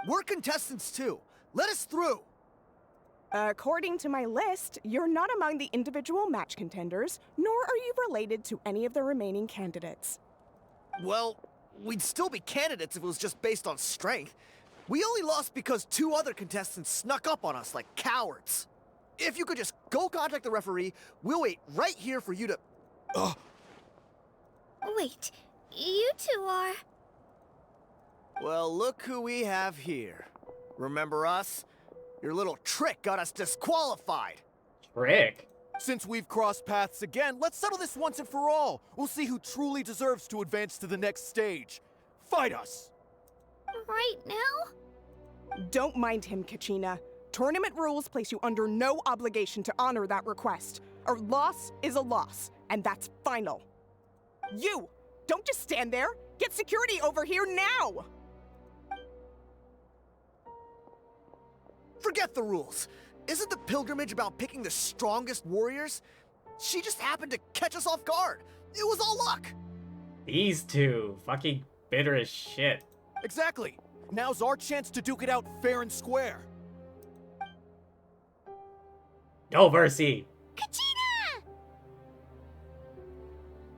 We're contestants too. Let us through. According to my list, you're not among the individual match contenders, nor are you related to any of the remaining candidates. Well, we'd still be candidates if it was just based on strength. We only lost because 2 other contestants snuck up on us like cowards. If you could just go contact the referee, we'll wait right here for you to... Wait, you two are... Well, look who we have here. Remember us? Your little trick got us disqualified. Trick? Since we've crossed paths again, let's settle this once and for all. We'll see who truly deserves to advance to the next stage. Fight us! Right now? Don't mind him, Kachina. Tournament rules place you under no obligation to honor that request. A loss is a loss, and that's final. You! Don't just stand there! Get security over here now! Forget the rules. Isn't the pilgrimage about picking the strongest warriors? She just happened to catch us off guard. It was all luck. These two, fucking bitter as shit. Exactly. Now's our chance to duke it out fair and square. Go, Versi! Kachina!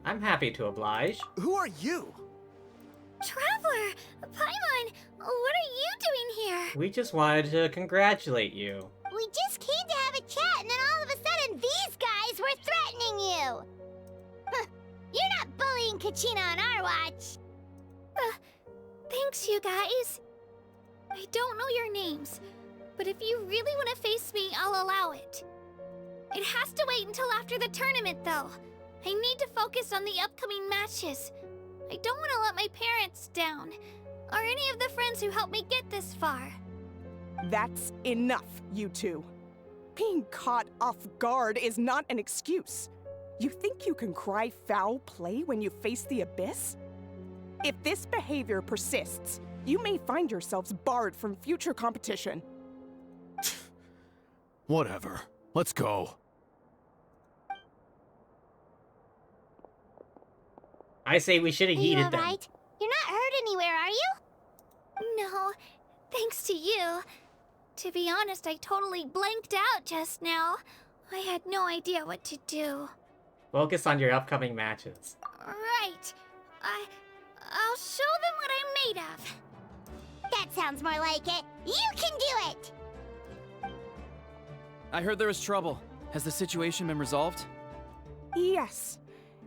I'm happy to oblige. Who are you? Traveler! Paimon! What are you doing here? We just wanted to congratulate you. We just came to have a chat, and then all of a sudden these guys were threatening you! Huh. You're not bullying Kachina on our watch! Thanks, you guys. I don't know your names, but if you really want to face me, I'll allow it. It has to wait until after the tournament, though. I need to focus on the upcoming matches. I don't want to let my parents down, or any of the friends who helped me get this far. That's enough, you two. Being caught off guard is not an excuse. You think you can cry foul play when you face the abyss? If this behavior persists, you may find yourselves barred from future competition. Whatever. Let's go. I say we should have Are you heeded them. alright? You're not hurt anywhere, are you? No, thanks to you. To be honest, I totally blanked out just now. I had no idea what to do. Focus on your upcoming matches. Right. I'll show them what I'm made of. That sounds more like it. You can do it! I heard there was trouble. Has the situation been resolved? Yes.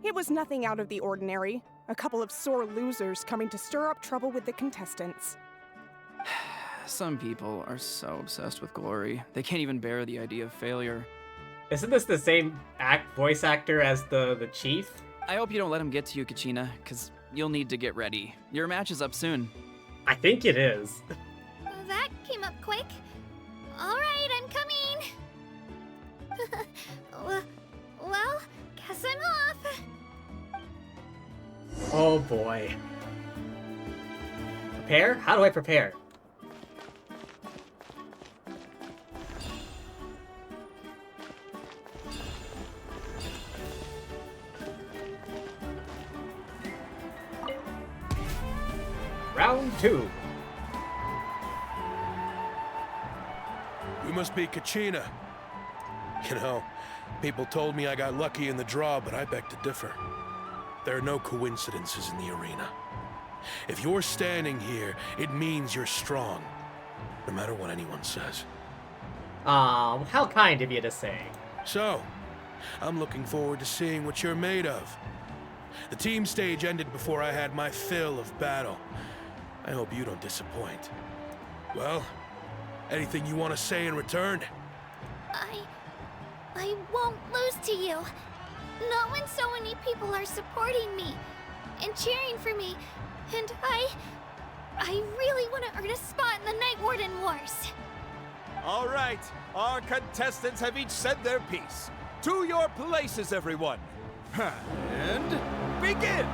It was nothing out of the ordinary. A couple of sore losers coming to stir up trouble with the contestants. Some people are so obsessed with glory, they can't even bear the idea of failure. Isn't this the same voice actor as the chief? I hope you don't let him get to you, Kachina, because you'll need to get ready. Your match is up soon. I think it is. That came up quick. Alright, I'm coming. Well, guess I'm off. Oh boy. Prepare? How do I prepare? Round 2. You must be Kachina. You know, people told me I got lucky in the draw, but I beg to differ. There are no coincidences in the arena. If you're standing here, it means you're strong, no matter what anyone says. How kind of you to say. So, I'm looking forward to seeing what you're made of. The team stage ended before I had my fill of battle. I hope you don't disappoint. Well, anything you want to say in return? I won't lose to you. Not when so many people are supporting me and cheering for me. And I really want to earn a spot in the Night Warden Wars. All right, our contestants have each said their piece. To your places, everyone. And begin!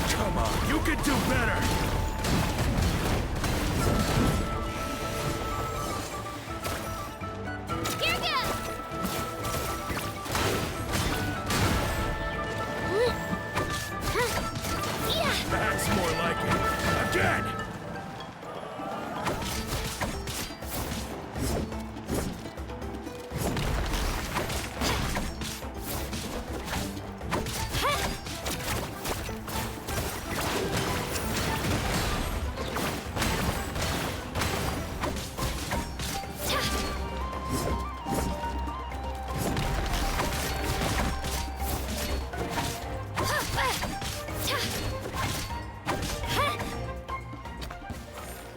Come on, you can do better! Here goes! That's more like it. Again!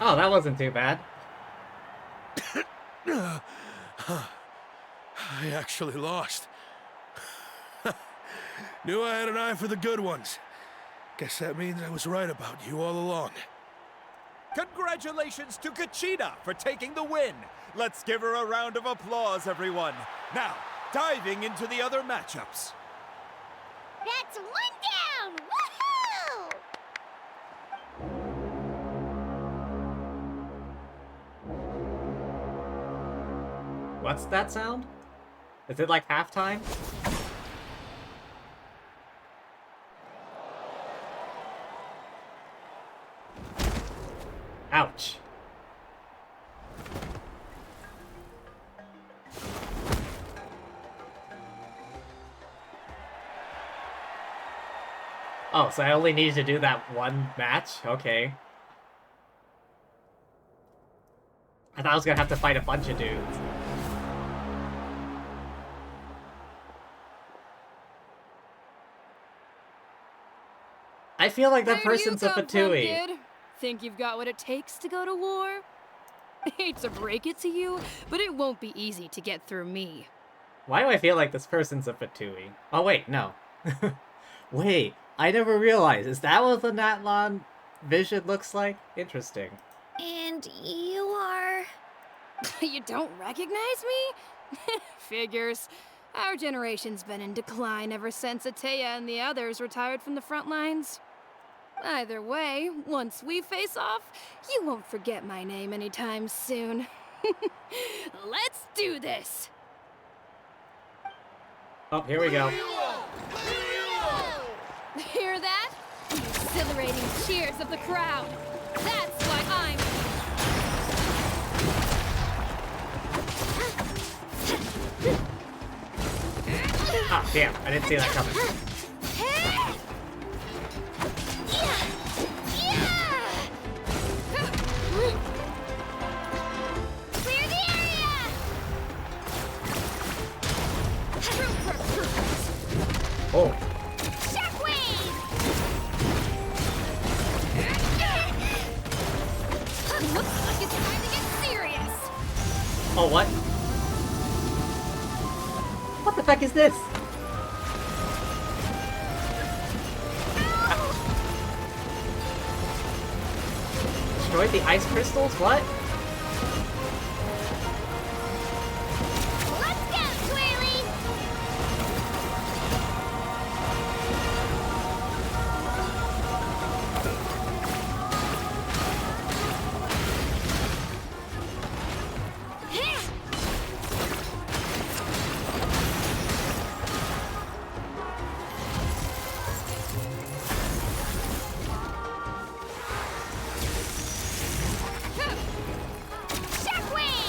Oh, that wasn't too bad. I actually lost. Knew I had an eye for the good ones. Guess that means I was right about you all along. Congratulations to Kachina for taking the win. Let's give her a round of applause, everyone. Now, diving into the other matchups. That's one down! Woohoo! What's that sound? Is it like halftime? Ouch. Oh, so I only needed to do that one match? Okay. I thought I was gonna have to fight a bunch of dudes. I feel like that person's a Fatui. Think you've got what it takes to go to war? I hate to break it to you, but it won't be easy to get through me. Why do I feel like this person's a Fatui? Oh wait, no. Wait, I never realized. Is that what the Natlan vision looks like? Interesting. And you are... You don't recognize me? Figures. Our generation's been in decline ever since Atea and the others retired from the front lines. Either way, once we face off, you won't forget my name anytime soon. Let's do this! Oh, here we go. Hear that? The exhilarating cheers of the crowd. That's why I'm... Ah, damn, I didn't see that coming. Clear the area! Oh. Shockwave! Looks like it's time to get serious. Oh, what? What the fuck is this? Destroyed the ice crystals? What? Let's go, Twirly! Shockwave!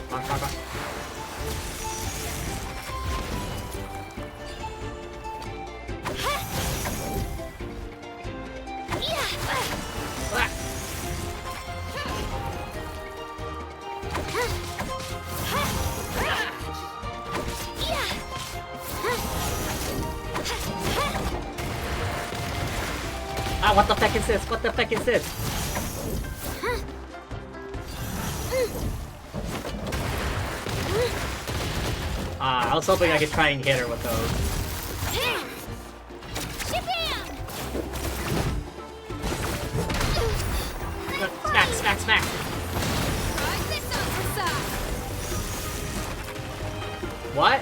Fuck, fuck, fuck. Ah, what the fuck is this? What the fuck is this? I was hoping I could try and hit her with those. Smack, smack, smack! What?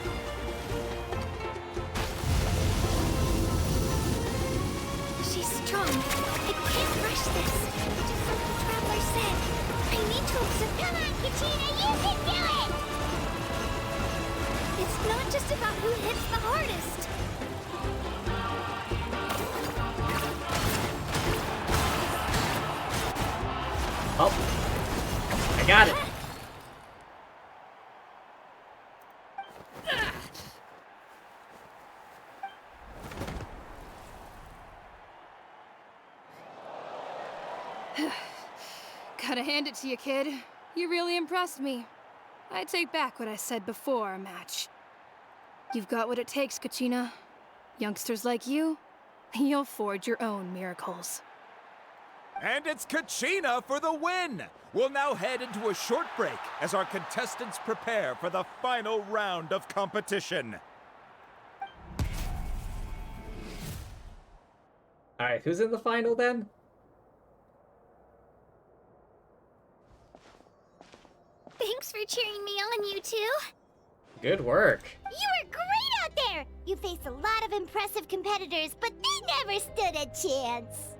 She's strong. I can't rush this. Just like the Traveler said. I need to accept... Come on, Katina, you can do it! It's not just about who hits the hardest. Oh. I got it. Gotta hand it to you, kid. You really impressed me. I take back what I said before our match. You've got what it takes, Kachina. Youngsters like you, you'll forge your own miracles. And it's Kachina for the win! We'll now head into a short break as our contestants prepare for the final round of competition. Alright, who's in the final then? Thanks for cheering me on, you two. Good work. You were great out there! You faced a lot of impressive competitors, but they never stood a chance.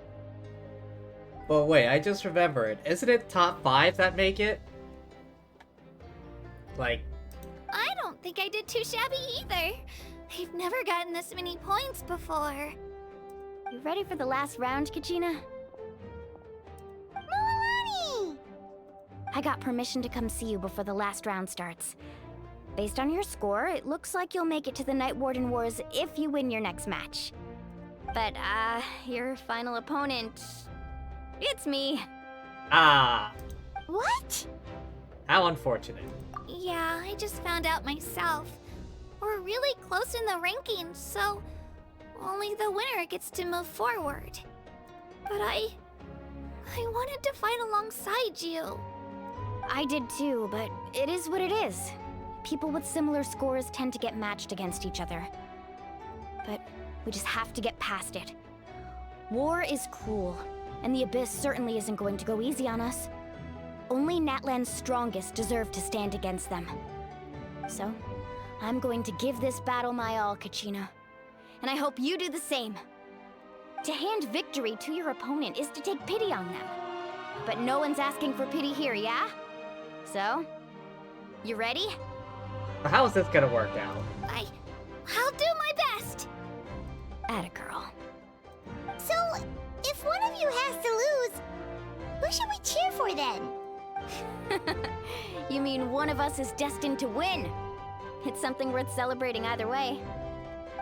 Well, wait, I just remembered. Isn't it top 5 that make it? Like... I don't think I did too shabby either. I've never gotten this many points before. You ready for the last round, Kachina? Mualani! I got permission to come see you before the last round starts. Based on your score, it looks like you'll make it to the Night Warden Wars if you win your next match. But, your final opponent... It's me. Ah. What? How unfortunate. Yeah, I just found out myself. We're really close in the rankings, so Only the winner gets to move forward. But I wanted to fight alongside you. I did too, but it is what it is. People with similar scores tend to get matched against each other. But we just have to get past it. War is cruel, and the Abyss certainly isn't going to go easy on us. Only Natlan's strongest deserve to stand against them. So, I'm going to give this battle my all, Kachina. And I hope you do the same. To hand victory to your opponent is to take pity on them. But no one's asking for pity here, yeah? So, you ready? How is this gonna work out? I'll do my best! Atta girl. So, if one of you has to lose, who should we cheer for then? You mean one of us is destined to win? It's something worth celebrating either way.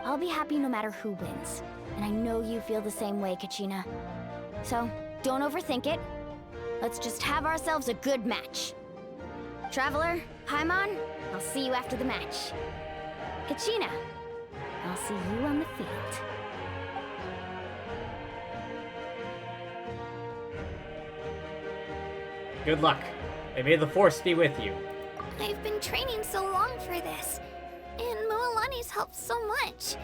I'll be happy no matter who wins. And I know you feel the same way, Kachina. So, don't overthink it. Let's just have ourselves a good match. Traveler, Paimon, I'll see you after the match. Kachina, I'll see you on the field. Good luck. And may the Force be with you. I've been training so long for this, and Mualani's helped so much.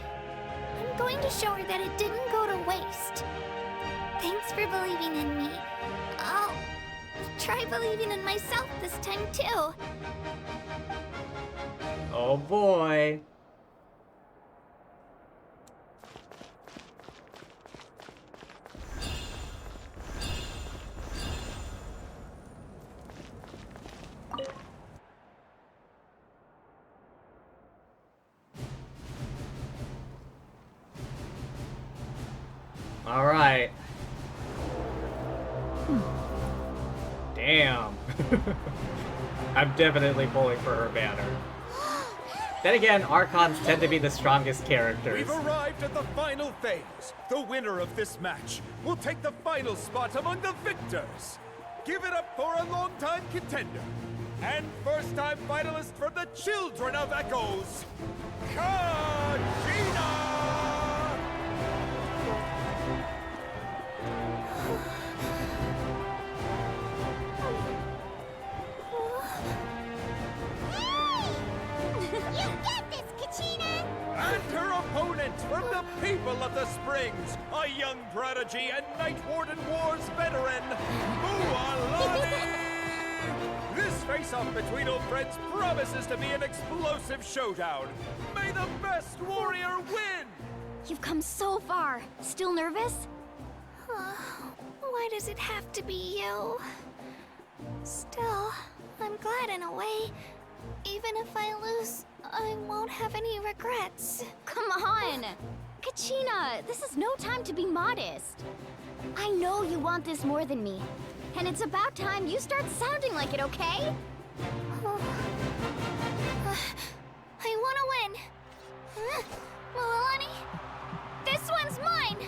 I'm going to show her that it didn't go to waste. Thanks for believing in me. I'll try believing in myself this time too. Oh boy. All right. Damn. I'm definitely pulling for her banner. Then again, Archons tend to be the strongest characters. We've arrived at the final phase. The winner of this match will take the final spot among the victors. Give it up for a long-time contender and first-time finalist from the Children of Echoes, Kachina! You get this, Kachina! And her opponent from the people of the Springs, a young prodigy and Night Warden Wars veteran, Mualani! This face-off between old friends promises to be an explosive showdown. May the best warrior win! You've come so far. Still nervous? Why does it have to be you? Still, I'm glad in a way. Even if I lose, I won't have any regrets. Come on! Kachina, this is no time to be modest. I know you want this more than me. And it's about time you start sounding like it, okay? I want to win. Mualani, this one's mine!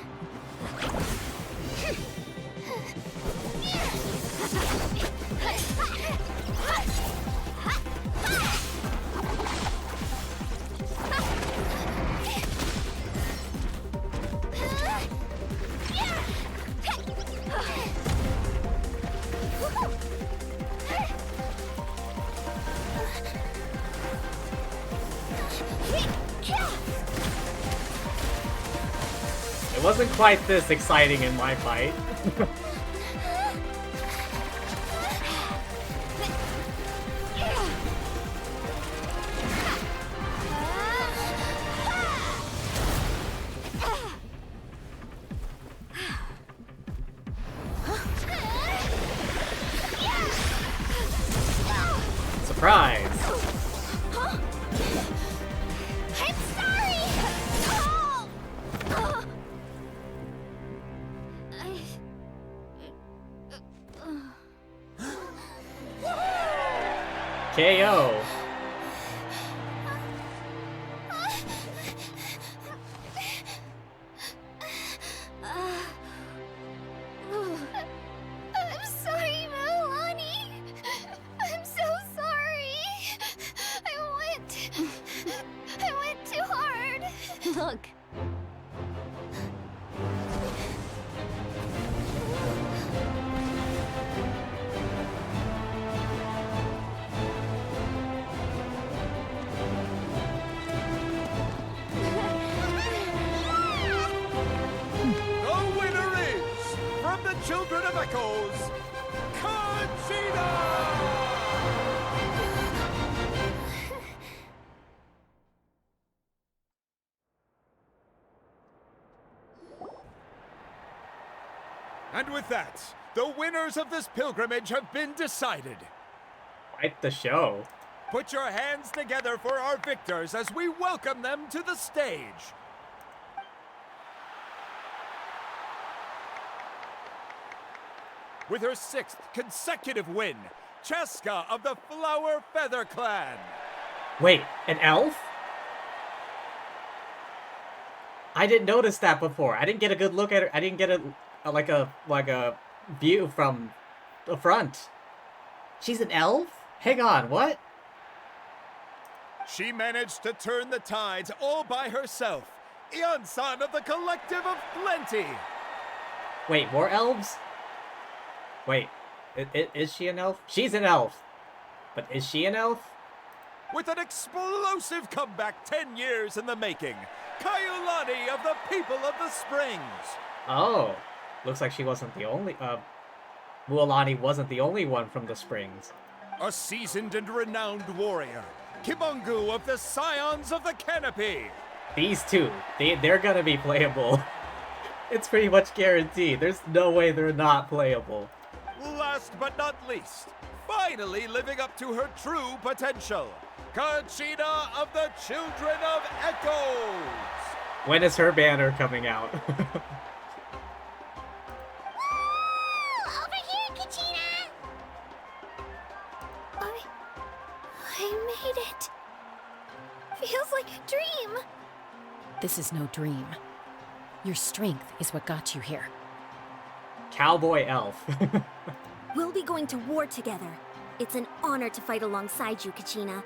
It wasn't quite this exciting in my fight. Surprise! I'm sorry! KO! I'm sorry, Mualani. I'm so sorry. I went too hard. Look, children of Echoes, Kachina! And with that, the winners of this pilgrimage have been decided. Quite the show. Put your hands together for our victors as we welcome them to the stage. With her 6th consecutive win, Cheska of the Flower Feather Clan. Wait, an elf? I didn't notice that before. I didn't get a good look at her. I didn't get like a view from the front. She's an elf? Hang on, what? She managed to turn the tides all by herself. Ian-san of the Collective of Plenty. Wait, more elves? Wait, is she an elf? She's an elf. But is she an elf? With an explosive comeback 10 years in the making, Kaiulani of the People of the Springs. Oh, looks like she wasn't the only, Mualani wasn't the only one from the Springs. A seasoned and renowned warrior, Kimungu of the Scions of the Canopy. These two, they're gonna be playable. It's pretty much guaranteed. There's no way they're not playable. Last but not least, finally living up to her true potential, Kachina of the Children of Echoes. When is her banner coming out? Over here, Kachina! I made it. Feels like a dream. This is no dream. Your strength is what got you here. Cowboy elf. We'll be going to war together. It's an honor to fight alongside you, Kachina.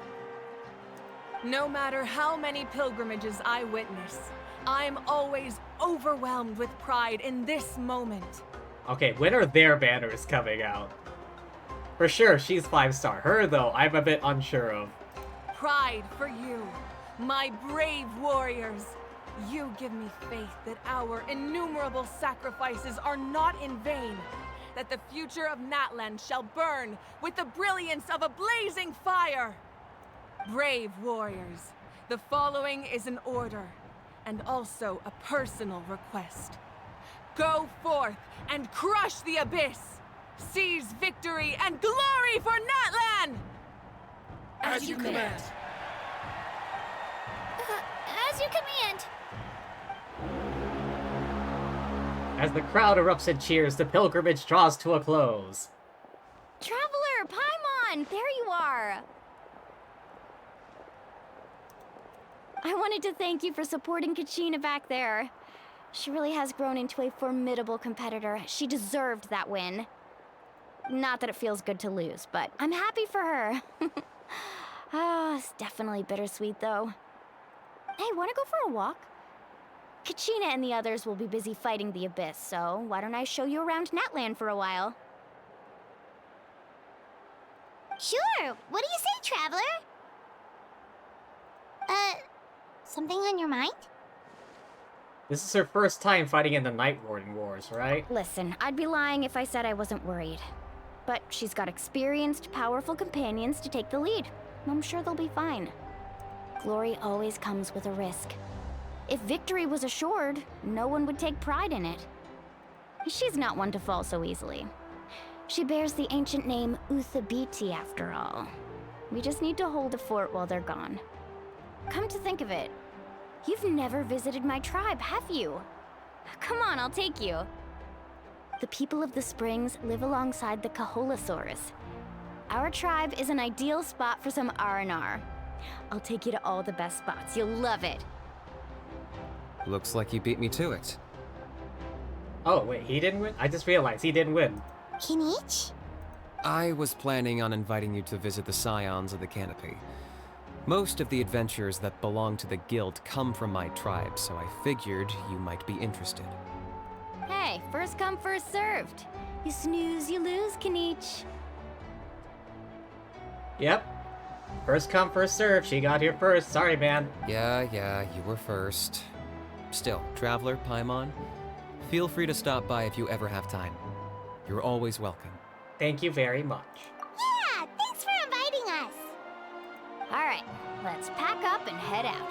No matter how many pilgrimages I witness, I'm always overwhelmed with pride in this moment. Okay, when are their banners coming out? For sure, she's 5-star. Her, though, I'm a bit unsure of. Pride for you, my brave warriors. You give me faith that our innumerable sacrifices are not in vain, that the future of Natlan shall burn with the brilliance of a blazing fire. Brave warriors, the following is an order, and also a personal request. Go forth and crush the abyss! Seize victory and glory for Natlan! As you command. As you command. As the crowd erupts in cheers, the pilgrimage draws to a close. Traveler, Paimon, there you are. I wanted to thank you for supporting Kachina back there. She really has grown into a formidable competitor. She deserved that win. Not that it feels good to lose, but I'm happy for her. It's definitely bittersweet, though. Hey, wanna go for a walk? Kachina and the others will be busy fighting the Abyss, so why don't I show you around Natlan for a while? Sure, what do you say, Traveler? Something on your mind? This is her first time fighting in the Night Warden Wars, right? Listen, I'd be lying if I said I wasn't worried. But she's got experienced, powerful companions to take the lead. I'm sure they'll be fine. Glory always comes with a risk. If victory was assured, no one would take pride in it. She's not one to fall so easily. She bears the ancient name Uthabiti, after all. We just need to hold the fort while they're gone. Come to think of it, you've never visited my tribe, have you? Come on, I'll take you. The people of the Springs live alongside the Kaholasaurus. Our tribe is an ideal spot for some R&R. I'll take you to all the best spots. You'll love it. Looks like you beat me to it. Oh, wait, he didn't win? I just realized he didn't win. Kinich? I was planning on inviting you to visit the Scions of the Canopy. Most of the adventurers that belong to the guild come from my tribe, so I figured you might be interested. Hey, first come, first served. You snooze, you lose, Kinich. Yep. First come, first serve. She got here first. Sorry, man. Yeah, you were first. Still, Traveler, Paimon, feel free to stop by if you ever have time. You're always welcome. Thank you very much. Yeah, thanks for inviting us. All right, let's pack up and head out.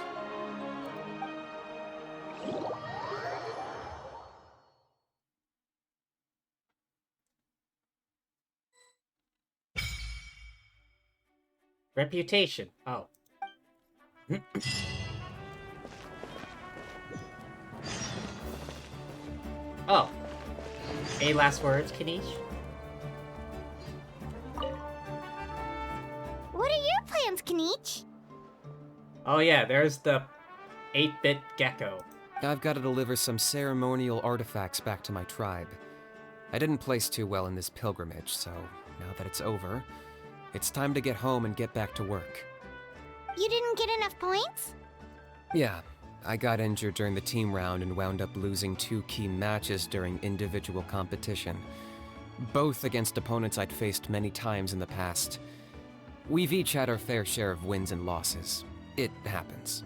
Reputation. Oh. Oh. Any last words, Kanish? What are your plans, Kanich? Oh yeah, there's the 8-bit gecko. I've got to deliver some ceremonial artifacts back to my tribe. I didn't place too well in this pilgrimage, so now that it's over, it's time to get home and get back to work. You didn't get enough points? Yeah, I got injured during the team round and wound up losing 2 key matches during individual competition, both against opponents I'd faced many times in the past. We've each had our fair share of wins and losses. It happens.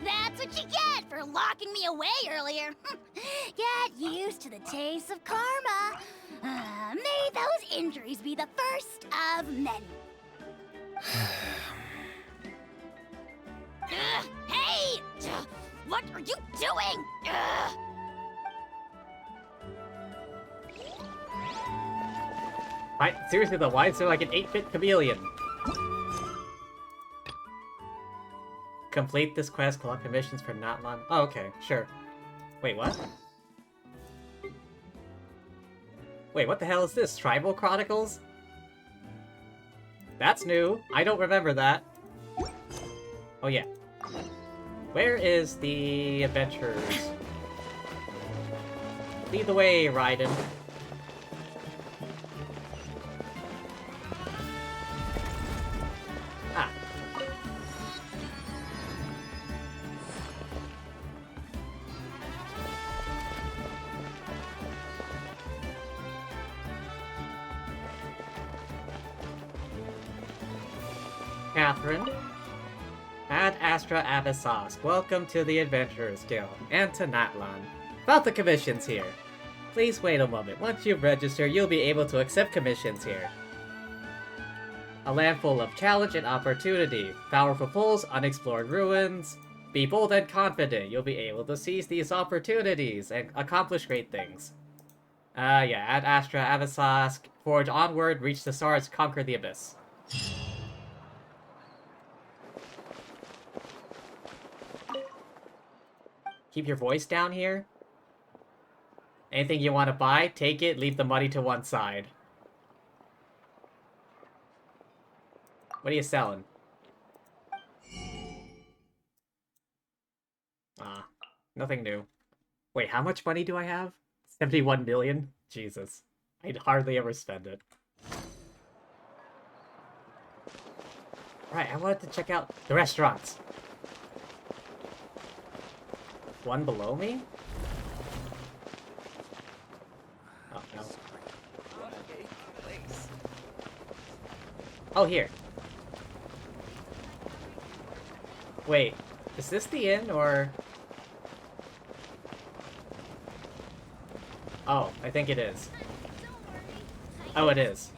That's what you get for locking me away earlier. Get used to the taste of karma. May those injuries be the first of many. Hey! What are you doing? Seriously though, why is there like an 8-bit chameleon? Complete this quest, collect commissions for Natlan. Oh, okay, sure. Wait, what? Wait, what the hell is this? Tribal Chronicles? That's new. I don't remember that. Oh yeah. Where is the adventurers? Lead the way, Raiden. Ah. Catherine. Ad Astra Abyssos, welcome to the Adventurers Guild, and to Natlan. About the commissions here. Please wait a moment. Once you register, you'll be able to accept commissions here. A land full of challenge and opportunity. Powerful pulls, unexplored ruins. Be bold and confident. You'll be able to seize these opportunities and accomplish great things. Yeah, Ad Astra Abyssos, forge onward, reach the stars, conquer the abyss. Keep your voice down here. Anything you want to buy, take it, leave the money to one side. What are you selling? Ah, nothing new. Wait, how much money do I have? 71 million? Jesus. I'd hardly ever spend it. Right, I wanted to check out the restaurants. One below me? Oh, no. Oh, here. Wait, is this the inn, or...? Oh, I think it is. Oh, it is.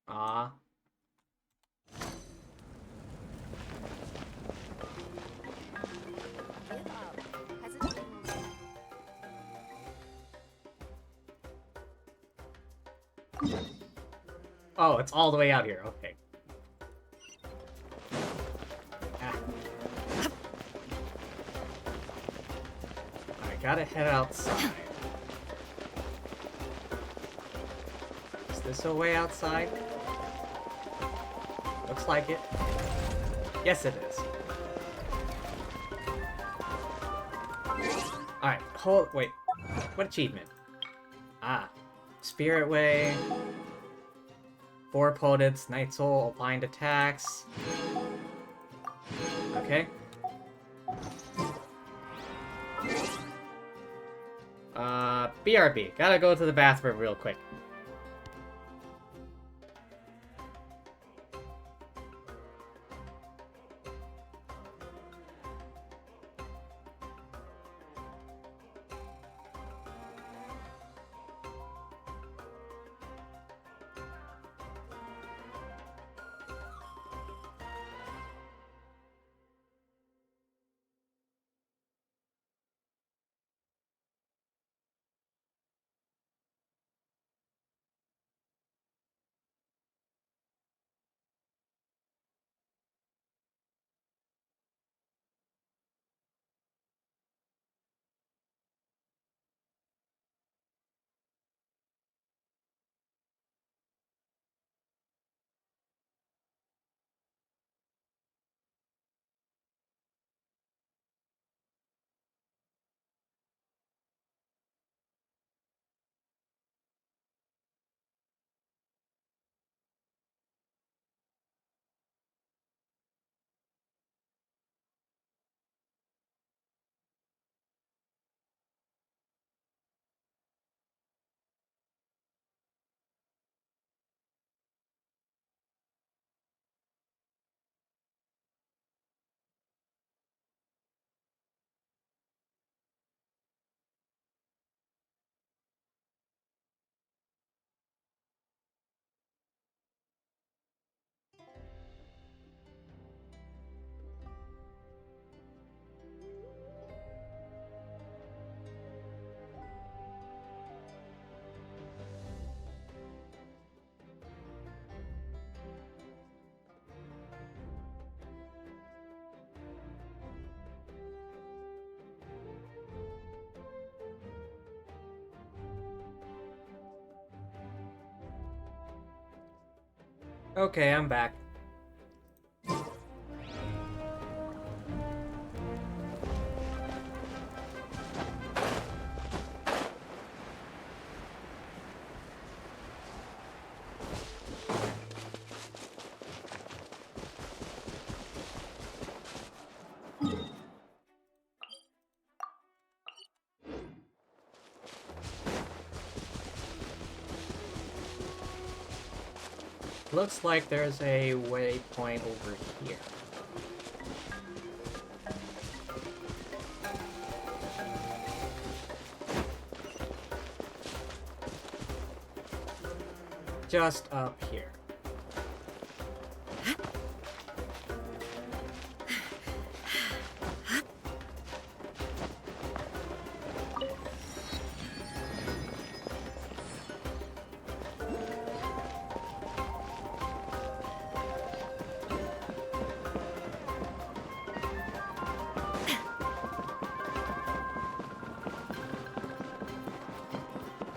Ah. Oh, it's all the way out here. Okay. Ah. I gotta head outside. Is this a way outside? Looks like it. Yes, it is. Alright, wait. What achievement? Ah. Spirit Way. 4 opponents, Night Soul, blind attacks. Okay. BRB. Gotta go to the bathroom real quick. Okay, I'm back. Looks like there's a waypoint over here. Just up here.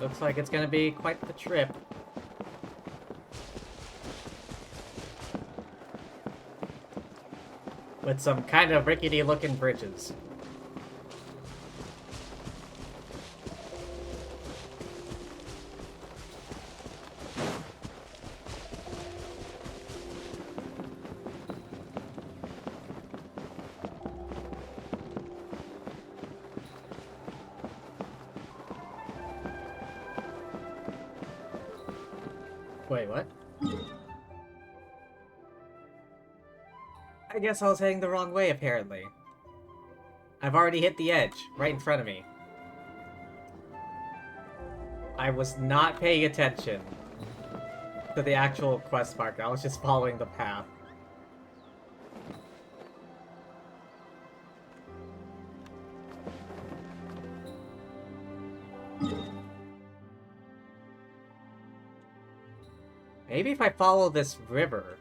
Looks like it's gonna be quite the trip. With some kind of rickety looking bridges. Wait, what? I guess I was heading the wrong way, apparently. I've already hit the edge, right in front of me. I was not paying attention to the actual quest marker. I was just following the path. Maybe if I follow this river,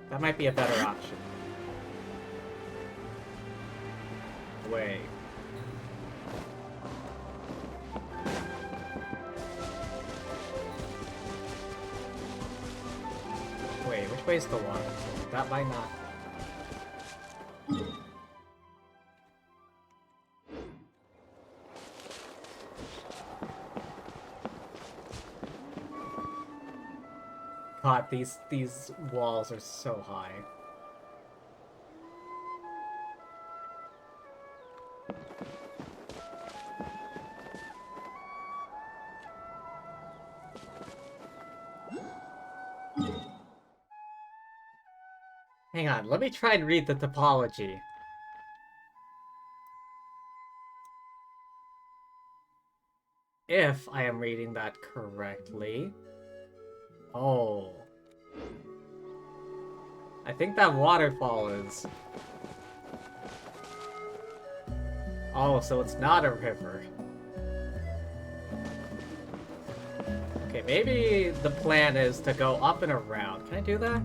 that might be a better option. Wait. Wait, which way's the water? That might not. God, these walls are so high. Hang on, let me try and read the topology. If I am reading that correctly. Oh. I think that waterfall is... Oh, so it's not a river. Okay, maybe the plan is to go up and around. Can I do that?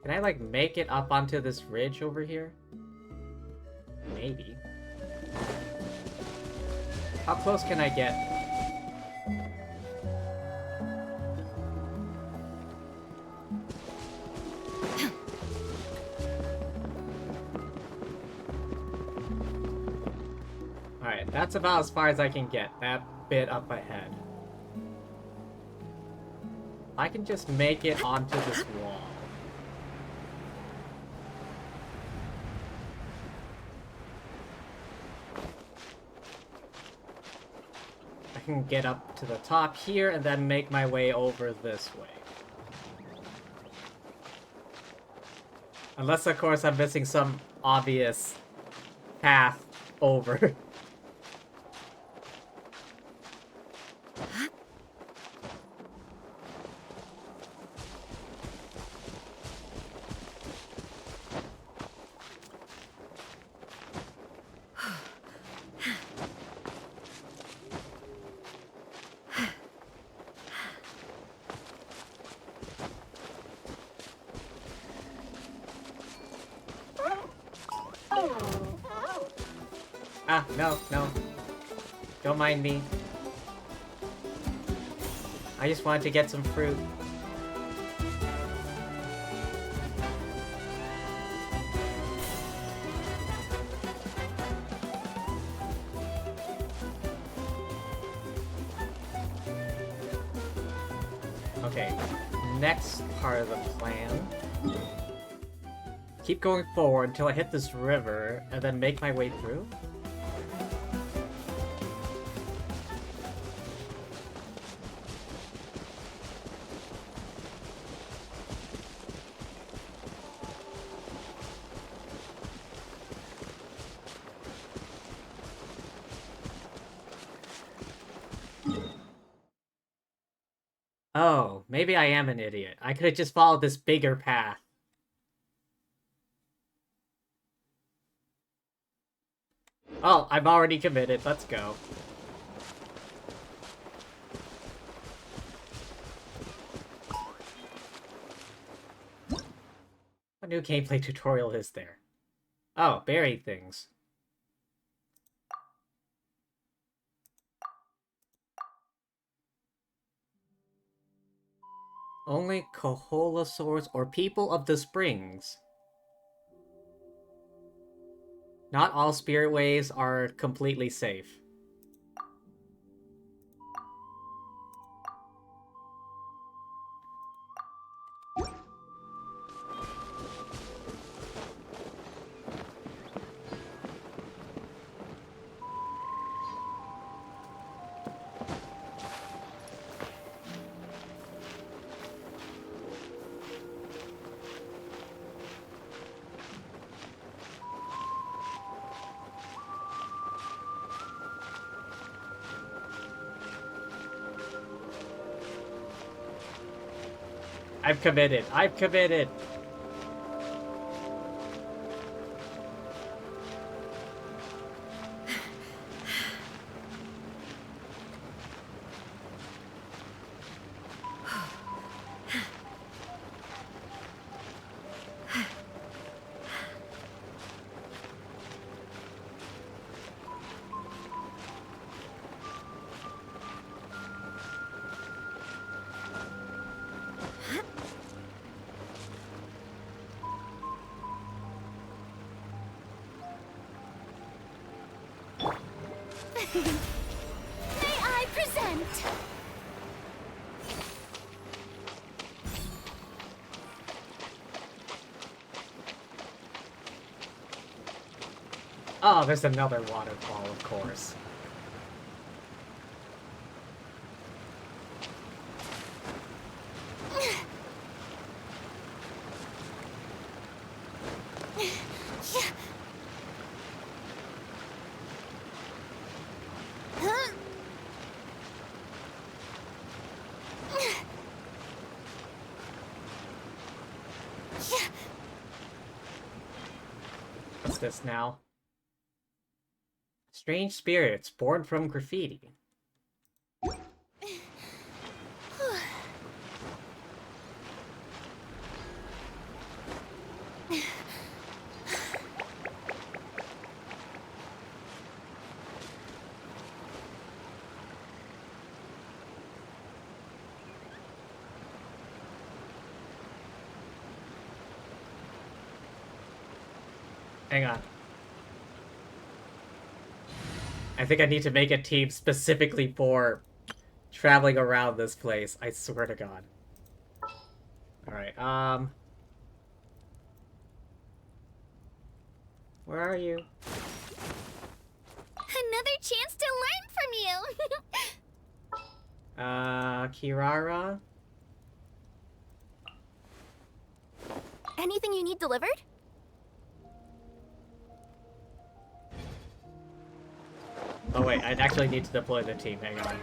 Can I, like, make it up onto this ridge over here? Maybe. How close can I get? Alright, that's about as far as I can get. That bit up ahead. I can just make it onto this wall. I can get up to the top here and then make my way over this way. Unless, of course, I'm missing some obvious path over. No. Don't mind me. I just wanted to get some fruit. Okay, next part of the plan. Keep going forward until I hit this river, and then make my way through? Oh, maybe I am an idiot. I could have just followed this bigger path. Oh, I'm already committed. Let's go. What new gameplay tutorial is there? Oh, berry things. Only Koholosaurs or people of the springs. Not all spirit ways are completely safe. I've committed. I've committed. May I present? Oh, there's another waterfall, of course. What's this now? Strange spirits born from graffiti. Hang on. I think I need to make a team specifically for traveling around this place. I swear to God. Alright, where are you? Another chance to learn from you! Kirara? Anything you need delivered? Oh wait, I'd actually need to deploy the team, hang on.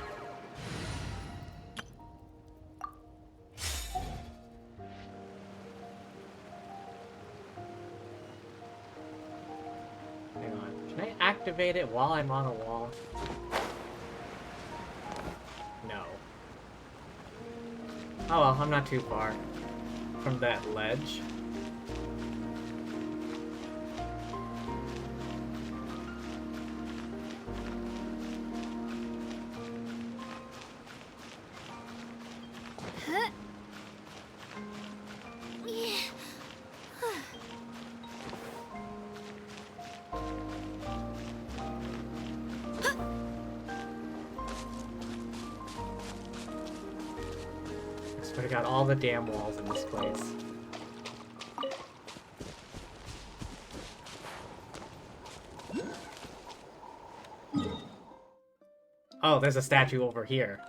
Hang on, can I activate it while I'm on a wall? No. Oh well, I'm not too far from that ledge. So I got all the damn walls in this place. Oh, there's a statue over here.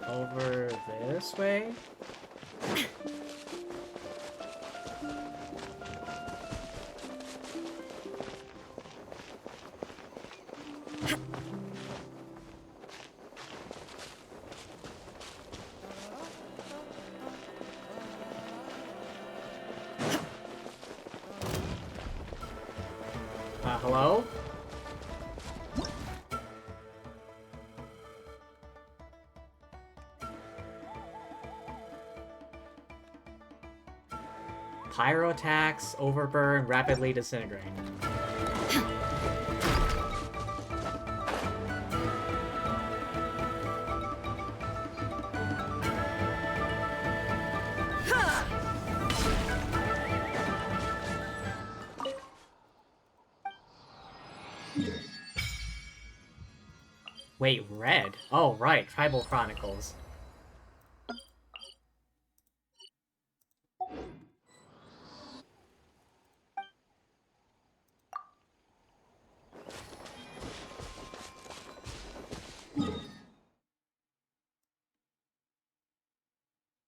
Over this way? Hello? Pyro attacks, overburn, rapidly disintegrate. Wait, red? Oh, right, Tribal Chronicles.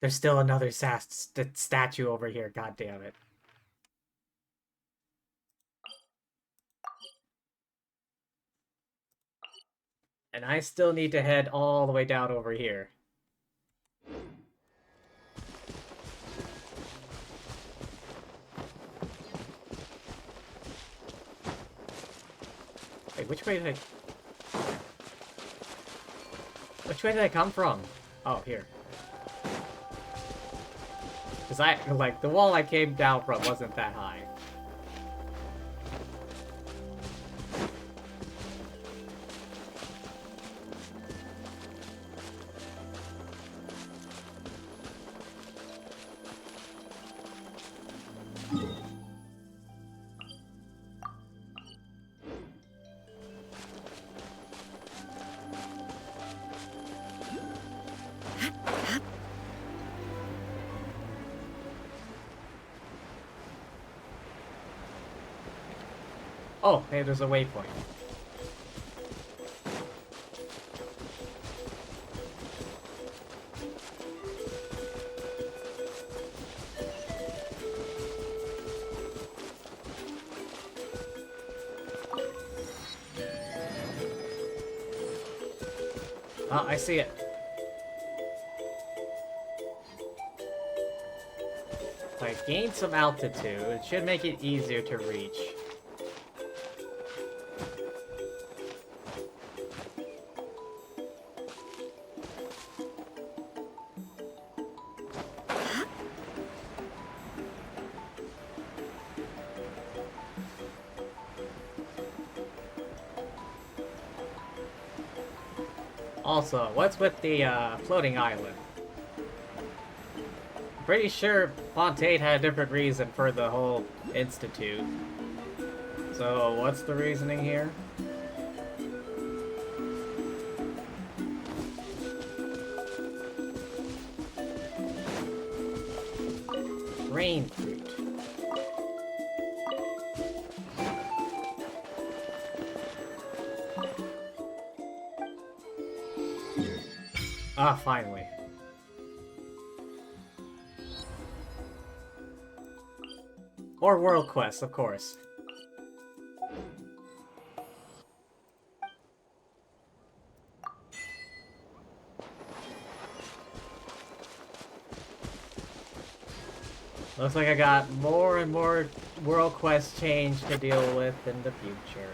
There's still another statue over here, god damn it. And I still need to head all the way down over here. Wait, which way did I come from? Oh, here. Because the wall I came down from wasn't that high. Oh, hey, there's a waypoint. Oh, I see it. If I gain some altitude, it should make it easier to reach. Also, what's with the floating island? I'm pretty sure Fontaine had a different reason for the whole institute. So, what's the reasoning here? Rain fruit. Ah, finally. Or world quests, of course. Looks like I got more and more world quest change to deal with in the future.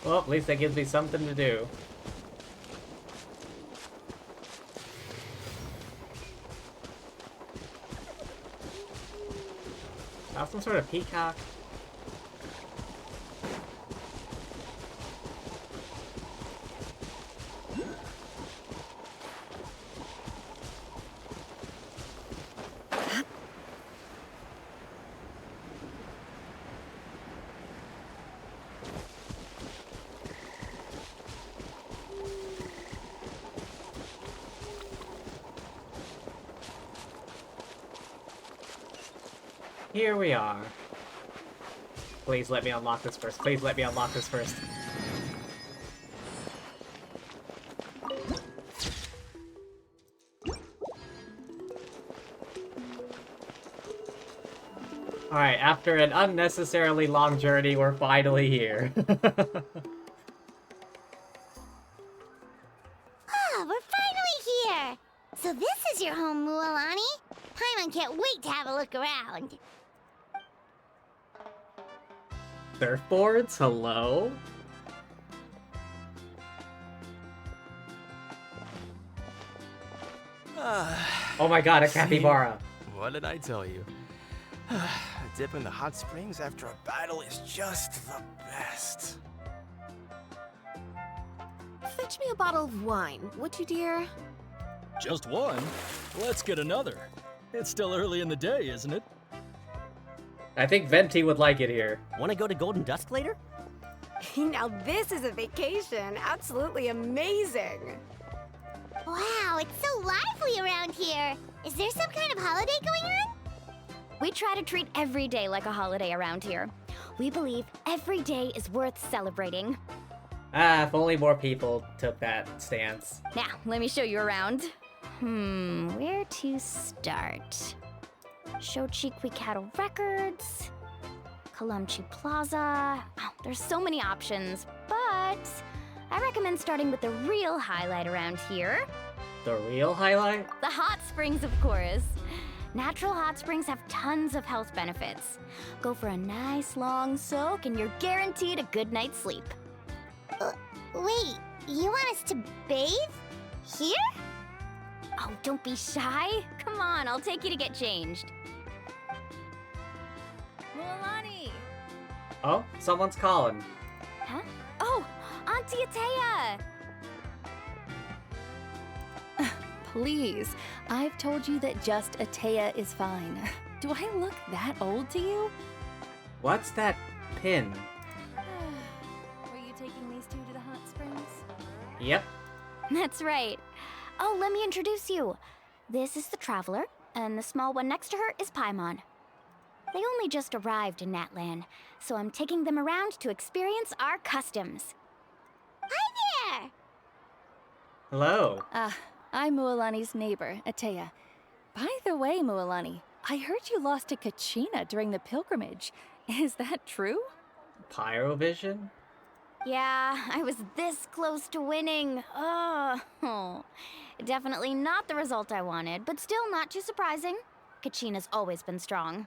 Well, at least that gives me something to do. Not some sort of peacock. Here we are. Please let me unlock this first. Please let me unlock this first. Alright, after an unnecessarily long journey, we're finally here. Ah, we're finally here! So this is your home, Mualani? Paimon can't wait to have a look around. Surfboards? Hello? Oh my god, a capybara. What did I tell you? A dip in the hot springs after a battle is just the best. Fetch me a bottle of wine, would you, dear? Just one? Let's get another. It's still early in the day, isn't it? I think Venti would like it here. Wanna go to Golden Dusk later? Now this is a vacation. Absolutely amazing. Wow, it's so lively around here. Is there some kind of holiday going on? We try to treat every day like a holiday around here. We believe every day is worth celebrating. Ah, if only more people took that stance. Now, let me show you around. Where to start? Shochiqui Cattle Records, Kalamchi Plaza. Oh, there's so many options, but I recommend starting with the real highlight around here. The real highlight? The hot springs, of course. Natural hot springs have tons of health benefits. Go for a nice long soak and you're guaranteed a good night's sleep. Wait, you want us to bathe? Here? Oh, don't be shy. Come on, I'll take you to get changed. Mualani! Oh, someone's calling. Huh? Oh, Auntie Atea! Please, I've told you that just Atea is fine. Do I look that old to you? What's that pin? Were you taking these two to the hot springs? Yep. That's right. Oh, let me introduce you. This is the Traveler, and the small one next to her is Paimon. They only just arrived in Natlan, so I'm taking them around to experience our customs. Hi there! Hello. I'm Mualani's neighbor, Atea. By the way, Mualani, I heard you lost to Kachina during the pilgrimage. Is that true? Pyrovision? Yeah, I was this close to winning. Oh, definitely not the result I wanted, but still not too surprising. Kachina's always been strong.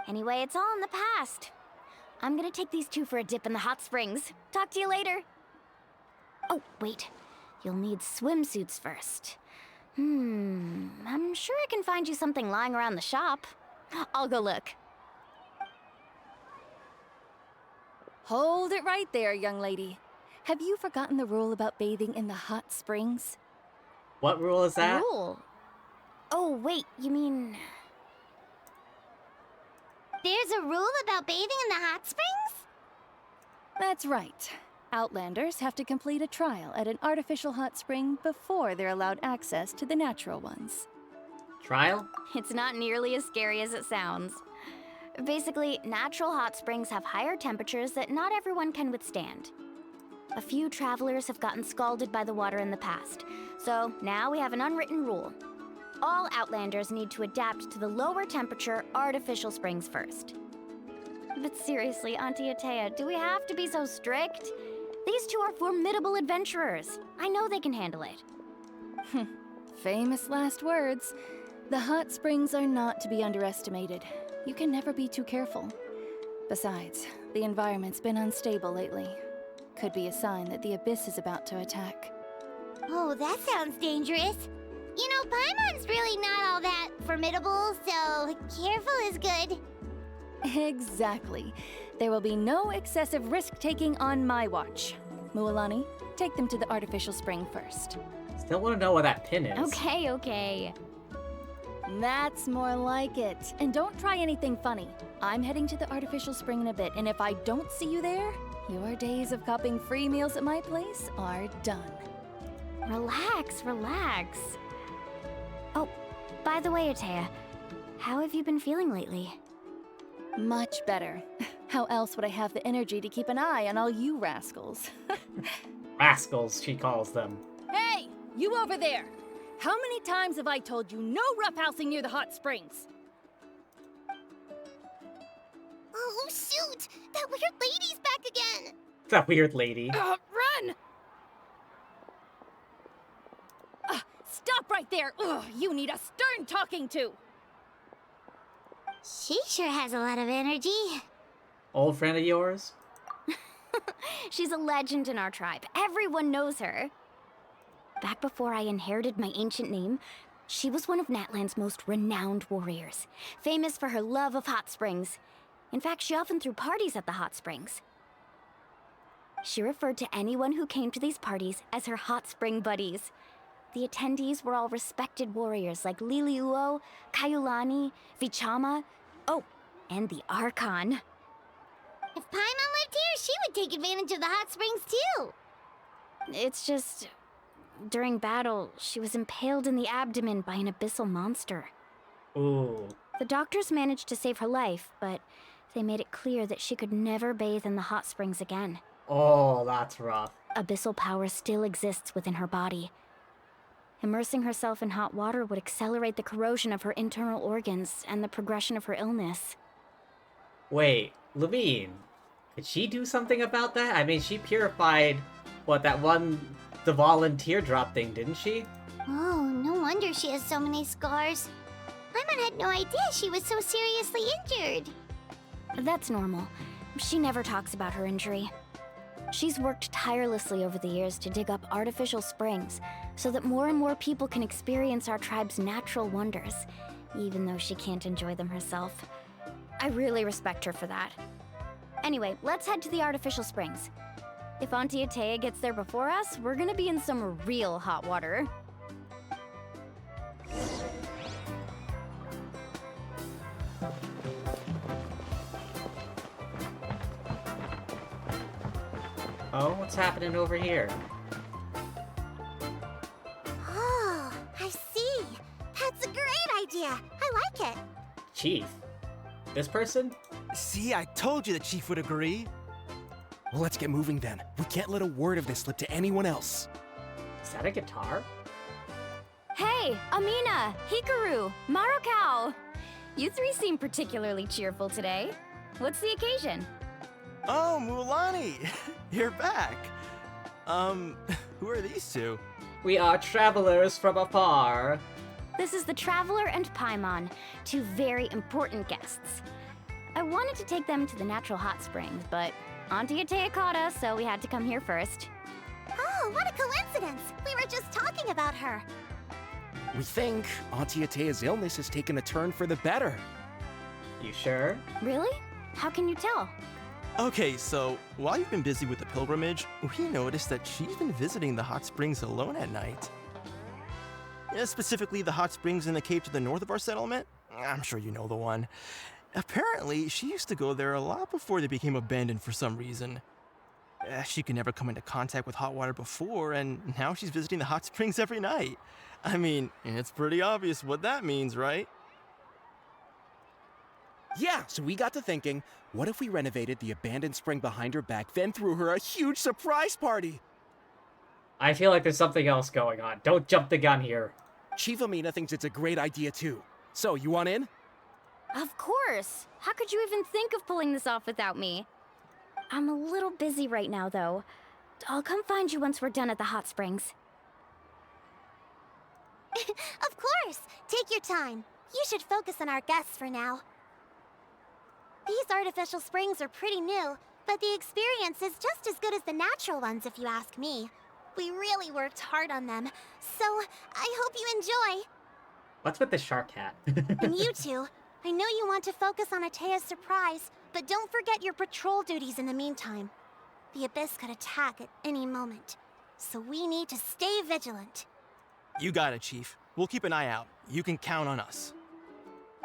Anyway, it's all in the past. I'm gonna take these two for a dip in the hot springs. Talk to you later. Oh, wait. You'll need swimsuits first. I'm sure I can find you something lying around the shop. I'll go look. Hold it right there, young lady. Have you forgotten the rule about bathing in the hot springs? What rule is that? Rule? Oh, wait, you mean... There's a rule about bathing in the hot springs? That's right. Outlanders have to complete a trial at an artificial hot spring before they're allowed access to the natural ones. Trial? It's not nearly as scary as it sounds. Basically, natural hot springs have higher temperatures that not everyone can withstand. A few travelers have gotten scalded by the water in the past, so now we have an unwritten rule. All Outlanders need to adapt to the lower temperature artificial springs first. But seriously, Auntie Atea, do we have to be so strict? These two are formidable adventurers. I know they can handle it. Famous last words. The hot springs are not to be underestimated. You can never be too careful. Besides, the environment's been unstable lately. Could be a sign that the Abyss is about to attack. Oh, that sounds dangerous. You know, Paimon's really not all that formidable, so careful is good. Exactly. There will be no excessive risk-taking on my watch. Mualani, take them to the artificial spring first. Still want to know where that pin is. Okay, okay. That's more like it. And don't try anything funny. I'm heading to the artificial spring in a bit, and if I don't see you there, your days of copping free meals at my place are done. Relax, relax. Oh, by the way, Atea, how have you been feeling lately? Much better. How else would I have the energy to keep an eye on all you rascals? Rascals, she calls them. Hey, you over there! How many times have I told you no roughhousing near the hot springs? Oh, shoot! That weird lady's back again! That weird lady. Run! Stop right there! Ugh, you need a stern talking to! She sure has a lot of energy. Old friend of yours? She's a legend in our tribe. Everyone knows her. Back before I inherited my ancient name, she was one of Natlan's most renowned warriors, famous for her love of hot springs. In fact, she often threw parties at the hot springs. She referred to anyone who came to these parties as her hot spring buddies. The attendees were all respected warriors like Liliuo, Kaiulani, Vichama, oh, and the Archon. If Paimon lived here, she would take advantage of the hot springs too. It's just, during battle, she was impaled in the abdomen by an abyssal monster. Ooh. The doctors managed to save her life, but they made it clear that she could never bathe in the hot springs again. Oh, that's rough. Abyssal power still exists within her body. Immersing herself in hot water would accelerate the corrosion of her internal organs and the progression of her illness. Wait, Levine, could she do something about that? I mean, she purified, the volunteer drop thing, didn't she? Oh, no wonder she has so many scars. Paimon had no idea she was so seriously injured. That's normal. She never talks about her injury. She's worked tirelessly over the years to dig up artificial springs so that more and more people can experience our tribe's natural wonders, even though she can't enjoy them herself. I really respect her for that. Anyway, let's head to the artificial springs. If Auntie Atea gets there before us, we're gonna be in some real hot water. Oh, what's happening over here? Oh, I see. That's a great idea. I like it. Chief? This person? See, I told you the chief would agree. Well, let's get moving then. We can't let a word of this slip to anyone else. Is that a guitar? Hey, Amina, Hikaru, Marukau! You three seem particularly cheerful today. What's the occasion? Oh, Mualani! You're back. Who are these two? We are travelers from afar. This is the Traveler and Paimon, two very important guests. I wanted to take them to the natural hot springs, but Auntie Atea caught us, so we had to come here first. Oh, what a coincidence! We were just talking about her. We think Auntie Atea's illness has taken a turn for the better. You sure? Really? How can you tell? Okay, so while you've been busy with the pilgrimage, we noticed that she's been visiting the hot springs alone at night. Yeah, specifically the hot springs in the cave to the north of our settlement. I'm sure you know the one. Apparently, she used to go there a lot before they became abandoned for some reason. She could never come into contact with hot water before, and now she's visiting the hot springs every night. I mean, it's pretty obvious what that means, right? Yeah, so we got to thinking, what if we renovated the abandoned spring behind her back, then threw her a huge surprise party? I feel like there's something else going on. Don't jump the gun here. Chief Amina thinks it's a great idea too. So, you want in? Of course! How could you even think of pulling this off without me? I'm a little busy right now, though. I'll come find you once we're done at the hot springs. Of course! Take your time. You should focus on our guests for now. These artificial springs are pretty new, but the experience is just as good as the natural ones if you ask me. We really worked hard on them, so I hope you enjoy. What's with the shark hat? And you two, I know you want to focus on Atea's surprise, but don't forget your patrol duties in the meantime. The Abyss could attack at any moment, so we need to stay vigilant. You got it, Chief. We'll keep an eye out. You can count on us.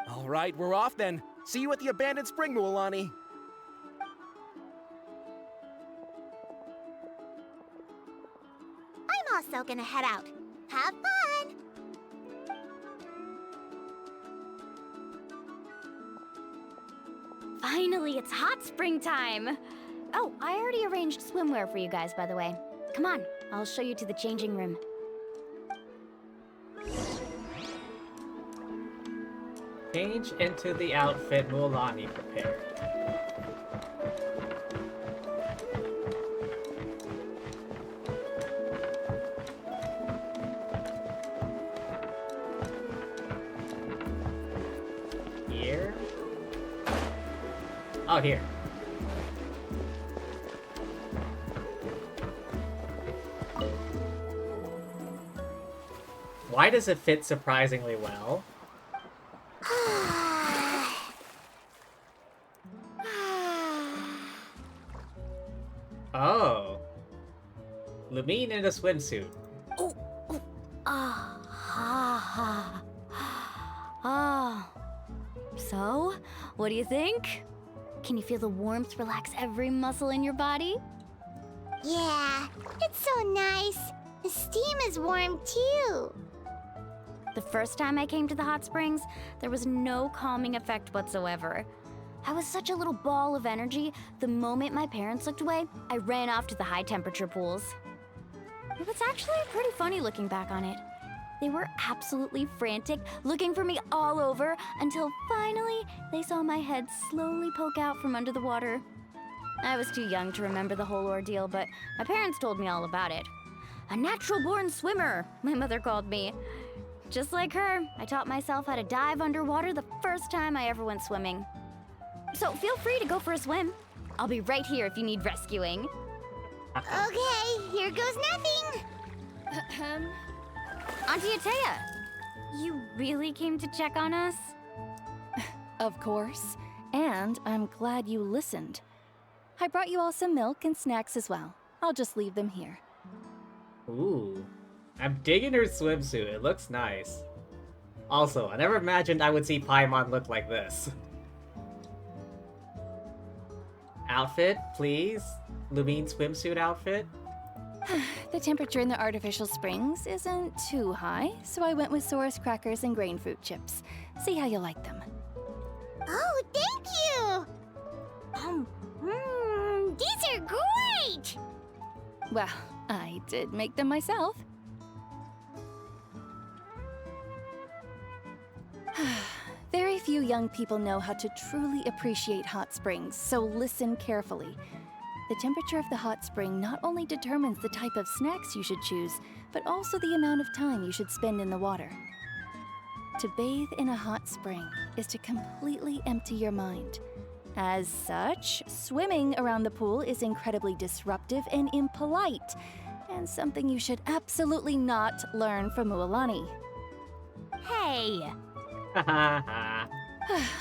All right, we're off then. See you at the abandoned spring, Mualani. I'm also gonna head out. Have fun! Finally, it's hot spring time! Oh, I already arranged swimwear for you guys, by the way. Come on, I'll show you to the changing room. Change into the outfit Mualani prepared. Here? Oh, here. Why does it fit surprisingly well? Oh. Lumine in a swimsuit. So, what do you think? Can you feel the warmth relax every muscle in your body? Yeah, it's so nice. The steam is warm too. The first time I came to the hot springs, there was no calming effect whatsoever. I was such a little ball of energy, the moment my parents looked away, I ran off to the high temperature pools. It was actually pretty funny looking back on it. They were absolutely frantic, looking for me all over, until finally they saw my head slowly poke out from under the water. I was too young to remember the whole ordeal, but my parents told me all about it. A natural-born swimmer, my mother called me. Just like her, I taught myself how to dive underwater the first time I ever went swimming. So feel free to go for a swim. I'll be right here if you need rescuing. Okay, here goes nothing. Auntie Atea, you really came to check on us? Of course. And I'm glad you listened. I brought you all some milk and snacks as well. I'll just leave them here. Ooh. I'm digging her swimsuit. It looks nice. Also, I never imagined I would see Paimon look like this. Outfit, please? Lumine swimsuit outfit? The temperature in the artificial springs isn't too high, so I went with Saurus crackers and grain fruit chips. See how you like them. Oh, thank you! These are great! Well, I did make them myself. Very few young people know how to truly appreciate hot springs, so listen carefully. The temperature of the hot spring not only determines the type of snacks you should choose, but also the amount of time you should spend in the water. To bathe in a hot spring is to completely empty your mind. As such, swimming around the pool is incredibly disruptive and impolite, and something you should absolutely not learn from Mualani. Hey!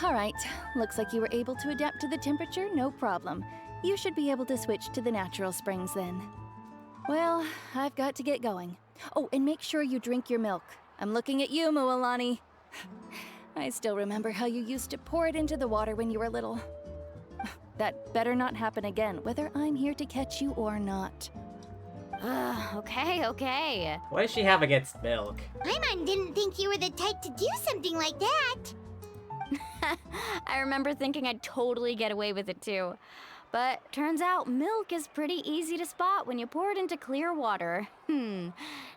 All right, looks like you were able to adapt to the temperature, no problem. You should be able to switch to the natural springs then. Well, I've got to get going. Oh, and make sure you drink your milk. I'm looking at you, Mualani. I still remember how you used to pour it into the water when you were little. That better not happen again, whether I'm here to catch you or not. Okay. What does she have against milk? Paimon didn't think you were the type to do something like that. I remember thinking I'd totally get away with it too. But turns out milk is pretty easy to spot when you pour it into clear water.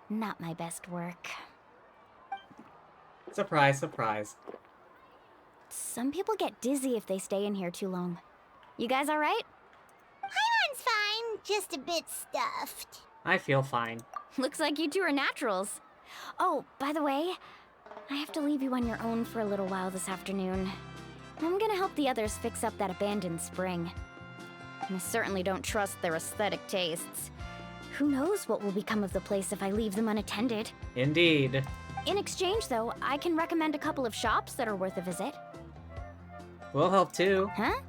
Not my best work. Surprise, surprise. Some people get dizzy if they stay in here too long. You guys all right? Paimon's fine, just a bit stuffed. I feel fine. Looks like you two are naturals. Oh, by the way, I have to leave you on your own for a little while this afternoon. I'm gonna help the others fix up that abandoned spring. I certainly don't trust their aesthetic tastes. who knows what will become of the place if I leave them unattended. Indeed. In exchange, though, I can recommend a couple of shops that are worth a visit. We'll help too. Huh?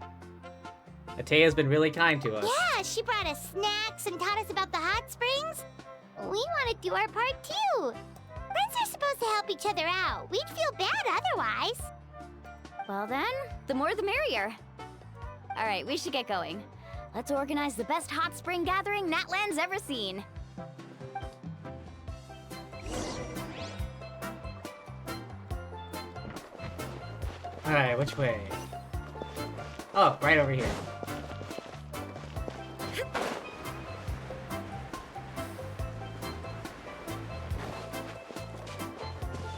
Atea's been really kind to us. Yeah, she brought us snacks and taught us about the hot springs. We want to do our part too. Friends are supposed to help each other out. We'd feel bad otherwise. Well then, the more the merrier. All right, we should get going. Let's organize the best hot spring gathering Natlan's ever seen. Alright, which way? Oh, right over here.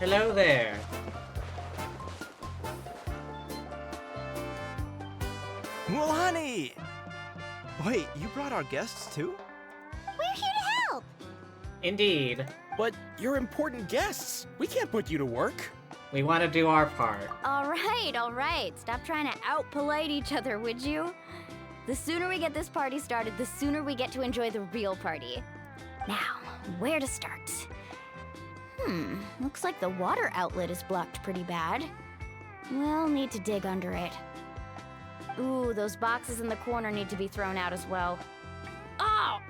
Hello there. Mulani! Wait, you brought our guests too? We're here to help. Indeed. But you're important guests. We can't put you to work. We want to do our part. All right. Stop trying to out-polite each other, would you? The sooner we get this party started, the sooner we get to enjoy the real party. Now, where to start? Looks like the water outlet is blocked pretty bad. We'll need to dig under it. Ooh, those boxes in the corner need to be thrown out as well. Oh,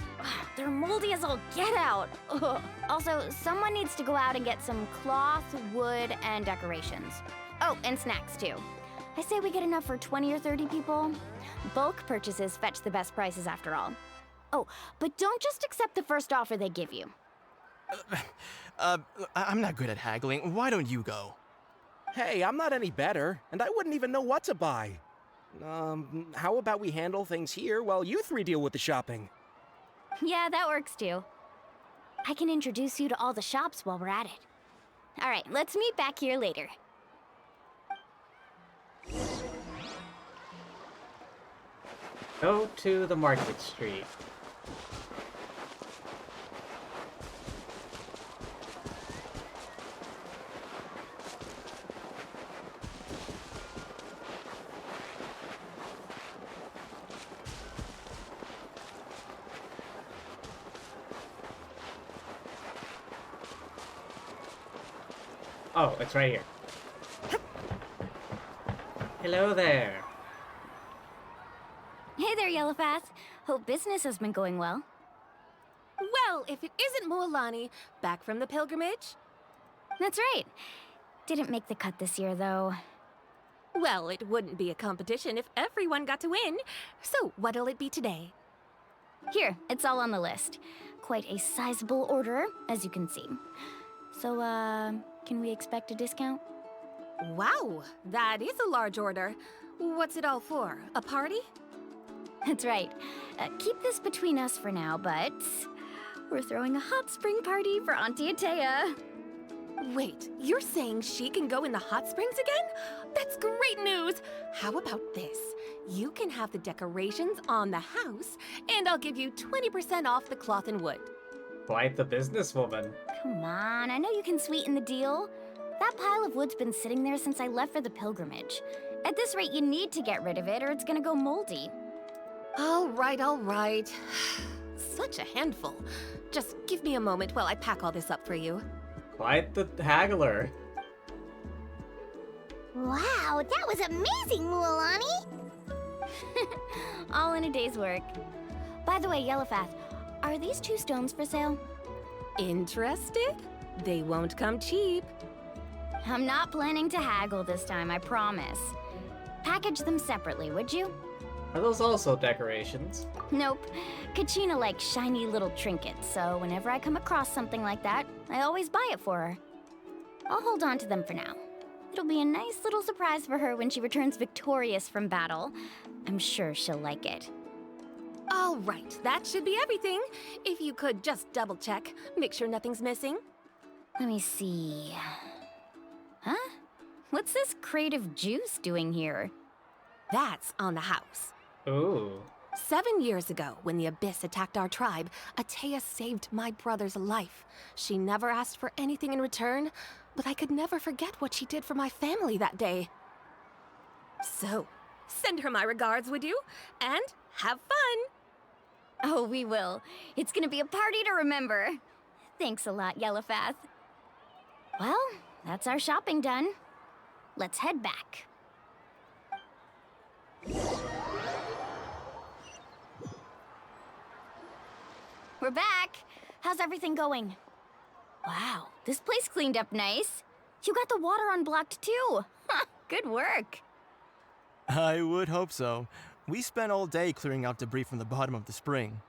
they're moldy as all get out. Ugh. Also, someone needs to go out and get some cloth, wood, and decorations. Oh, and snacks too. I say we get enough for 20 or 30 people. Bulk purchases fetch the best prices after all. Oh, but don't just accept the first offer they give you. I'm not good at haggling. Why don't you go? Hey, I'm not any better, and I wouldn't even know what to buy. How about we handle things here while you three deal with the shopping? Yeah, that works too. I can introduce you to all the shops while we're at it. All right, let's meet back here later. Go to the market street. Oh, it's right here. Hello there. Hey there, Yellowfath. Hope business has been going well. Well, if it isn't Moalani, back from the pilgrimage? That's right. Didn't make the cut this year, though. Well, it wouldn't be a competition if everyone got to win. So, what'll it be today? Here, it's all on the list. Quite a sizable order, as you can see. So, can we expect a discount? Wow, that is a large order. What's it all for? A party? That's right. Keep this between us for now, but we're throwing a hot spring party for Auntie Atea. Wait, you're saying she can go in the hot springs again? That's great news! How about this? You can have the decorations on the house, and I'll give you 20% off the cloth and wood. Quite the businesswoman. Come on, I know you can sweeten the deal. That pile of wood's been sitting there since I left for the pilgrimage. At this rate, you need to get rid of it or it's gonna go moldy. All right. Such a handful. Just give me a moment while I pack all this up for you. Quite the haggler. Wow, that was amazing, Mualani! All in a day's work. By the way, Yellowfath, are these 2 stones for sale? Interested? They won't come cheap. I'm not planning to haggle this time, I promise. Package them separately, would you? Are those also decorations? Nope. Kachina likes shiny little trinkets, so whenever I come across something like that, I always buy it for her. I'll hold on to them for now. It'll be a nice little surprise for her when she returns victorious from battle. I'm sure she'll like it. All right, that should be everything. If you could just double check, make sure nothing's missing. Let me see. Huh? What's this crate of juice doing here? That's on the house. Ooh. 7 years ago, when the Abyss attacked our tribe, Atea saved my brother's life. She never asked for anything in return, but I could never forget what she did for my family that day. So, send her my regards, would you? And have fun! Oh, we will. It's gonna be a party to remember. Thanks a lot, Yellowfath. Well, that's our shopping done. Let's head back. We're back. How's everything going? Wow, this place cleaned up nice. You got the water unblocked too. Good work. I would hope so. We spent all day clearing out debris from the bottom of the spring.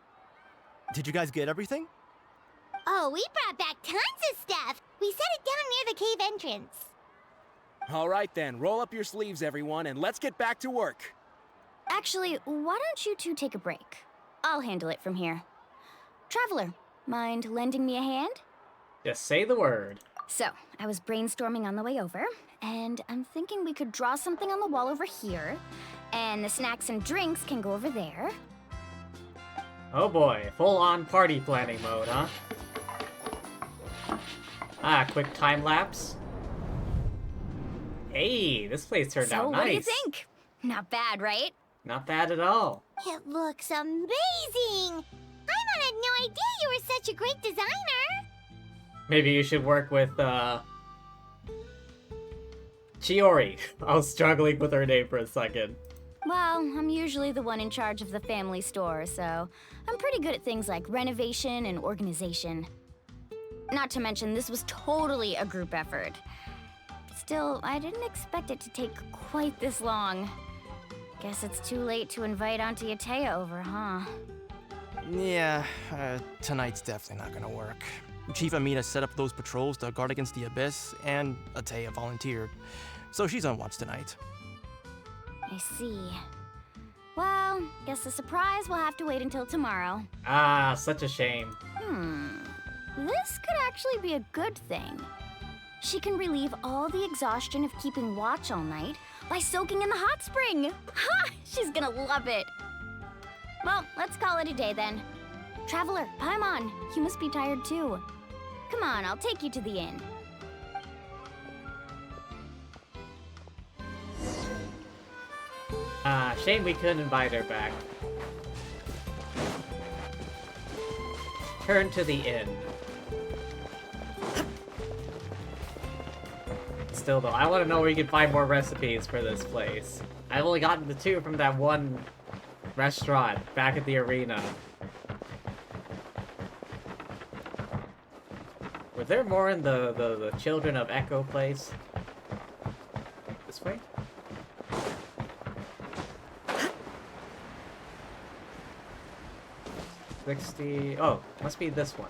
Did you guys get everything? Oh, we brought back tons of stuff. We set it down near the cave entrance. All right then, roll up your sleeves, everyone, and let's get back to work. Actually, why don't you two take a break? I'll handle it from here. Traveler, mind lending me a hand? Just say the word. So, I was brainstorming on the way over, and I'm thinking we could draw something on the wall over here, and the snacks and drinks can go over there. Oh boy, full-on party planning mode, huh? Ah, quick time lapse. Hey, this place turned out nice. So, what do you think? Not bad, right? Not bad at all. It looks amazing! Paimon had no idea you were such a great designer! Maybe you should work with, Chiori. I was struggling with her name for a second. Well, I'm usually the one in charge of the family store, so I'm pretty good at things like renovation and organization. Not to mention, this was totally a group effort. Still, I didn't expect it to take quite this long. Guess it's too late to invite Auntie Atea over, huh? Yeah, tonight's definitely not gonna work. Chief Amina set up those patrols to guard against the Abyss, and Atea volunteered. So she's on watch tonight. I see. Well, guess the surprise will have to wait until tomorrow. Ah, such a shame. This could actually be a good thing. She can relieve all the exhaustion of keeping watch all night by soaking in the hot spring. Ha! She's gonna love it. Well, let's call it a day then. Traveler, Paimon, you must be tired too. Come on, I'll take you to the inn. Ah, shame we couldn't invite her back. Turn to the inn. Still though, I want to know where you can find more recipes for this place. I've only gotten the 2 from that one restaurant back at the arena. Were there more in the Children of Echo place? This way? $60... Oh, must be this one.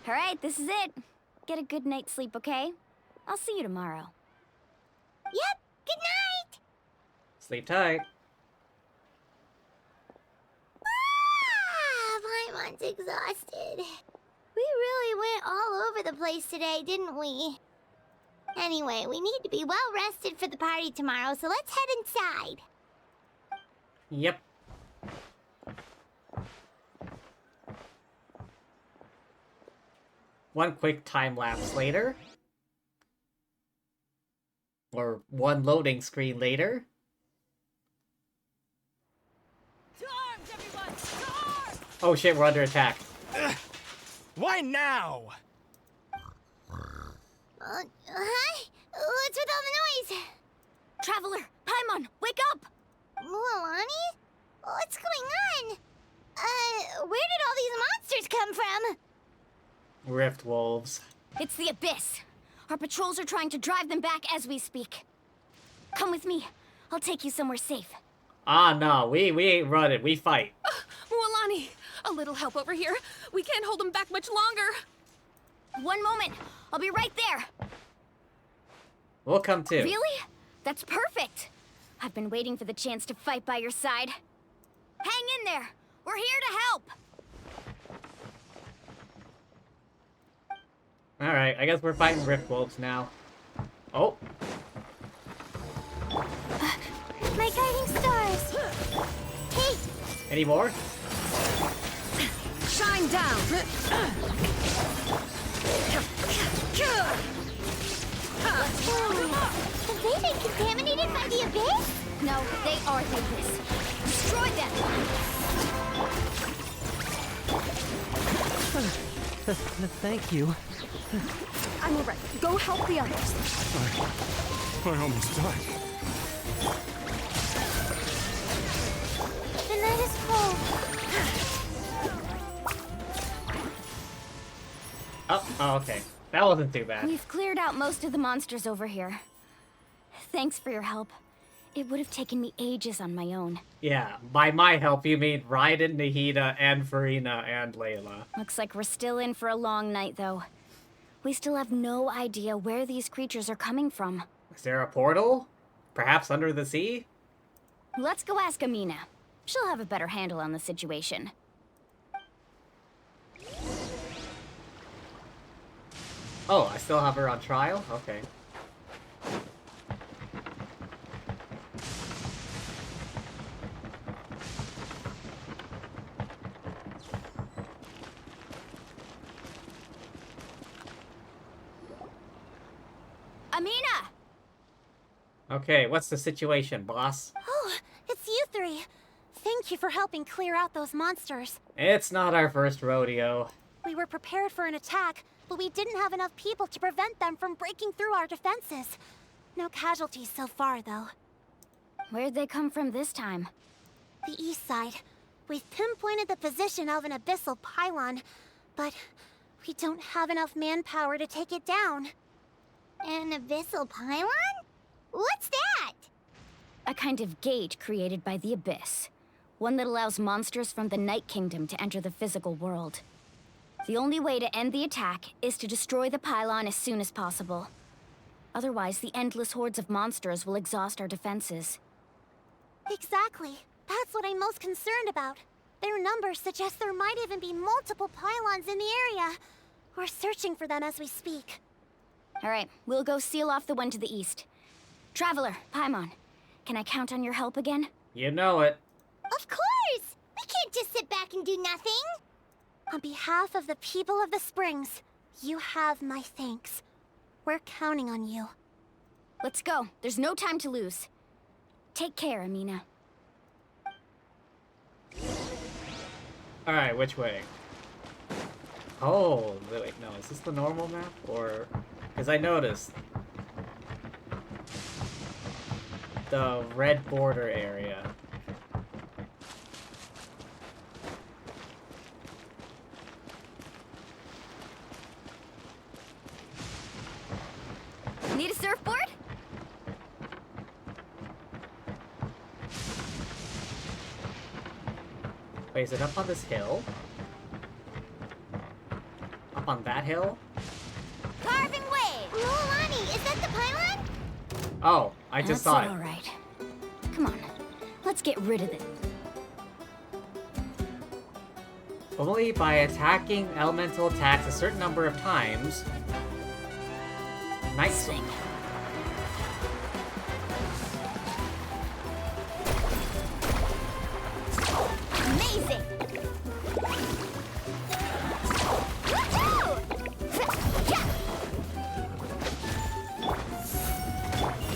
Alright, this is it. Get a good night's sleep, okay? I'll see you tomorrow. Yep, good night! Sleep tight. Paimon's exhausted. We really went all over the place today, didn't we? Anyway, we need to be well rested for the party tomorrow, so let's head inside. Yep. One quick time lapse later. Or one loading screen later. Oh shit, we're under attack. Why now? Hi? What's with all the noise? Traveler, Paimon, wake up! Mualani? What's going on? Where did all these monsters come from? Rift wolves. It's the Abyss. Our patrols are trying to drive them back as we speak. Come with me. I'll take you somewhere safe. Ah, no, we ain't running. We fight. Mualani, a little help over here. We can't hold them back much longer. One moment. I'll be right there. We'll come too. Really? That's perfect. I've been waiting for the chance to fight by your side. Hang in there. We're here to help. Alright, I guess we're fighting Rift Wolves now. Oh. My guiding stars. Hey! Any more? Shine down! Have they been contaminated by the abyss? No, they are the abyss. Destroy them! Thank you. I'm alright. Go help the others. I almost died. The night is cold. Oh, okay. That wasn't too bad. We've cleared out most of the monsters over here. Thanks for your help. It would have taken me ages on my own. Yeah, by my help you mean Raiden, Nahida, and Farina, and Layla. Looks like we're still in for a long night, though. We still have no idea where these creatures are coming from. Is there a portal? Perhaps under the sea? Let's go ask Amina. She'll have a better handle on the situation. Oh, I still have her on trial? Okay. Amina! Okay, what's the situation, boss? Oh, it's you three. Thank you for helping clear out those monsters. It's not our first rodeo. We were prepared for an attack, but we didn't have enough people to prevent them from breaking through our defenses. No casualties so far, though. Where'd they come from this time? The east side. We've pinpointed the position of an abyssal pylon, but we don't have enough manpower to take it down. An abyssal pylon? What's that? A kind of gate created by the Abyss. One that allows monsters from the Night Kingdom to enter the physical world. The only way to end the attack is to destroy the pylon as soon as possible. Otherwise, the endless hordes of monsters will exhaust our defenses. Exactly. That's what I'm most concerned about. Their numbers suggest there might even be multiple pylons in the area. We're searching for them as we speak. Alright, we'll go seal off the one to the east. Traveler, Paimon, can I count on your help again? You know it. Of course! We can't just sit back and do nothing! On behalf of the people of the Springs, you have my thanks. We're counting on you. Let's go. There's no time to lose. Take care, Amina. Alright, which way? Oh, wait, no, is this the normal map? Or... Because I noticed... the red border area. Need a surfboard? Wait, is it up on this hill? Up on that hill? Carving way! Luolani, is that the pylon? Oh, I just saw it. All right. Come on, let's get rid of it. Only by attacking elemental attacks a certain number of times. Nice thing. Amazing!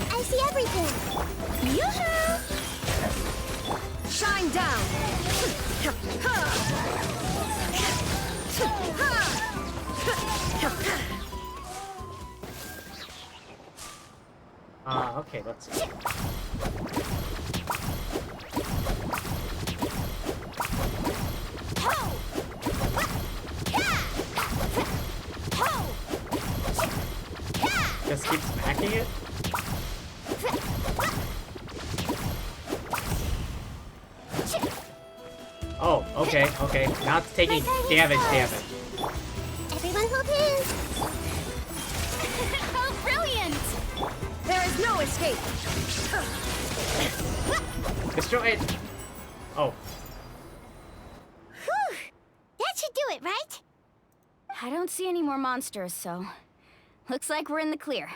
I see everything! Yoo-hoo! Shine down! Okay, let's see. Just keep smacking it? Oh, okay, okay. Now it's taking damage. Everyone hold hands! Oh, brilliant! There is no escape! Destroy it! Oh. Whew! That should do it, right? I don't see any more monsters, so... looks like we're in the clear.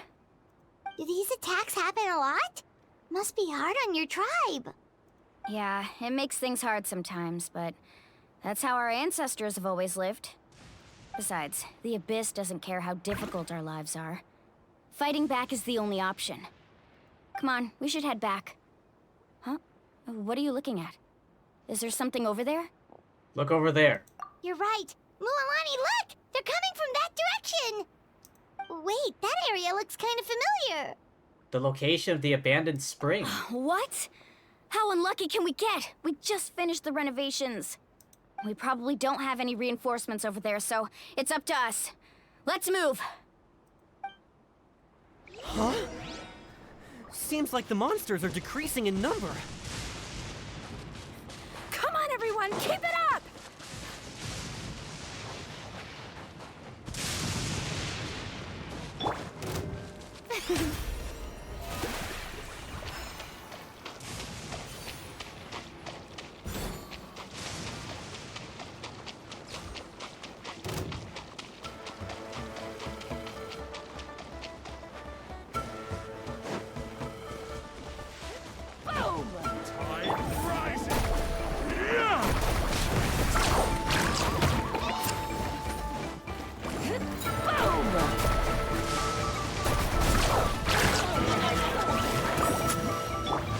Do these attacks happen a lot? Must be hard on your tribe. Yeah, it makes things hard sometimes, but That's how our ancestors have always lived. Besides, the Abyss doesn't care how difficult our lives are. Fighting back is the only option. Come on, we should head back. Huh? What are you looking at? Is there something over there? Look over there. You're right. Mualani, look! They're coming from that direction! Wait, that area looks kind of familiar. The location of the abandoned spring. What? How unlucky can we get? We just finished the renovations. We probably don't have any reinforcements over there, so it's up to us. Let's move. Huh? Seems like the monsters are decreasing in number. Come on, everyone, keep it up!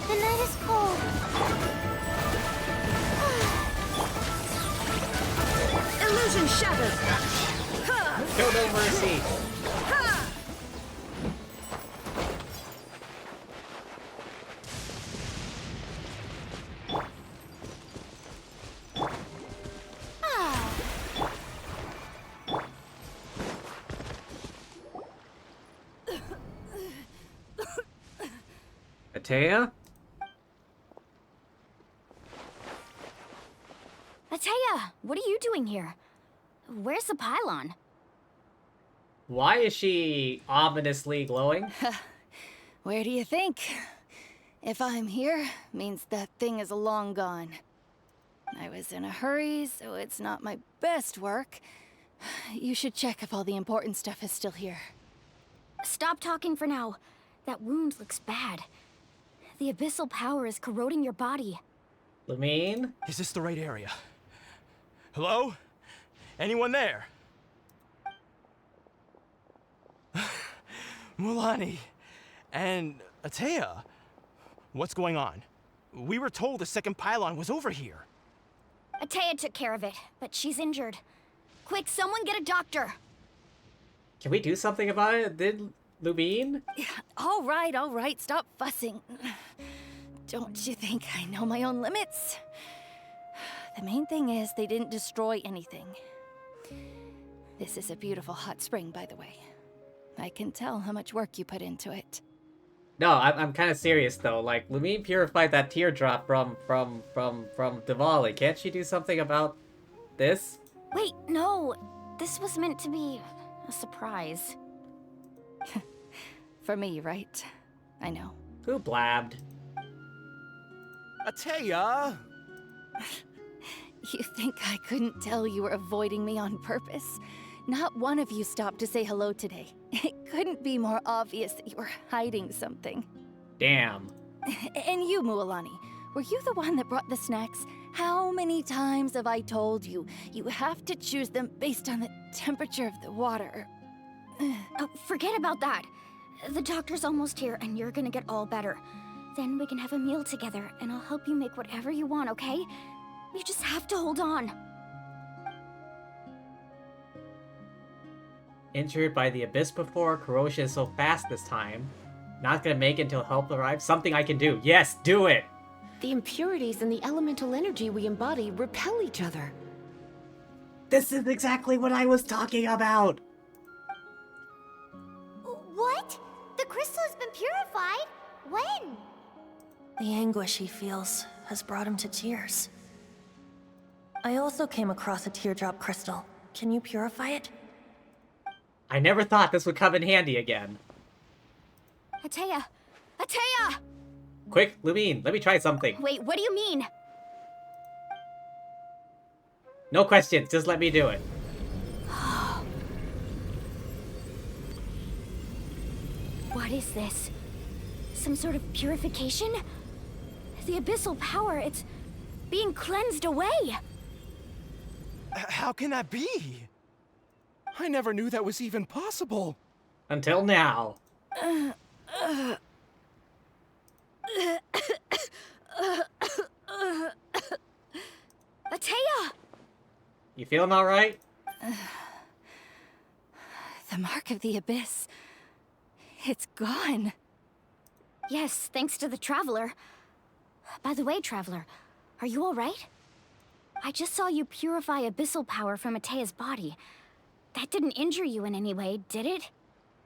The night is cold. Illusion shattered! Show no mercy. Atea? Atea, what are you doing here? Where's the pylon? Why is she ominously glowing? Where do you think? If I'm here, means that thing is long gone. I was in a hurry, so it's not my best work. You should check if all the important stuff is still here. Stop talking for now. That wound looks bad. The abyssal power is corroding your body. Lumine? Is this the right area? Hello? Anyone there? Mualani and Atea. What's going on? We were told the second pylon was over here. Atea took care of it, but she's injured. Quick, someone get a doctor! Can we do something about it? Did Lumine? All right, stop fussing. Don't you think I know my own limits? The main thing is they didn't destroy anything. This is a beautiful hot spring, by the way. I can tell how much work you put into it. No, I'm kind of serious though. Like, Lumine purified that teardrop from Diwali. Can't she do something about this? Wait, no. This was meant to be a surprise. For me, right? I know. Who blabbed? Atea! You think I couldn't tell you were avoiding me on purpose? Not one of you stopped to say hello today. It couldn't be more obvious that you were hiding something. Damn. And you, Mualani, were you the one that brought the snacks? How many times have I told you, you have to choose them based on the temperature of the water? Forget about that. The doctor's almost here, and you're gonna get all better. Then we can have a meal together, and I'll help you make whatever you want, okay? You just have to hold on. Injured by the abyss before, corrosion is so fast this time. Not gonna make it until help arrives. Something I can do. Yes, do it! The impurities and the elemental energy we embody repel each other. This is exactly what I was talking about! What? The crystal has been purified? When? The anguish he feels has brought him to tears. I also came across a teardrop crystal. Can you purify it? I never thought this would come in handy again. Atea! Atea! Quick, Lumine, let me try something. Wait, what do you mean? No questions, just let me do it. What is this? Some sort of purification? The abyssal power, it's being cleansed away. How can that be? I never knew that was even possible. Until now. Atea! You feeling alright? The mark of the abyss. It's gone. Yes, thanks to the Traveler. By the way, Traveler, are you alright? I just saw you purify abyssal power from Atea's body. That didn't injure you in any way, did it?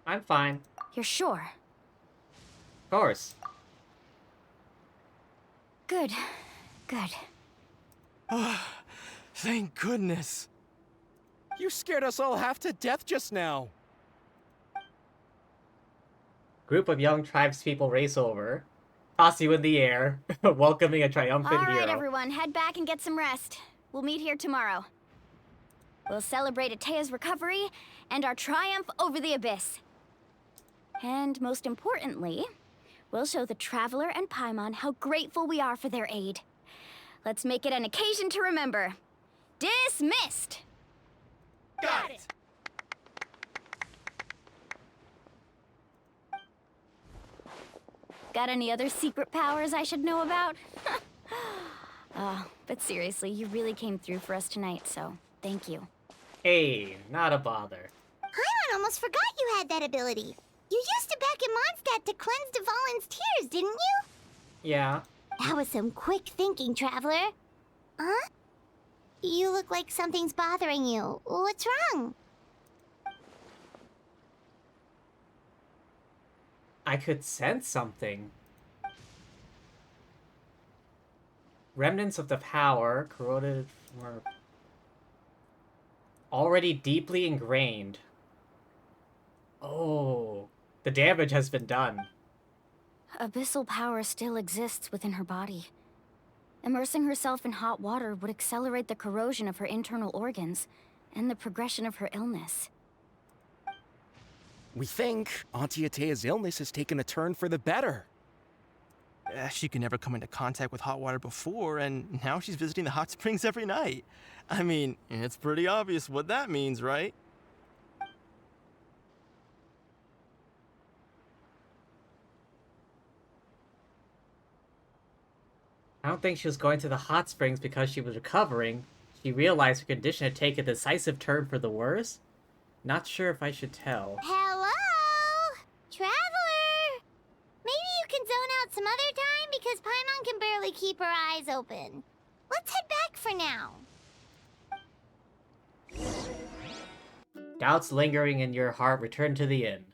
I'm fine. You're sure? Of course. Good. Good. Thank goodness. You scared us all half to death just now. Group of young tribespeople race over, toss you in the air, welcoming a triumphant hero. Alright, everyone, head back and get some rest. We'll meet here tomorrow. We'll celebrate Atea's recovery and our triumph over the abyss. And most importantly, we'll show the Traveler and Paimon how grateful we are for their aid. Let's make it an occasion to remember. Dismissed! Got it! Got any other secret powers I should know about? But seriously, you really came through for us tonight, so thank you. Hey, not a bother. Paimon almost forgot you had that ability. You used it back in Mondstadt to cleanse Dvalin's tears, didn't you? Yeah. That was some quick thinking, Traveler. Huh? You look like something's bothering you. What's wrong? I could sense something. Remnants of the power, corroded, or already deeply ingrained. Oh, the damage has been done. Abyssal power still exists within her body. Immersing herself in hot water would accelerate the corrosion of her internal organs and the progression of her illness. We think Auntie Atea's illness has taken a turn for the better. She could never come into contact with hot water before, and now she's visiting the hot springs every night. I mean, it's pretty obvious what that means, right? I don't think she was going to the hot springs because she was recovering. She realized her condition had taken a decisive turn for the worse. Not sure if I should tell. Hello? Traveler! Maybe you can zone out some other time because Paimon can barely keep her eyes open. Let's head back for now. Doubts lingering in your heart, return to the inn.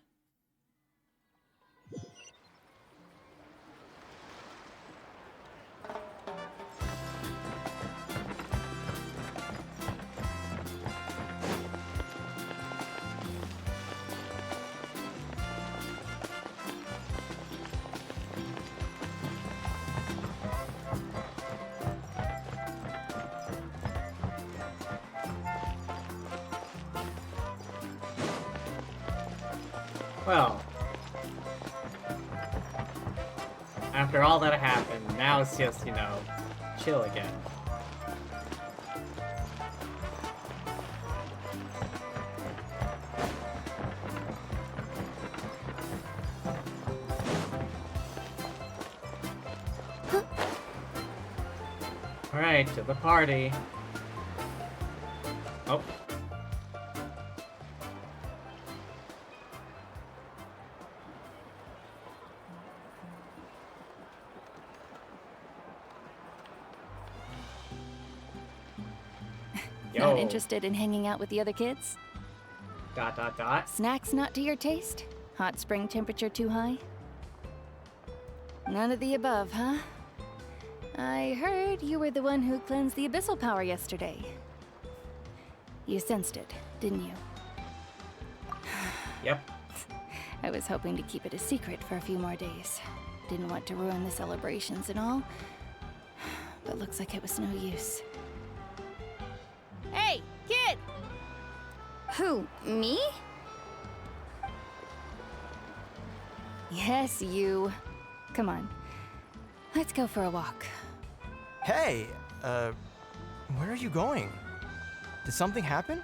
Well, after all that happened, now it's just, you know, chill again. Alright, to the party. Oh. Not interested in hanging out with the other kids? ... Snacks not to your taste? Hot spring temperature too high? None of the above, huh? I heard you were the one who cleansed the abyssal power yesterday. You sensed it, didn't you? Yep. I was hoping to keep it a secret for a few more days. Didn't want to ruin the celebrations and all. But looks like it was no use. Hey, kid! Who, me? Yes, you. Come on. Let's go for a walk. Hey, where are you going? Did something happen?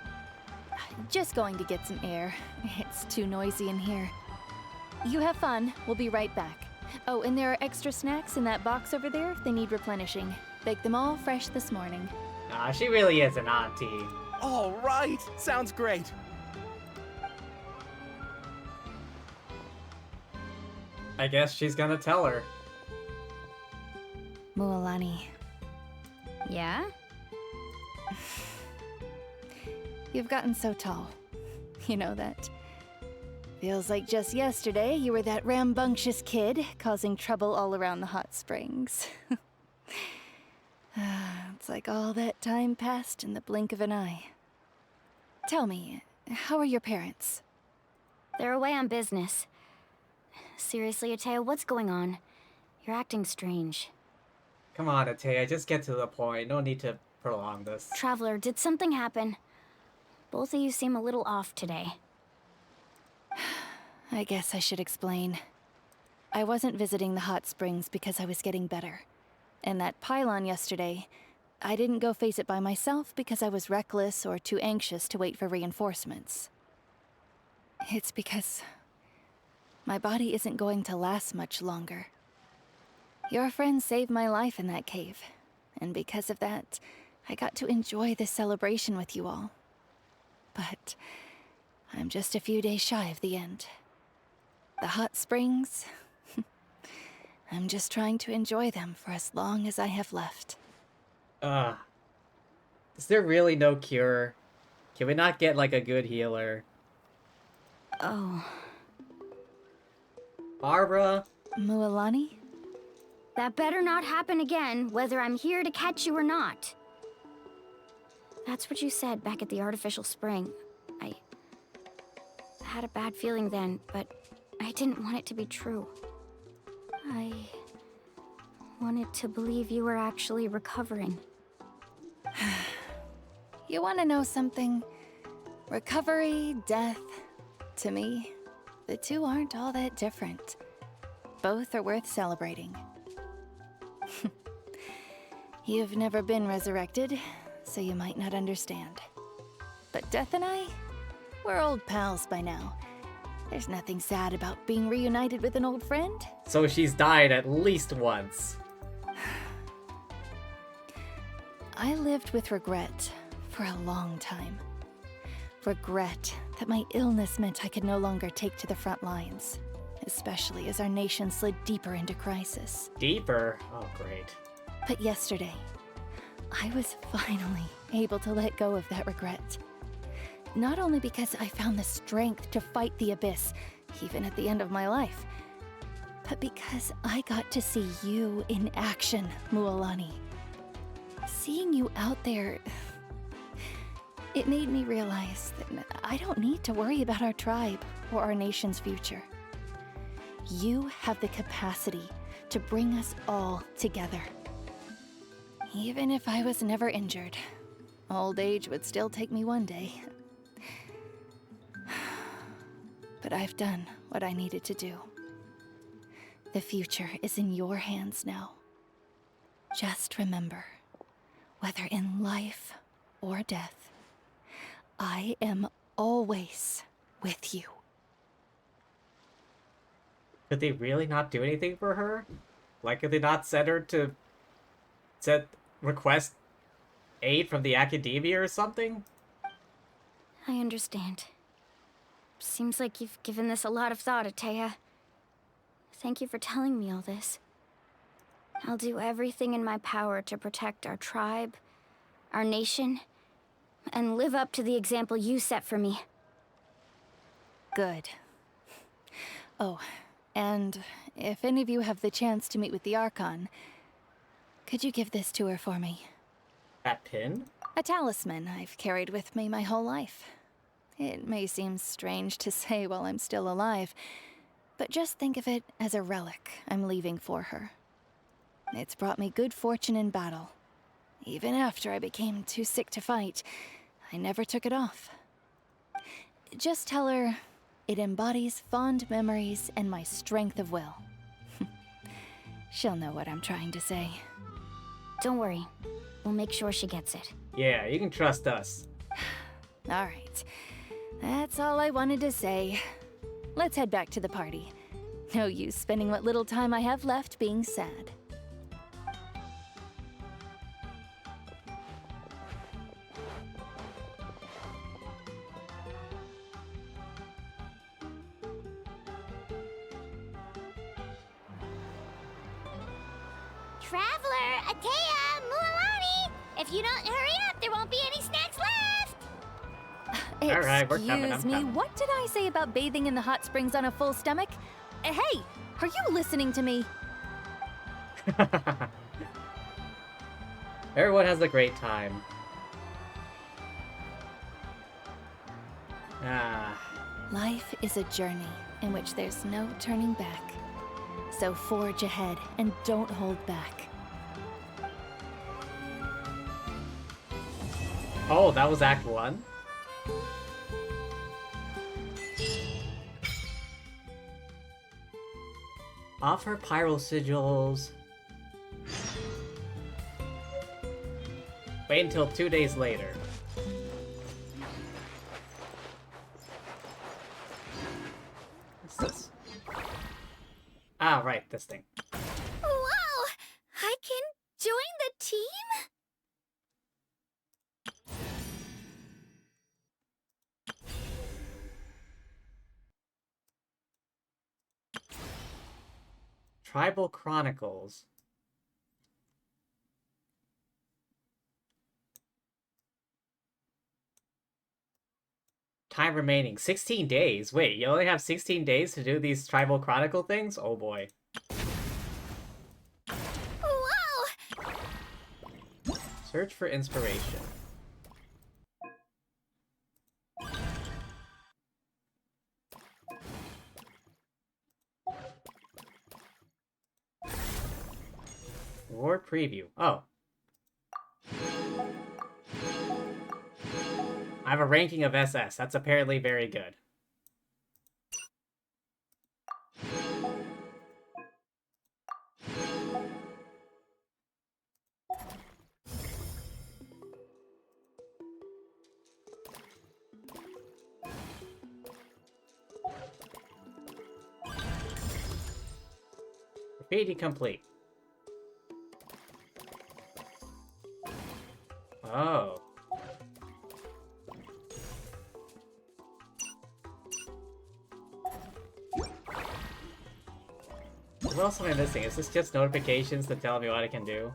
Just going to get some air. It's too noisy in here. You have fun. We'll be right back. Oh, and there are extra snacks in that box over there if they need replenishing. Baked them all fresh this morning. Ah, she really is an auntie. All right, sounds great. I guess she's gonna tell her. Mualani, Yeah? you've gotten so tall. You know that. Feels like just yesterday you were that rambunctious kid causing trouble all around the hot springs. It's like all that time passed in the blink of an eye. Tell me, how are your parents? They're away on business. Seriously, Ateo, what's going on? You're acting strange. Come on, Atea, just get to the point. No need to prolong this. Traveler, did something happen? Both of you seem a little off today. I guess I should explain. I wasn't visiting the hot springs because I was getting better. And that pylon yesterday, I didn't go face it by myself because I was reckless or too anxious to wait for reinforcements. It's because my body isn't going to last much longer. Your friend saved my life in that cave, and because of that, I got to enjoy this celebration with you all. But I'm just a few days shy of the end. The hot springs, I'm just trying to enjoy them for as long as I have left. Is there really no cure? Can we not get like a good healer? Oh. Barbara? Mualani? That better not happen again, whether I'm here to catch you or not. That's what you said back at the artificial spring. I had a bad feeling then, but I didn't want it to be true. I wanted to believe you were actually recovering. You want to know something? Recovery, death, to me, the two aren't all that different. Both are worth celebrating. You've never been resurrected, so you might not understand. But Death and I, we're old pals by now. There's nothing sad about being reunited with an old friend. So she's died at least once. I lived with regret for a long time. Regret that my illness meant I could no longer take to the front lines, especially as our nation slid deeper into crisis. Deeper? Oh, great. But yesterday, I was finally able to let go of that regret. Not only because I found the strength to fight the abyss, even at the end of my life, but because I got to see you in action, Mualani. Seeing you out there, it made me realize that I don't need to worry about our tribe or our nation's future. You have the capacity to bring us all together. Even if I was never injured, old age would still take me one day. But I've done what I needed to do. The future is in your hands now. Just remember, whether in life or death, I am always with you. Could they really not do anything for her? Like, could they not send her to request aid from the academia or something? I understand. Seems like you've given this a lot of thought, Atea. Thank you for telling me all this. I'll do everything in my power to protect our tribe, our nation, and live up to the example you set for me. Good. Oh, and if any of you have the chance to meet with the Archon, could you give this to her for me? That pin? A talisman I've carried with me my whole life. It may seem strange to say while I'm still alive, but just think of it as a relic I'm leaving for her. It's brought me good fortune in battle. Even after I became too sick to fight, I never took it off. Just tell her it embodies fond memories and my strength of will. She'll know what I'm trying to say. Don't worry. We'll make sure she gets it. Yeah, you can trust us. Alright. That's all I wanted to say. Let's head back to the party. No use spending what little time I have left being sad. Traveler, Atea, Mualani! If you don't hurry up, there won't be any snacks left! Alright, we're coming, I'm Excuse me, coming. what did I say about bathing in the hot springs on a full stomach? Hey, are you listening to me? Everyone has a great time. Ah. Life is a journey in which there's no turning back. So forge ahead and don't hold back. Oh, that was Act 1? Offer pyro sigils. Wait until 2 days later. What's this? Ah, right, this thing. Whoa! I can join the team? Tribal Chronicles. Time remaining 16 days. Wait, you only have 16 days to do these Tribal Chronicle things? Oh boy. Whoa! Search for inspiration. War preview. Oh. I have a ranking of SS. That's apparently very good. Graffiti complete. Oh. What else am I missing? Is this just notifications to tell me what I can do?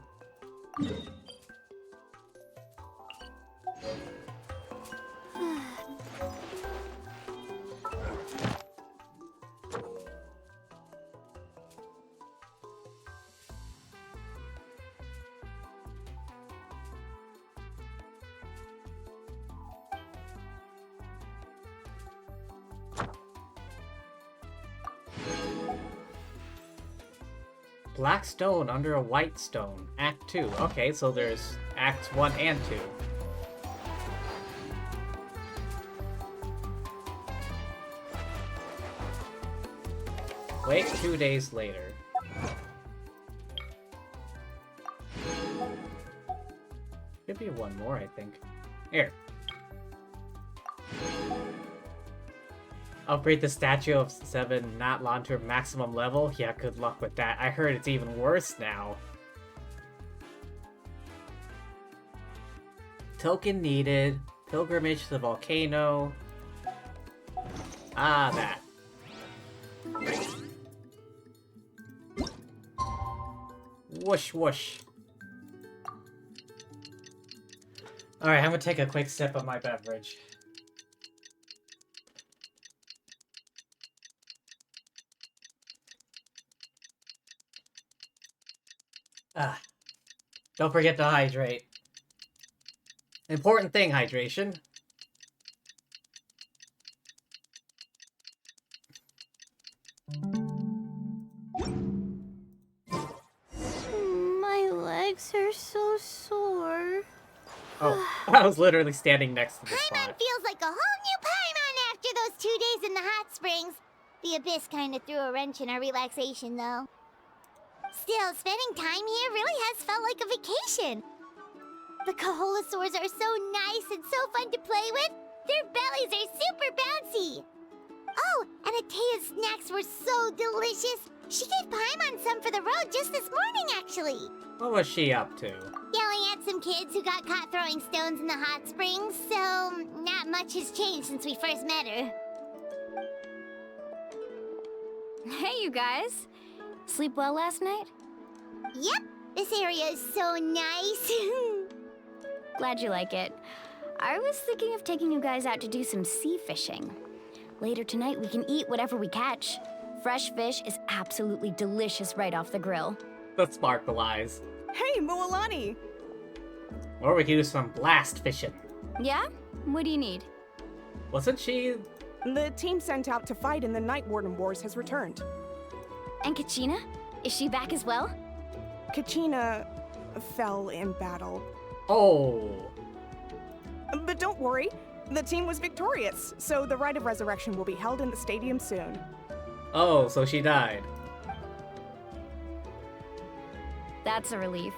Black stone under a white stone. Act 2. Okay, so there's Acts 1 and 2. Wait 2 days later. Could be one more, I think. Here. Upgrade the statue of 7 Natlan to maximum level? Yeah, good luck with that. I heard it's even worse now. Token needed. Pilgrimage to the volcano. Ah, that. Whoosh, whoosh. Alright, I'm gonna take a quick sip of my beverage. Ah. Don't forget to hydrate. Important thing, hydration. My legs are so sore. Oh, I was literally standing next to the Paimon spot. feels like a whole new Paimon after those 2 days in the hot springs. The Abyss kind of threw a wrench in our relaxation, though. Still, spending time here really has felt like a vacation. The Kaholasaurs are so nice and so fun to play with. Their bellies are super bouncy. Oh, and Atea's snacks were so delicious. She gave Paimon some for the road just this morning, actually. What was she up to? Yelling at some kids who got caught throwing stones in the hot springs, so not much has changed since we first met her. Hey, you guys. Sleep well last night? Yep, this area is so nice. Glad you like it. I was thinking of taking you guys out to do some sea fishing. Later tonight, we can eat whatever we catch. Fresh fish is absolutely delicious right off the grill. The sparkle eyes. Hey, Moalani! Or we could do some blast fishing. Yeah? What do you need? Wasn't she... The team sent out to fight in the Night Warden Wars has returned. And Kachina? Is she back as well? Kachina fell in battle. Oh. But don't worry, the team was victorious, so the Rite of Resurrection will be held in the stadium soon. Oh, so she died. That's a relief.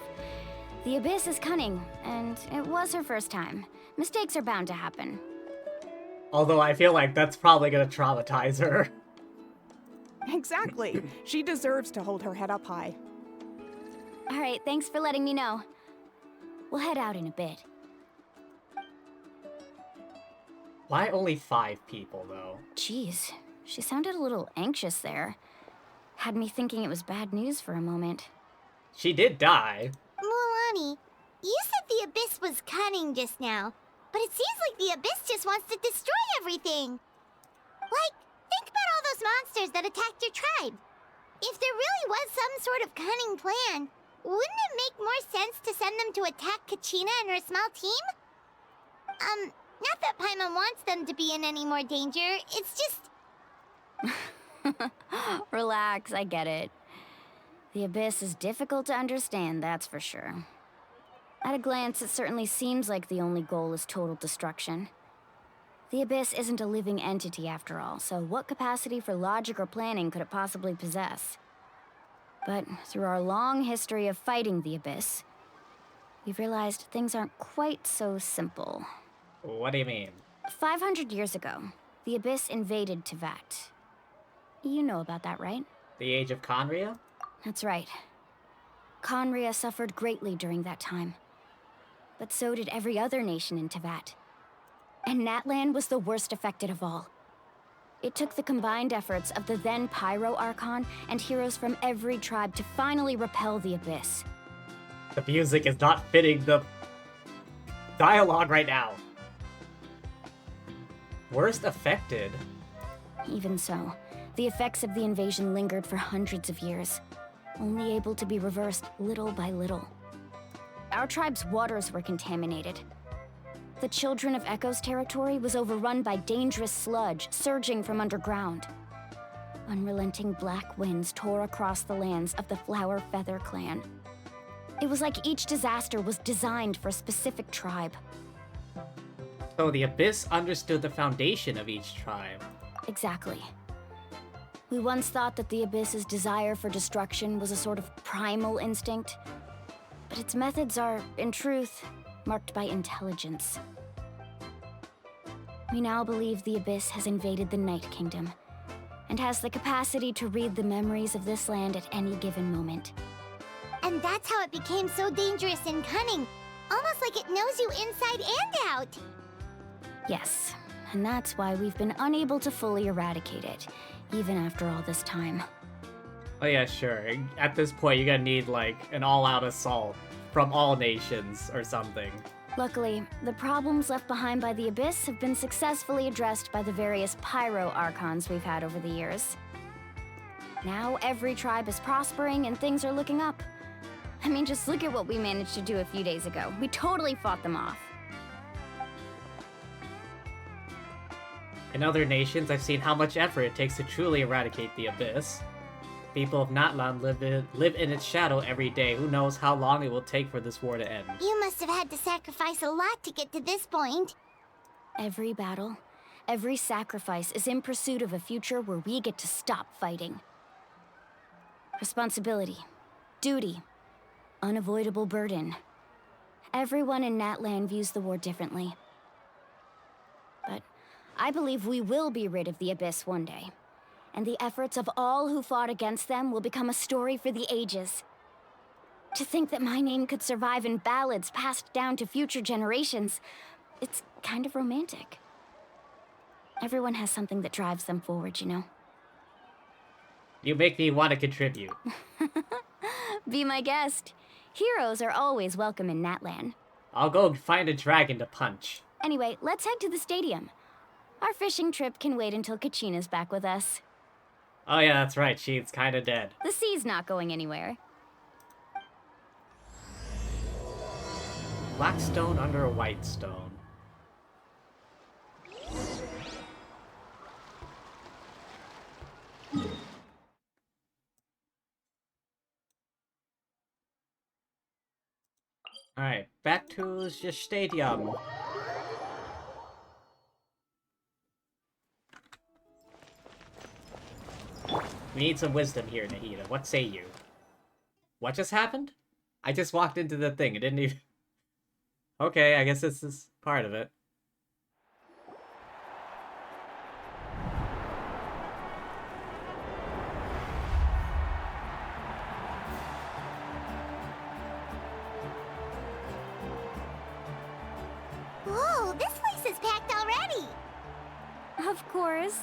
The Abyss is cunning, and it was her first time. Mistakes are bound to happen. Although I feel like that's probably gonna traumatize her. Exactly. She deserves to hold her head up high. Alright, thanks for letting me know. We'll head out in a bit. Why only 5 people, though? Jeez, she sounded a little anxious there. Had me thinking it was bad news for a moment. She did die. Mualani, you said the Abyss was cunning just now, but it seems like the Abyss just wants to destroy everything. Like, think about all those monsters that attacked your tribe. If there really was some sort of cunning plan, wouldn't it make more sense to send them to attack Kachina and her small team? Not that Paimon wants them to be in any more danger, it's just... Relax, I get it. The Abyss is difficult to understand, that's for sure. At a glance, it certainly seems like the only goal is total destruction. The Abyss isn't a living entity after all, so what capacity for logic or planning could it possibly possess? But through our long history of fighting the Abyss, we've realized things aren't quite so simple. What do you mean? 500 years ago, the Abyss invaded Teyvat. You know about that, right? The Age of Conria? That's right. Conria suffered greatly during that time. But so did every other nation in Teyvat. And Natlan was the worst affected of all. It took the combined efforts of the then Pyro Archon and heroes from every tribe to finally repel the Abyss. The music is not fitting the dialogue right now. Worst affected? Even so, the effects of the invasion lingered for hundreds of years, only able to be reversed little by little. Our tribe's waters were contaminated. The Children of Echo's territory was overrun by dangerous sludge surging from underground. Unrelenting black winds tore across the lands of the Flower Feather clan. It was like each disaster was designed for a specific tribe. So the Abyss understood the foundation of each tribe. Exactly. We once thought that the Abyss's desire for destruction was a sort of primal instinct, but its methods are, in truth, marked by intelligence. We now believe the Abyss has invaded the Night Kingdom, and has the capacity to read the memories of this land at any given moment. And that's how it became so dangerous and cunning, almost like it knows you inside and out. Yes, and that's why we've been unable to fully eradicate it, even after all this time. Oh yeah, sure. At this point, you're gonna need, like, an all-out assault from all nations or something. Luckily, the problems left behind by the Abyss have been successfully addressed by the various Pyro Archons we've had over the years. Now every tribe is prospering and things are looking up. I mean, just look at what we managed to do a few days ago. We totally fought them off. In other nations, I've seen how much effort it takes to truly eradicate the Abyss. People of Natlan live in its shadow every day. Who knows how long it will take for this war to end. You must have had to sacrifice a lot to get to this point. Every battle, every sacrifice is in pursuit of a future where we get to stop fighting. Responsibility, duty, unavoidable burden. Everyone in Natlan views the war differently. But I believe we will be rid of the Abyss one day. And the efforts of all who fought against them will become a story for the ages. To think that my name could survive in ballads passed down to future generations, it's kind of romantic. Everyone has something that drives them forward, you know? You make me want to contribute. Be my guest. Heroes are always welcome in Natlan. I'll go find a dragon to punch. Anyway, let's head to the stadium. Our fishing trip can wait until Kachina's back with us. Oh yeah, that's right. She's kinda dead. The sea's not going anywhere. Black stone under a white stone. Alright, back to the stadium. We need some wisdom here, Nahida. What say you? What just happened? I just walked into the thing. It didn't even... Okay, I guess this is part of it. Whoa, this place is packed already! Of course.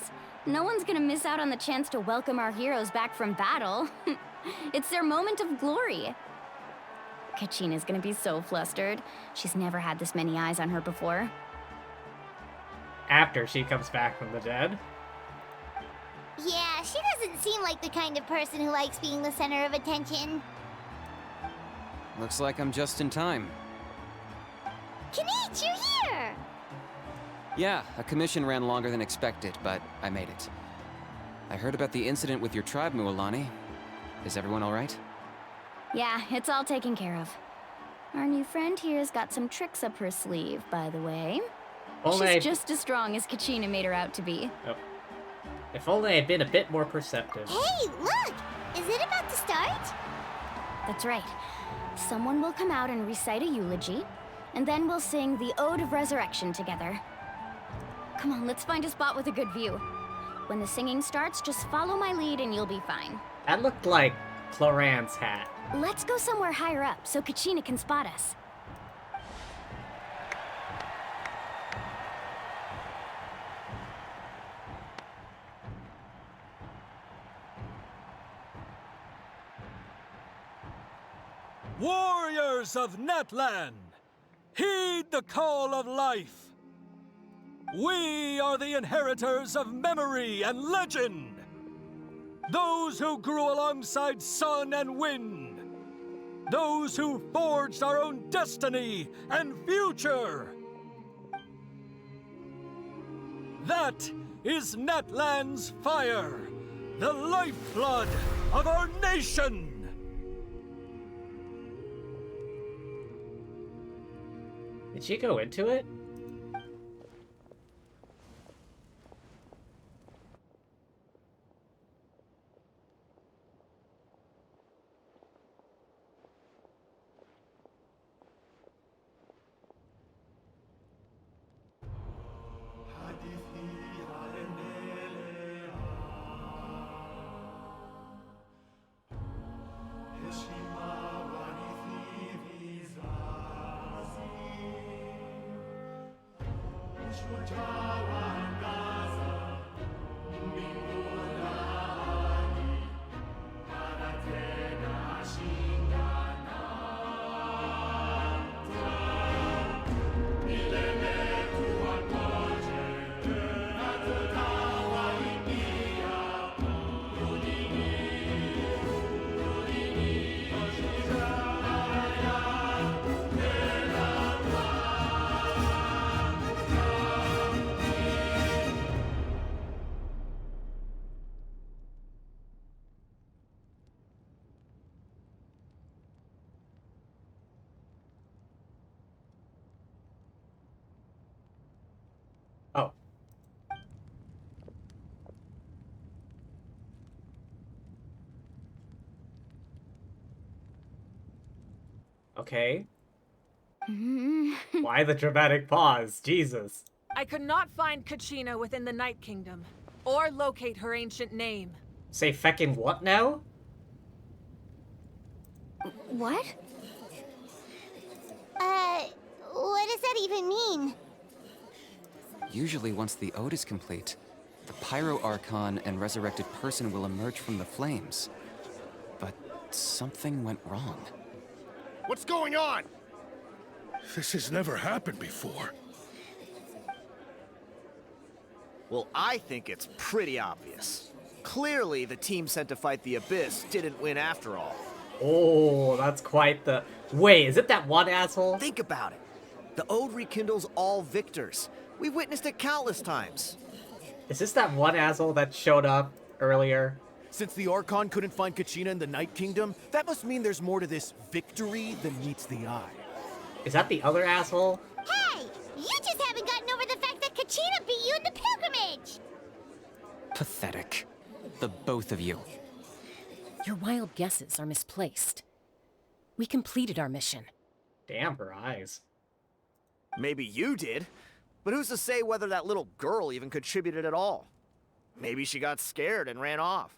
No one's gonna miss out on the chance to welcome our heroes back from battle. It's their moment of glory. Kachina's gonna be so flustered. She's never had this many eyes on her before. After she comes back from the dead. Yeah, she doesn't seem like the kind of person who likes being the center of attention. Looks like I'm just in time. Kinich, you're here! Yeah, a commission ran longer than expected, but I made it. I heard about the incident with your tribe, Mualani. Is everyone all right? Yeah, it's all taken care of. Our new friend here's got some tricks up her sleeve, by the way. She's just as strong as Kachina made her out to be. Oh. If only I'd been a bit more perceptive. Hey, look! Is it about to start? That's right. Someone will come out and recite a eulogy, and then we'll sing the Ode of Resurrection together. Come on, let's find a spot with a good view. When the singing starts, just follow my lead and you'll be fine. That looked like Cloran's hat. Let's go somewhere higher up so Kachina can spot us. Warriors of Natlan, heed the call of life. We are the inheritors of memory and legend. Those who grew alongside sun and wind. Those who forged our own destiny and future. That is Natlan's fire, the lifeblood of our nation. Did she go into it? Oh. Okay. Why the dramatic pause? Jesus. I could not find Kachina within the Night Kingdom, or locate her ancient name. Say feckin' what now? What? What does that even mean? Usually once the ode is complete, the Pyro Archon and resurrected person will emerge from the flames. But something went wrong. What's going on? This has never happened before. Well, I think it's pretty obvious. Clearly, the team sent to fight the Abyss didn't win after all. Oh, that's quite the... Wait, is it that one asshole? Think about it. The Ode rekindles all victors. We've witnessed it countless times. Is this that one asshole that showed up earlier? Since the Archon couldn't find Kachina in the Night Kingdom, that must mean there's more to this victory than meets the eye. Is that the other asshole? Hey! You just haven't gotten over the fact that Kachina beat you in the pilgrimage! Pathetic. The both of you. Your wild guesses are misplaced. We completed our mission. Damn, her eyes. Maybe you did, but who's to say whether that little girl even contributed at all? Maybe she got scared and ran off.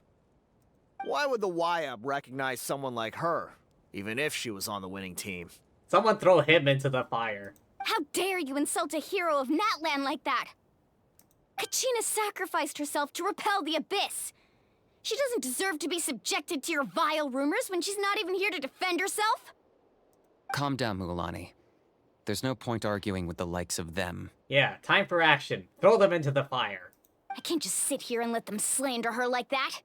Why would the YUB recognize someone like her, even if she was on the winning team? Someone throw him into the fire. How dare you insult a hero of Natlan like that? Kachina sacrificed herself to repel the Abyss. She doesn't deserve to be subjected to your vile rumors when she's not even here to defend herself. Calm down, Mulan. There's no point arguing with the likes of them. Yeah, time for action. Throw them into the fire. I can't just sit here and let them slander her like that.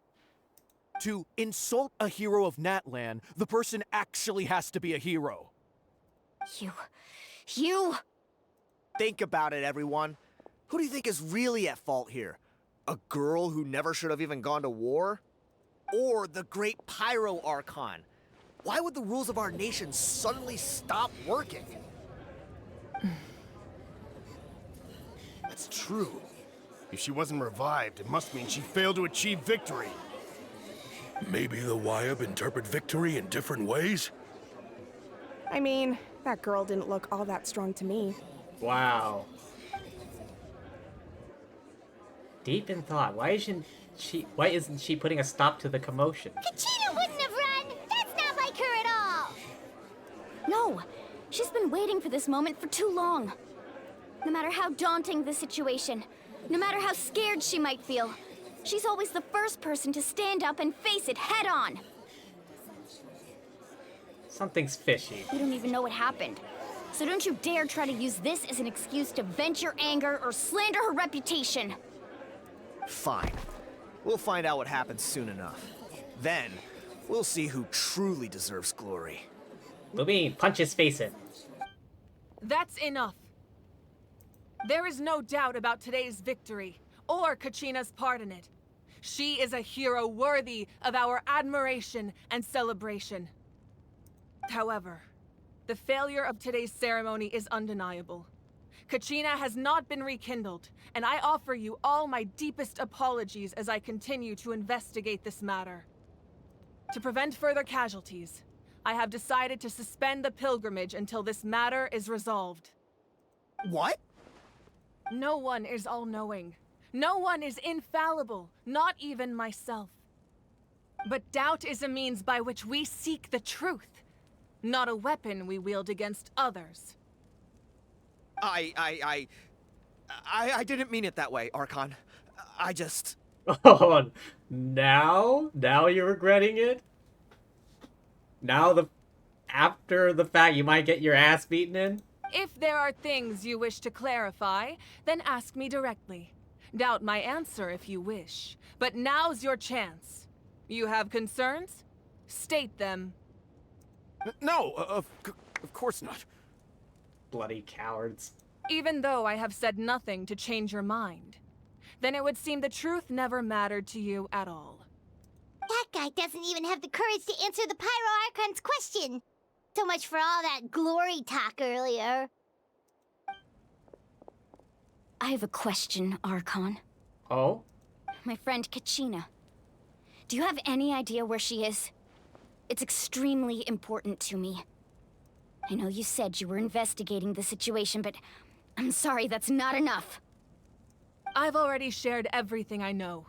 To insult a hero of Natlan, the person actually has to be a hero. You... Think about it, everyone. Who do you think is really at fault here? A girl who never should have even gone to war? Or the great Pyro Archon? Why would the rules of our nation suddenly stop working? That's true. If she wasn't revived, it must mean she failed to achieve victory. Maybe the YUB interpret victory in different ways? I mean, that girl didn't look all that strong to me. Wow. Deep in thought, why isn't she putting a stop to the commotion? Kachina wouldn't have run! That's not like her at all! No, she's been waiting for this moment for too long. No matter how daunting the situation, no matter how scared she might feel, she's always the first person to stand up and face it head on. Something's fishy. You don't even know what happened. So don't you dare try to use this as an excuse to vent your anger or slander her reputation. Fine. We'll find out what happens soon enough. Then, we'll see who truly deserves glory. Lumine, punch his face in. That's enough. There is no doubt about today's victory, or Kachina's part in it. She is a hero worthy of our admiration and celebration. However, the failure of today's ceremony is undeniable. Kachina has not been rekindled, and I offer you all my deepest apologies as I continue to investigate this matter. To prevent further casualties, I have decided to suspend the pilgrimage until this matter is resolved. What? No one is all-knowing. No one is infallible, not even myself. But doubt is a means by which we seek the truth, not a weapon we wield against others. I didn't mean it that way, Archon. I just... Oh, now? Now you're regretting it? Now after the fact you might get your ass beaten in? If there are things you wish to clarify, then ask me directly. Doubt my answer if you wish. But now's your chance. You have concerns? State them. No, of course not. Bloody cowards. Even though I have said nothing to change your mind, then it would seem the truth never mattered to you at all. That guy doesn't even have the courage to answer the Pyro Archon's question. So much for all that glory talk earlier. I have a question, Archon. Oh? My friend Kachina. Do you have any idea where she is? It's extremely important to me. I know you said you were investigating the situation, but I'm sorry, that's not enough. I've already shared everything I know.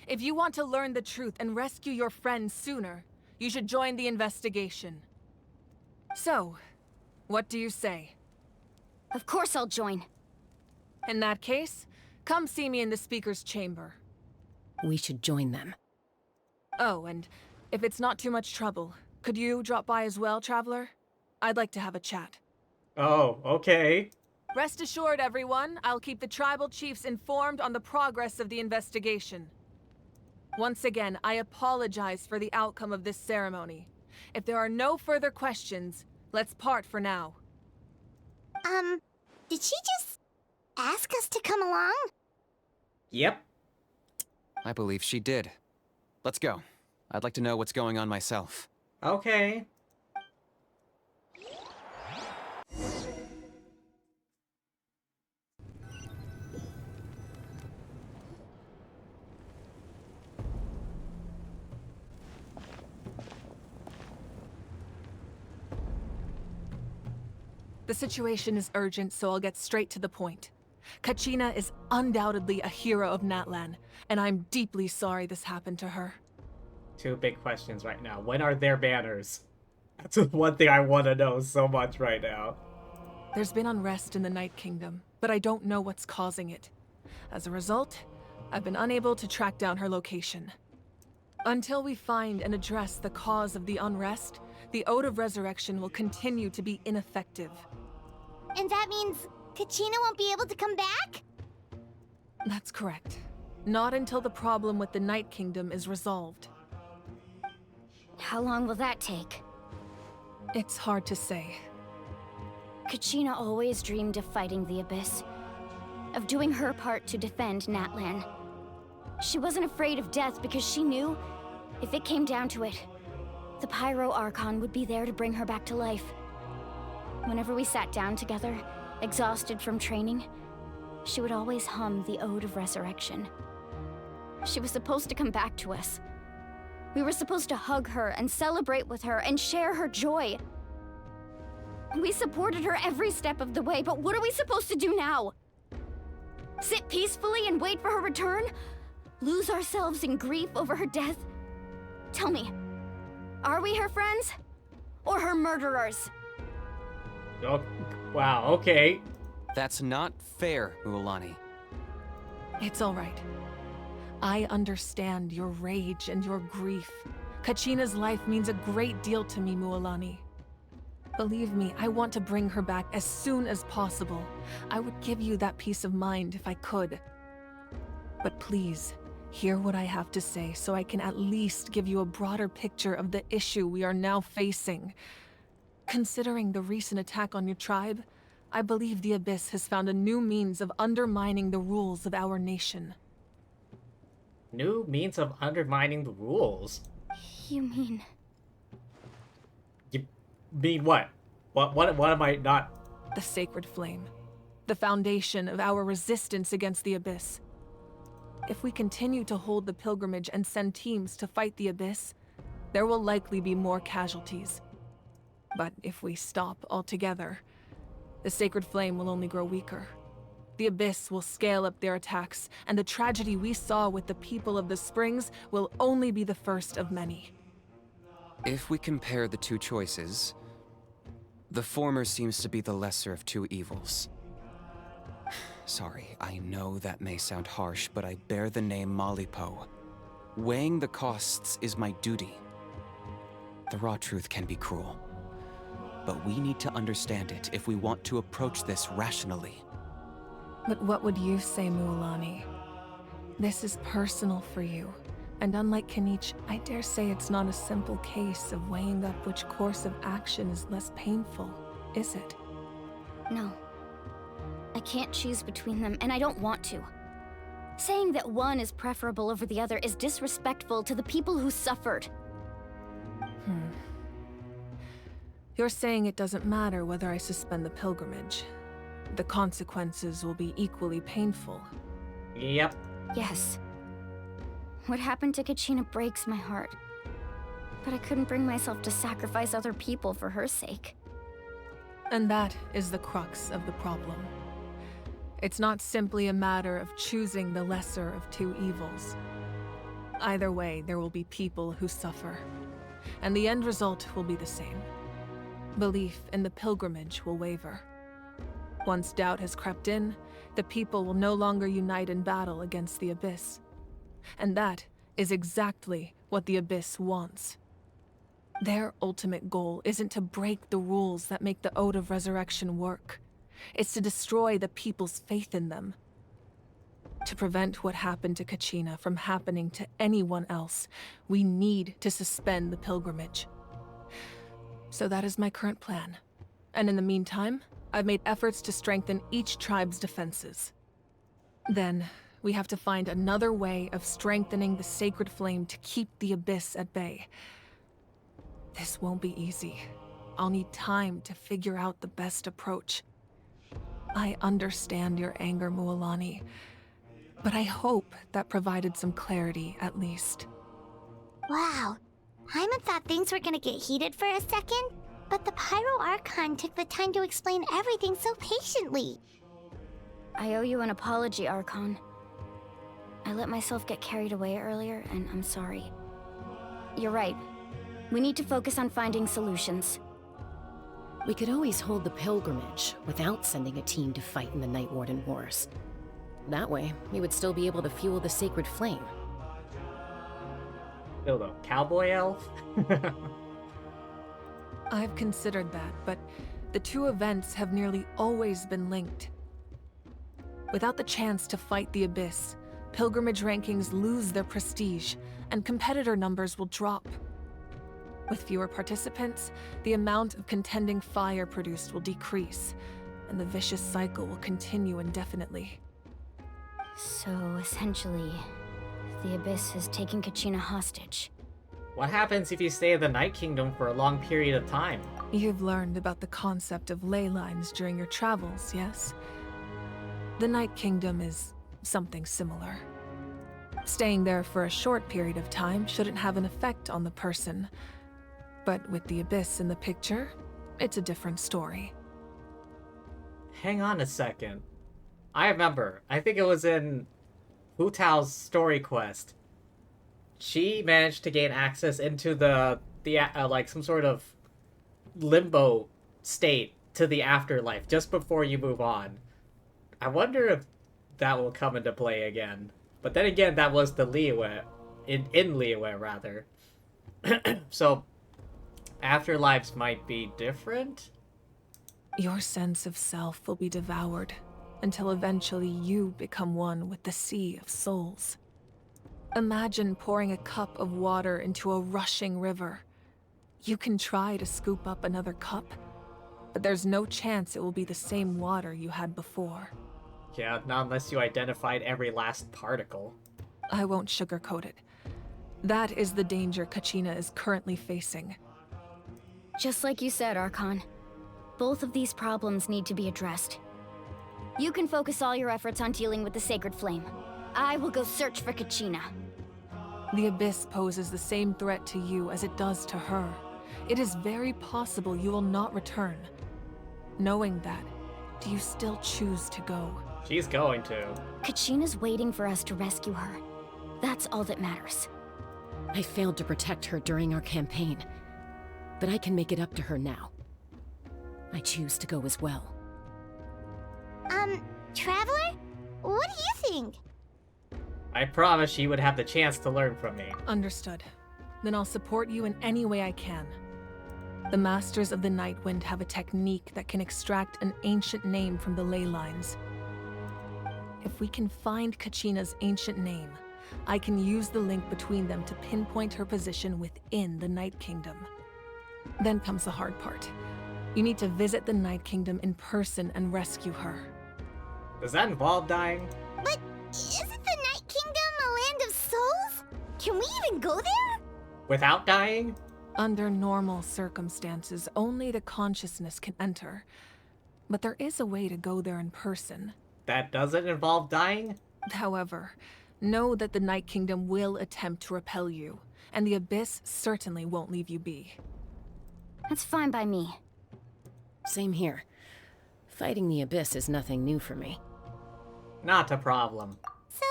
If you want to learn the truth and rescue your friends sooner, you should join the investigation. So, what do you say? Of course I'll join. In that case, come see me in the speaker's chamber. We should join them. Oh, and if it's not too much trouble, could you drop by as well, Traveler? I'd like to have a chat. Oh, okay. Rest assured, everyone, I'll keep the tribal chiefs informed on the progress of the investigation. Once again, I apologize for the outcome of this ceremony. If there are no further questions, let's part for now. Did she just ask us to come along? Yep. I believe she did. Let's go. I'd like to know what's going on myself. Okay. The situation is urgent, so I'll get straight to the point. Kachina is undoubtedly a hero of Natlan, and I'm deeply sorry this happened to her. Two big questions right now. When are their banners? That's one thing I want to know so much right now. There's been unrest in the Night Kingdom, but I don't know what's causing it. As a result, I've been unable to track down her location. Until we find and address the cause of the unrest, the Ode of Resurrection will continue to be ineffective. And that means Kachina won't be able to come back? That's correct. Not until the problem with the Night Kingdom is resolved. How long will that take? It's hard to say. Kachina always dreamed of fighting the Abyss, of doing her part to defend Natlan. She wasn't afraid of death because she knew, if it came down to it, the Pyro Archon would be there to bring her back to life. Whenever we sat down together, exhausted from training, she would always hum the Ode of Resurrection. She was supposed to come back to us. We were supposed to hug her and celebrate with her and share her joy. We supported her every step of the way, but what are we supposed to do now? Sit peacefully and wait for her return? Lose ourselves in grief over her death? Tell me, are we her friends? Or her murderers? Oh, wow, okay. That's not fair, Mualani. It's all right. I understand your rage and your grief. Kachina's life means a great deal to me, Mualani. Believe me, I want to bring her back as soon as possible. I would give you that peace of mind if I could. But please, hear what I have to say so I can at least give you a broader picture of the issue we are now facing. Considering the recent attack on your tribe, I believe the Abyss has found a new means of undermining the rules of our nation. New means of undermining the rules? You mean... You mean what? What am I not... The Sacred Flame. The foundation of our resistance against the Abyss. If we continue to hold the pilgrimage and send teams to fight the Abyss, there will likely be more casualties. But if we stop altogether, the Sacred Flame will only grow weaker. The Abyss will scale up their attacks, and the tragedy we saw with the people of the Springs will only be the first of many. If we compare the two choices, the former seems to be the lesser of two evils. Sorry, I know that may sound harsh, but I bear the name Malipo. Weighing the costs is my duty. The raw truth can be cruel, but we need to understand it if we want to approach this rationally. But what would you say, Mualani? This is personal for you, and unlike Kanich, I dare say it's not a simple case of weighing up which course of action is less painful, is it? No. I can't choose between them, and I don't want to. Saying that one is preferable over the other is disrespectful to the people who suffered. You're saying it doesn't matter whether I suspend the pilgrimage. The consequences will be equally painful. Yep. Yes. What happened to Kachina breaks my heart. But I couldn't bring myself to sacrifice other people for her sake. And that is the crux of the problem. It's not simply a matter of choosing the lesser of two evils. Either way, there will be people who suffer, and the end result will be the same. Belief in the pilgrimage will waver. Once doubt has crept in, the people will no longer unite in battle against the Abyss. And that is exactly what the Abyss wants. Their ultimate goal isn't to break the rules that make the Ode of Resurrection work. It's to destroy the people's faith in them. To prevent what happened to Kachina from happening to anyone else, we need to suspend the pilgrimage. So that is my current plan. And in the meantime, I've made efforts to strengthen each tribe's defenses. Then, we have to find another way of strengthening the sacred flame to keep the Abyss at bay. This won't be easy. I'll need time to figure out the best approach. I understand your anger, Mualani, but I hope that provided some clarity at least. Wow. Hyman thought things were gonna get heated for a second, but the Pyro Archon took the time to explain everything so patiently. I owe you an apology, Archon. I let myself get carried away earlier, and I'm sorry. You're right. We need to focus on finding solutions. We could always hold the pilgrimage without sending a team to fight in the Night Warden Wars. That way, we would still be able to fuel the sacred flame. Build a cowboy elf? I've considered that, but the two events have nearly always been linked. Without the chance to fight the Abyss, pilgrimage rankings lose their prestige, and competitor numbers will drop. With fewer participants, the amount of contending fire produced will decrease, and the vicious cycle will continue indefinitely. So, essentially, the Abyss has taken Kachina hostage. What happens if you stay in the Night Kingdom for a long period of time? You've learned about the concept of ley lines during your travels, yes? The Night Kingdom is something similar. Staying there for a short period of time shouldn't have an effect on the person. But with the Abyss in the picture, it's a different story. Hang on a second. I remember. I think it was in Hu Tao's story quest. She managed to gain access into the like some sort of limbo state to the afterlife just before you move on. I wonder if that will come into play again. But then again, that was the Liyue, in Liyue rather. So afterlives might be different? Your sense of self will be devoured until eventually you become one with the sea of souls. Imagine pouring a cup of water into a rushing river. You can try to scoop up another cup, but there's no chance it will be the same water you had before. Yeah, not unless you identified every last particle. I won't sugarcoat it. That is the danger Kachina is currently facing. Just like you said, Archon. Both of these problems need to be addressed. You can focus all your efforts on dealing with the Sacred Flame. I will go search for Kachina. The Abyss poses the same threat to you as it does to her. It is very possible you will not return. Knowing that, do you still choose to go? She's going to. Kachina's waiting for us to rescue her. That's all that matters. I failed to protect her during our campaign, but I can make it up to her now. I choose to go as well. Traveler? What do you think? I promised she would have the chance to learn from me. Understood. Then I'll support you in any way I can. The Masters of the Nightwind have a technique that can extract an ancient name from the ley lines. If we can find Kachina's ancient name, I can use the link between them to pinpoint her position within the Night Kingdom. Then comes the hard part. You need to visit the Night Kingdom in person and rescue her. Does that involve dying? But isn't the Night Kingdom a land of souls? Can we even go there? Without dying? Under normal circumstances, only the consciousness can enter. But there is a way to go there in person. That doesn't involve dying? However, know that the Night Kingdom will attempt to repel you, and the Abyss certainly won't leave you be. That's fine by me. Same here. Fighting the Abyss is nothing new for me. Not a problem. So,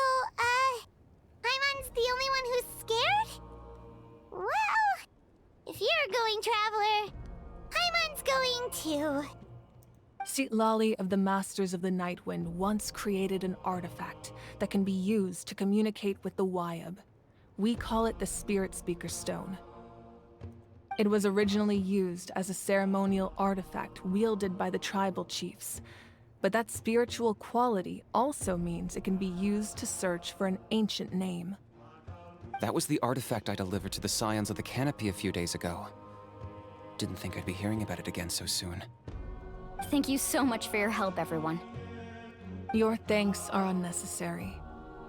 Paimon's the only one who's scared? Well, if you're going, Traveler, Paimon's going too. Citlali of the Masters of the Nightwind once created an artifact that can be used to communicate with the Wyab. We call it the Spirit Speaker Stone. It was originally used as a ceremonial artifact wielded by the tribal chiefs, but that spiritual quality also means it can be used to search for an ancient name. That was the artifact I delivered to the Scions of the Canopy a few days ago. Didn't think I'd be hearing about it again so soon. Thank you so much for your help, everyone. Your thanks are unnecessary.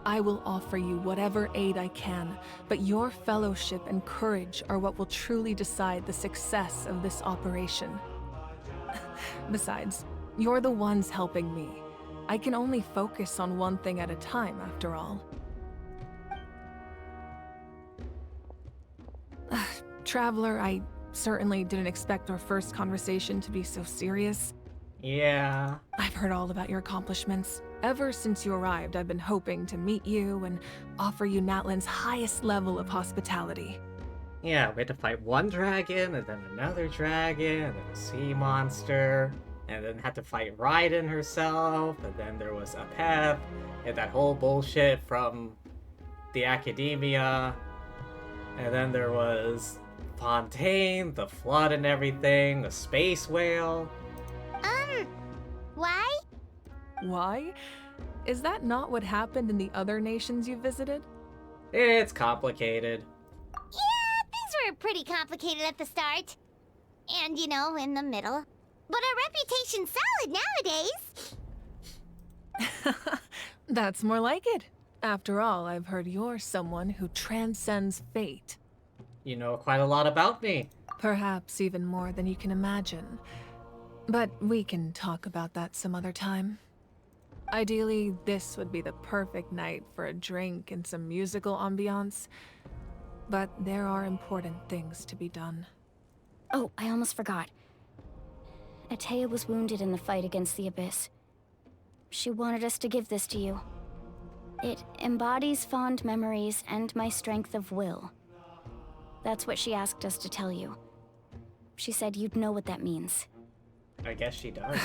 I will offer you whatever aid I can, but your fellowship and courage are what will truly decide the success of this operation. Besides, you're the ones helping me. I can only focus on one thing at a time, after all. Traveler, I certainly didn't expect our first conversation to be so serious. Yeah. I've heard all about your accomplishments. Ever since you arrived, I've been hoping to meet you and offer you Natlan's highest level of hospitality. Yeah, we had to fight one dragon, and then another dragon, and then a sea monster, and then had to fight Raiden herself, and then there was Apep, and that whole bullshit from the Academia, and then there was Fontaine, the flood and everything, a space whale. Why? Why? Is that not what happened in the other nations you visited? It's complicated. Yeah, things were pretty complicated at the start. And, you know, in the middle. But our reputation's solid nowadays. That's more like it. After all, I've heard you're someone who transcends fate. You know quite a lot about me. Perhaps even more than you can imagine. But we can talk about that some other time. Ideally, this would be the perfect night for a drink and some musical ambiance. But there are important things to be done. Oh, I almost forgot. Atea was wounded in the fight against the Abyss. She wanted us to give this to you. It embodies fond memories and my strength of will. That's what she asked us to tell you. She said you'd know what that means. I guess she does.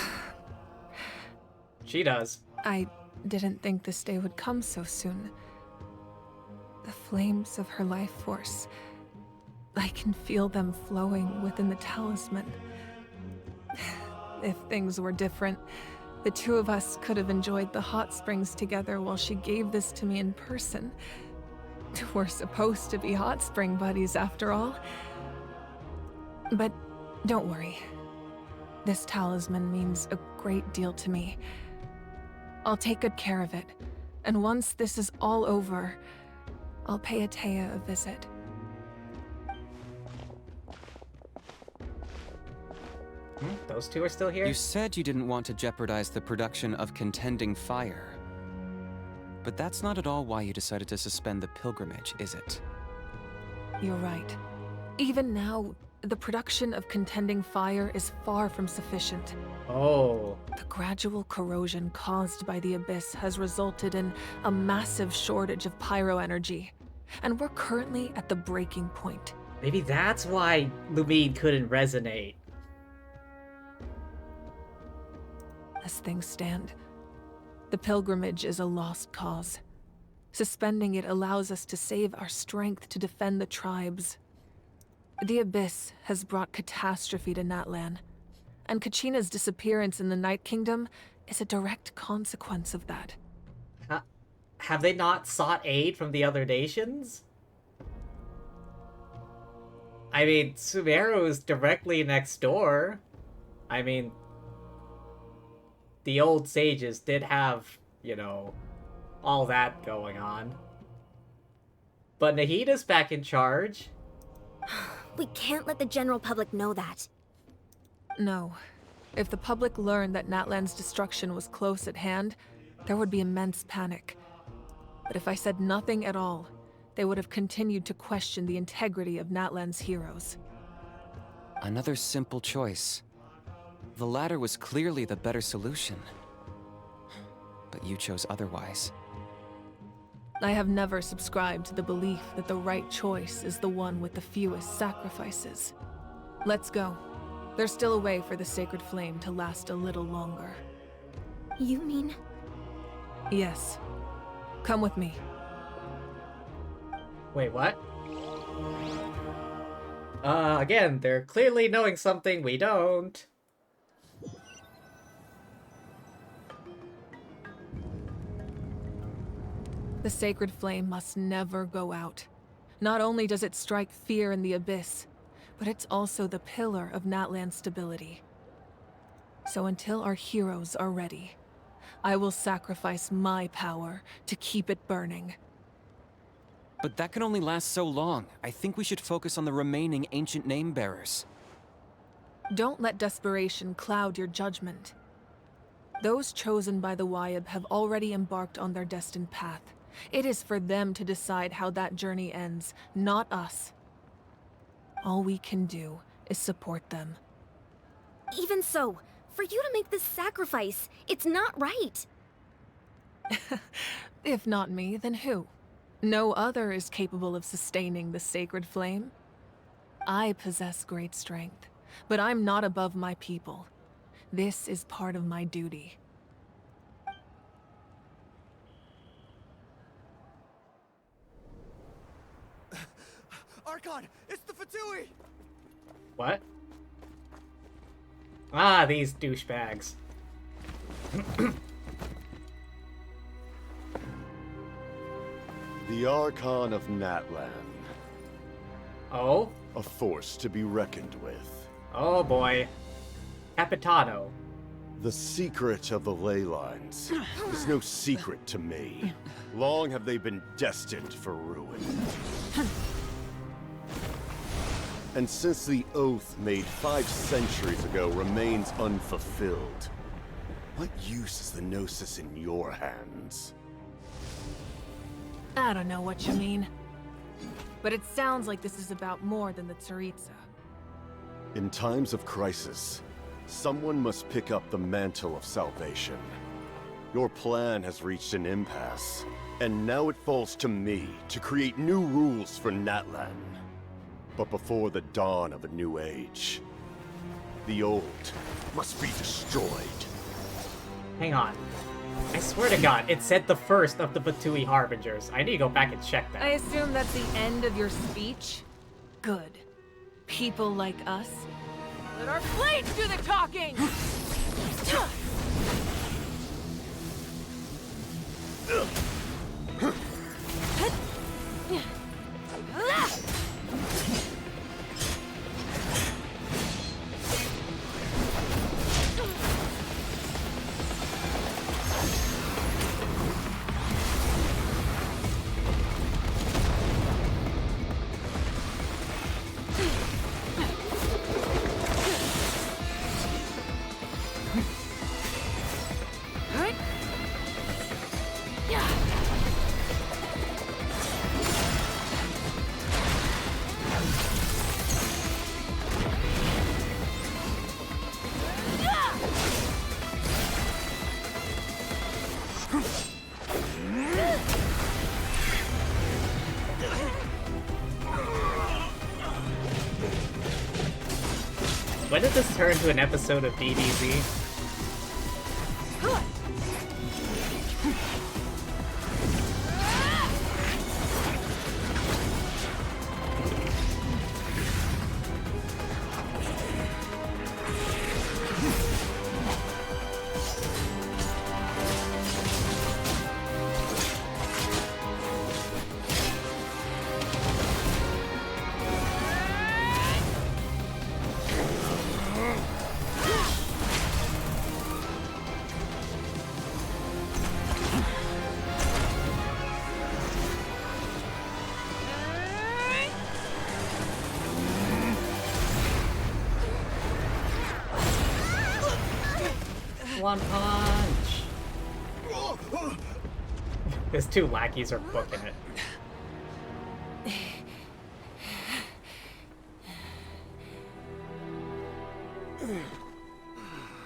She does. I didn't think this day would come so soon. The flames of her life force. I can feel them flowing within the talisman. If things were different, the two of us could have enjoyed the hot springs together while she gave this to me in person. We're supposed to be hot spring buddies after all. But don't worry. This talisman means a great deal to me. I'll take good care of it, and once this is all over, I'll pay Atea a visit. Those two are still here? You said you didn't want to jeopardize the production of Contending Fire. But that's not at all why you decided to suspend the pilgrimage, is it? You're right. Even now, the production of Contending Fire is far from sufficient. Oh. The gradual corrosion caused by the Abyss has resulted in a massive shortage of pyro energy, and we're currently at the breaking point. Maybe that's why Lumine couldn't resonate. As things stand, the pilgrimage is a lost cause. Suspending it allows us to save our strength to defend the tribes. The Abyss has brought catastrophe to Natlan, and Kachina's disappearance in the Night Kingdom is a direct consequence of that. Have they not sought aid from the other nations? I mean, Sumeru's directly next door. I mean, the old sages did have, you know, all that going on. But Nahida's back in charge. We can't let the general public know that. No. If the public learned that Natlan's destruction was close at hand, there would be immense panic. But if I said nothing at all, they would have continued to question the integrity of Natlan's heroes. Another simple choice. The latter was clearly the better solution. But you chose otherwise. I have never subscribed to the belief that the right choice is the one with the fewest sacrifices. Let's go. There's still a way for the sacred flame to last a little longer. You mean? Yes. Come with me. Wait, what? Again, they're clearly knowing something we don't. The sacred flame must never go out. Not only does it strike fear in the abyss, but it's also the pillar of Natlan's stability. So until our heroes are ready, I will sacrifice my power to keep it burning. But that can only last so long. I think we should focus on the remaining ancient name bearers. Don't let desperation cloud your judgment. Those chosen by the Wyeb have already embarked on their destined path. It is for them to decide how that journey ends, not us. All we can do is support them. Even so, for you to make this sacrifice, it's not right. If not me, then who? No other is capable of sustaining the sacred flame. I possess great strength, but I'm not above my people. This is part of my duty. Archon, it's the Fatui! What? Ah, these douchebags. The Archon of Natlan. Oh? A force to be reckoned with. Oh boy. Capitano. The secret of the ley lines is no secret to me. Long have they been destined for ruin. And since the oath made 5 centuries ago remains unfulfilled, what use is the Gnosis in your hands? I don't know what you mean. But it sounds like this is about more than the Tsaritsa. In times of crisis, someone must pick up the mantle of salvation. Your plan has reached an impasse, and now it falls to me to create new rules for Natlan. But before the dawn of a new age, the old must be destroyed. Hang on. I swear to God, it said the first of the Batui Harbingers. I need to go back and check that. I assume that's the end of your speech? Good. People like us. Let our blades do the talking! When did this turn to an episode of DBZ? One punch! His 2 lackeys are booking it.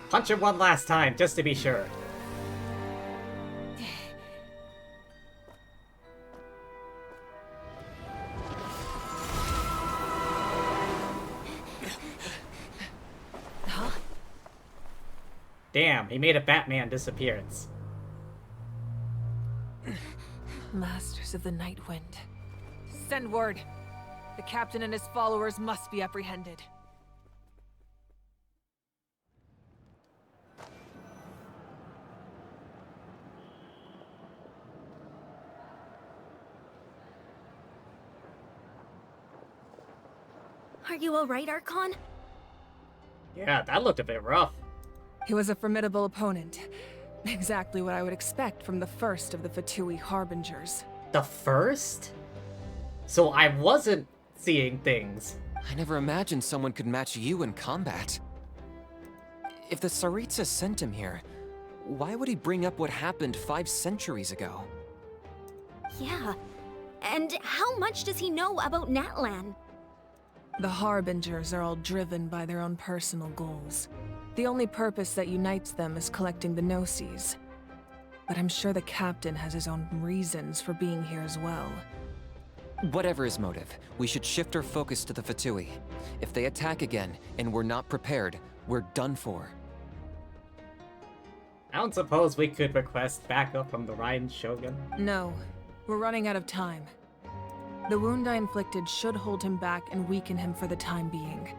Punch him one last time, just to be sure. Huh? Damn, he made a Batman disappearance. Masters of the Night Wind. Send word. The captain and his followers must be apprehended. Are you alright, Archon? Yeah, that looked a bit rough. He was a formidable opponent. Exactly what I would expect from the first of the Fatui Harbingers. The first? So I wasn't seeing things. I never imagined someone could match you in combat. If the Tsaritsa sent him here, why would he bring up what happened 5 centuries ago? Yeah. And how much does he know about Natlan? The Harbingers are all driven by their own personal goals. The only purpose that unites them is collecting the Gnosis. But I'm sure the captain has his own reasons for being here as well. Whatever his motive, we should shift our focus to the Fatui. If they attack again, and we're not prepared, we're done for. I don't suppose we could request backup from the Ryan Shogun? No, we're running out of time. The wound I inflicted should hold him back and weaken him for the time being.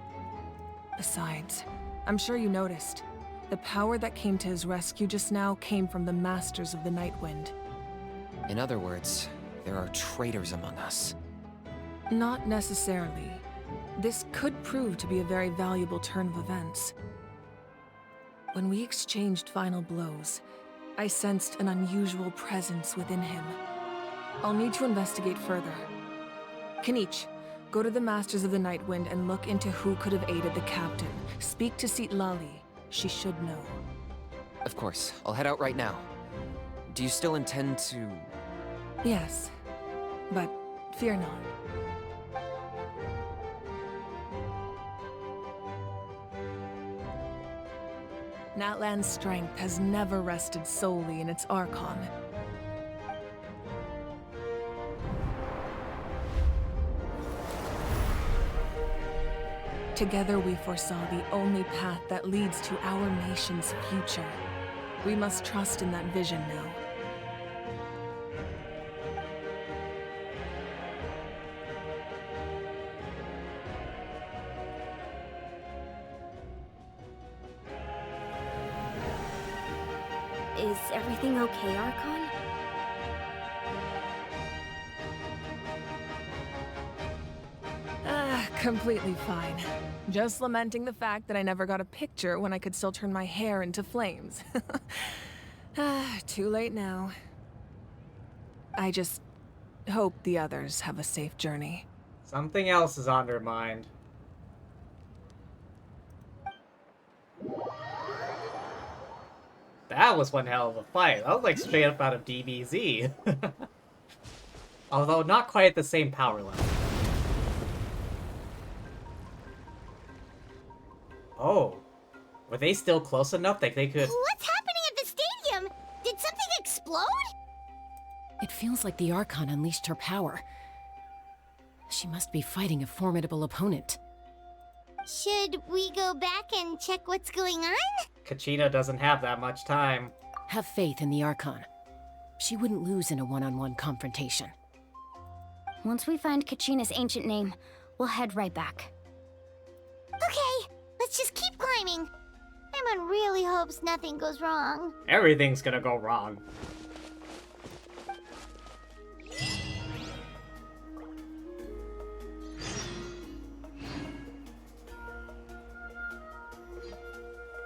Besides, I'm sure you noticed, the power that came to his rescue just now came from the Masters of the Night Wind. In other words, there are traitors among us. Not necessarily. This could prove to be a very valuable turn of events. When we exchanged final blows, I sensed an unusual presence within him. I'll need to investigate further. Kanich, go to the Masters of the Night Wind and look into who could have aided the captain. Speak to Lali. She should know. Of course, I'll head out right now. Do you still intend to... Yes, but fear not. Natlan's strength has never rested solely in its Archon. Together we foresaw the only path that leads to our nation's future. We must trust in that vision now. Is everything okay, Archon? Completely fine. Just lamenting the fact that I never got a picture when I could still turn my hair into flames. Too late now. I just hope the others have a safe journey. Something else is on their mind. That was one hell of a fight. That was like straight up out of DBZ. Although not quite at the same power level. Oh. Were they still close enough that they could... What's happening at the stadium? Did something explode? It feels like the Archon unleashed her power. She must be fighting a formidable opponent. Should we go back and check what's going on? Kachina doesn't have that much time. Have faith in the Archon. She wouldn't lose in a one-on-one confrontation. Once we find Kachina's ancient name, we'll head right back. Okay, let's just keep climbing. Emon really hopes nothing goes wrong. Everything's gonna go wrong.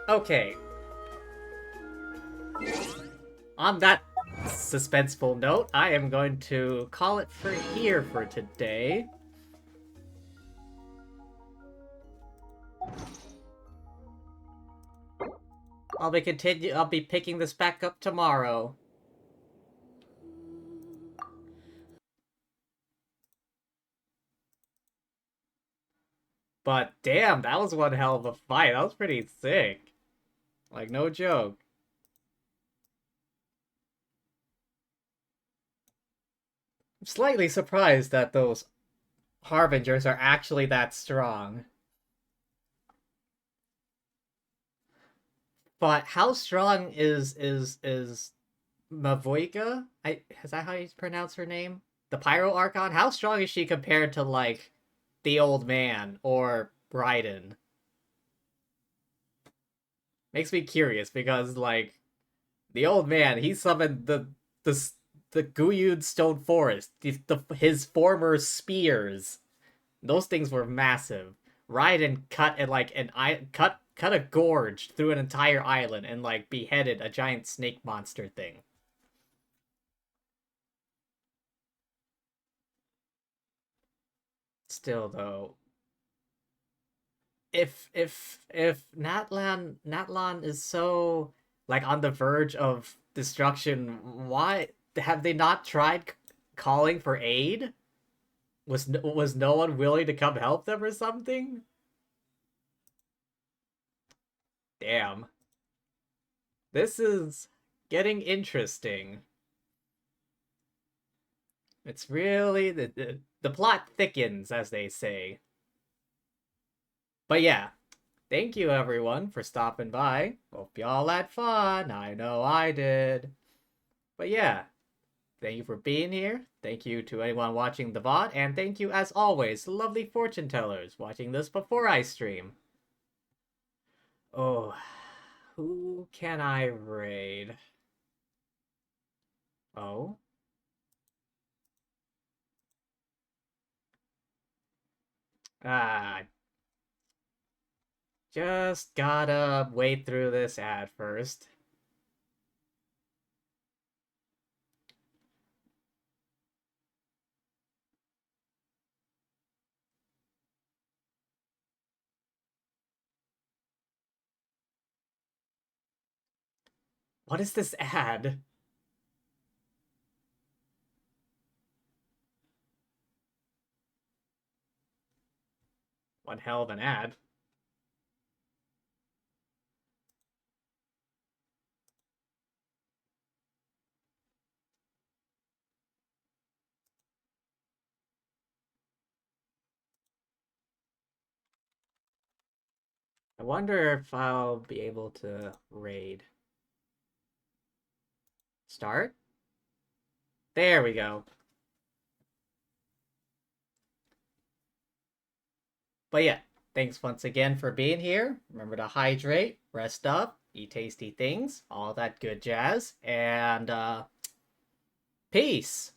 Okay. On that suspenseful note, I am going to call it for here for today. I'll be picking this back up tomorrow. But damn, that was one hell of a fight. That was pretty sick. Like, no joke. I'm slightly surprised that those Harbingers are actually that strong. But how strong is Mavoika? Is that how you pronounce her name? The Pyro Archon? How strong is she compared to, like, the old man or Raiden? Makes me curious because, like, the old man, he summoned the Guyud Stone Forest, his former spears. Those things were massive. Raiden cut a gorge through an entire island and, like, beheaded a giant snake monster thing. Still, though, if Natlan is so, like, on the verge of destruction, why have they not tried calling for aid? Was no one willing to come help them or something? Damn. This is getting interesting. It's really the plot thickens, as they say. But yeah, thank you everyone for stopping by. Hope y'all had fun. I know I did. But yeah, thank you for being here. Thank you to anyone watching the VOD, and thank you as always, lovely fortune tellers watching this before I stream. Oh, who can I raid? Oh. Just gotta wade through this ad first. What is this ad? One hell of an ad. I wonder if I'll be able to raid. Start? There we go. But yeah, thanks once again for being here. Remember to hydrate, rest up, eat tasty things, all that good jazz, and peace!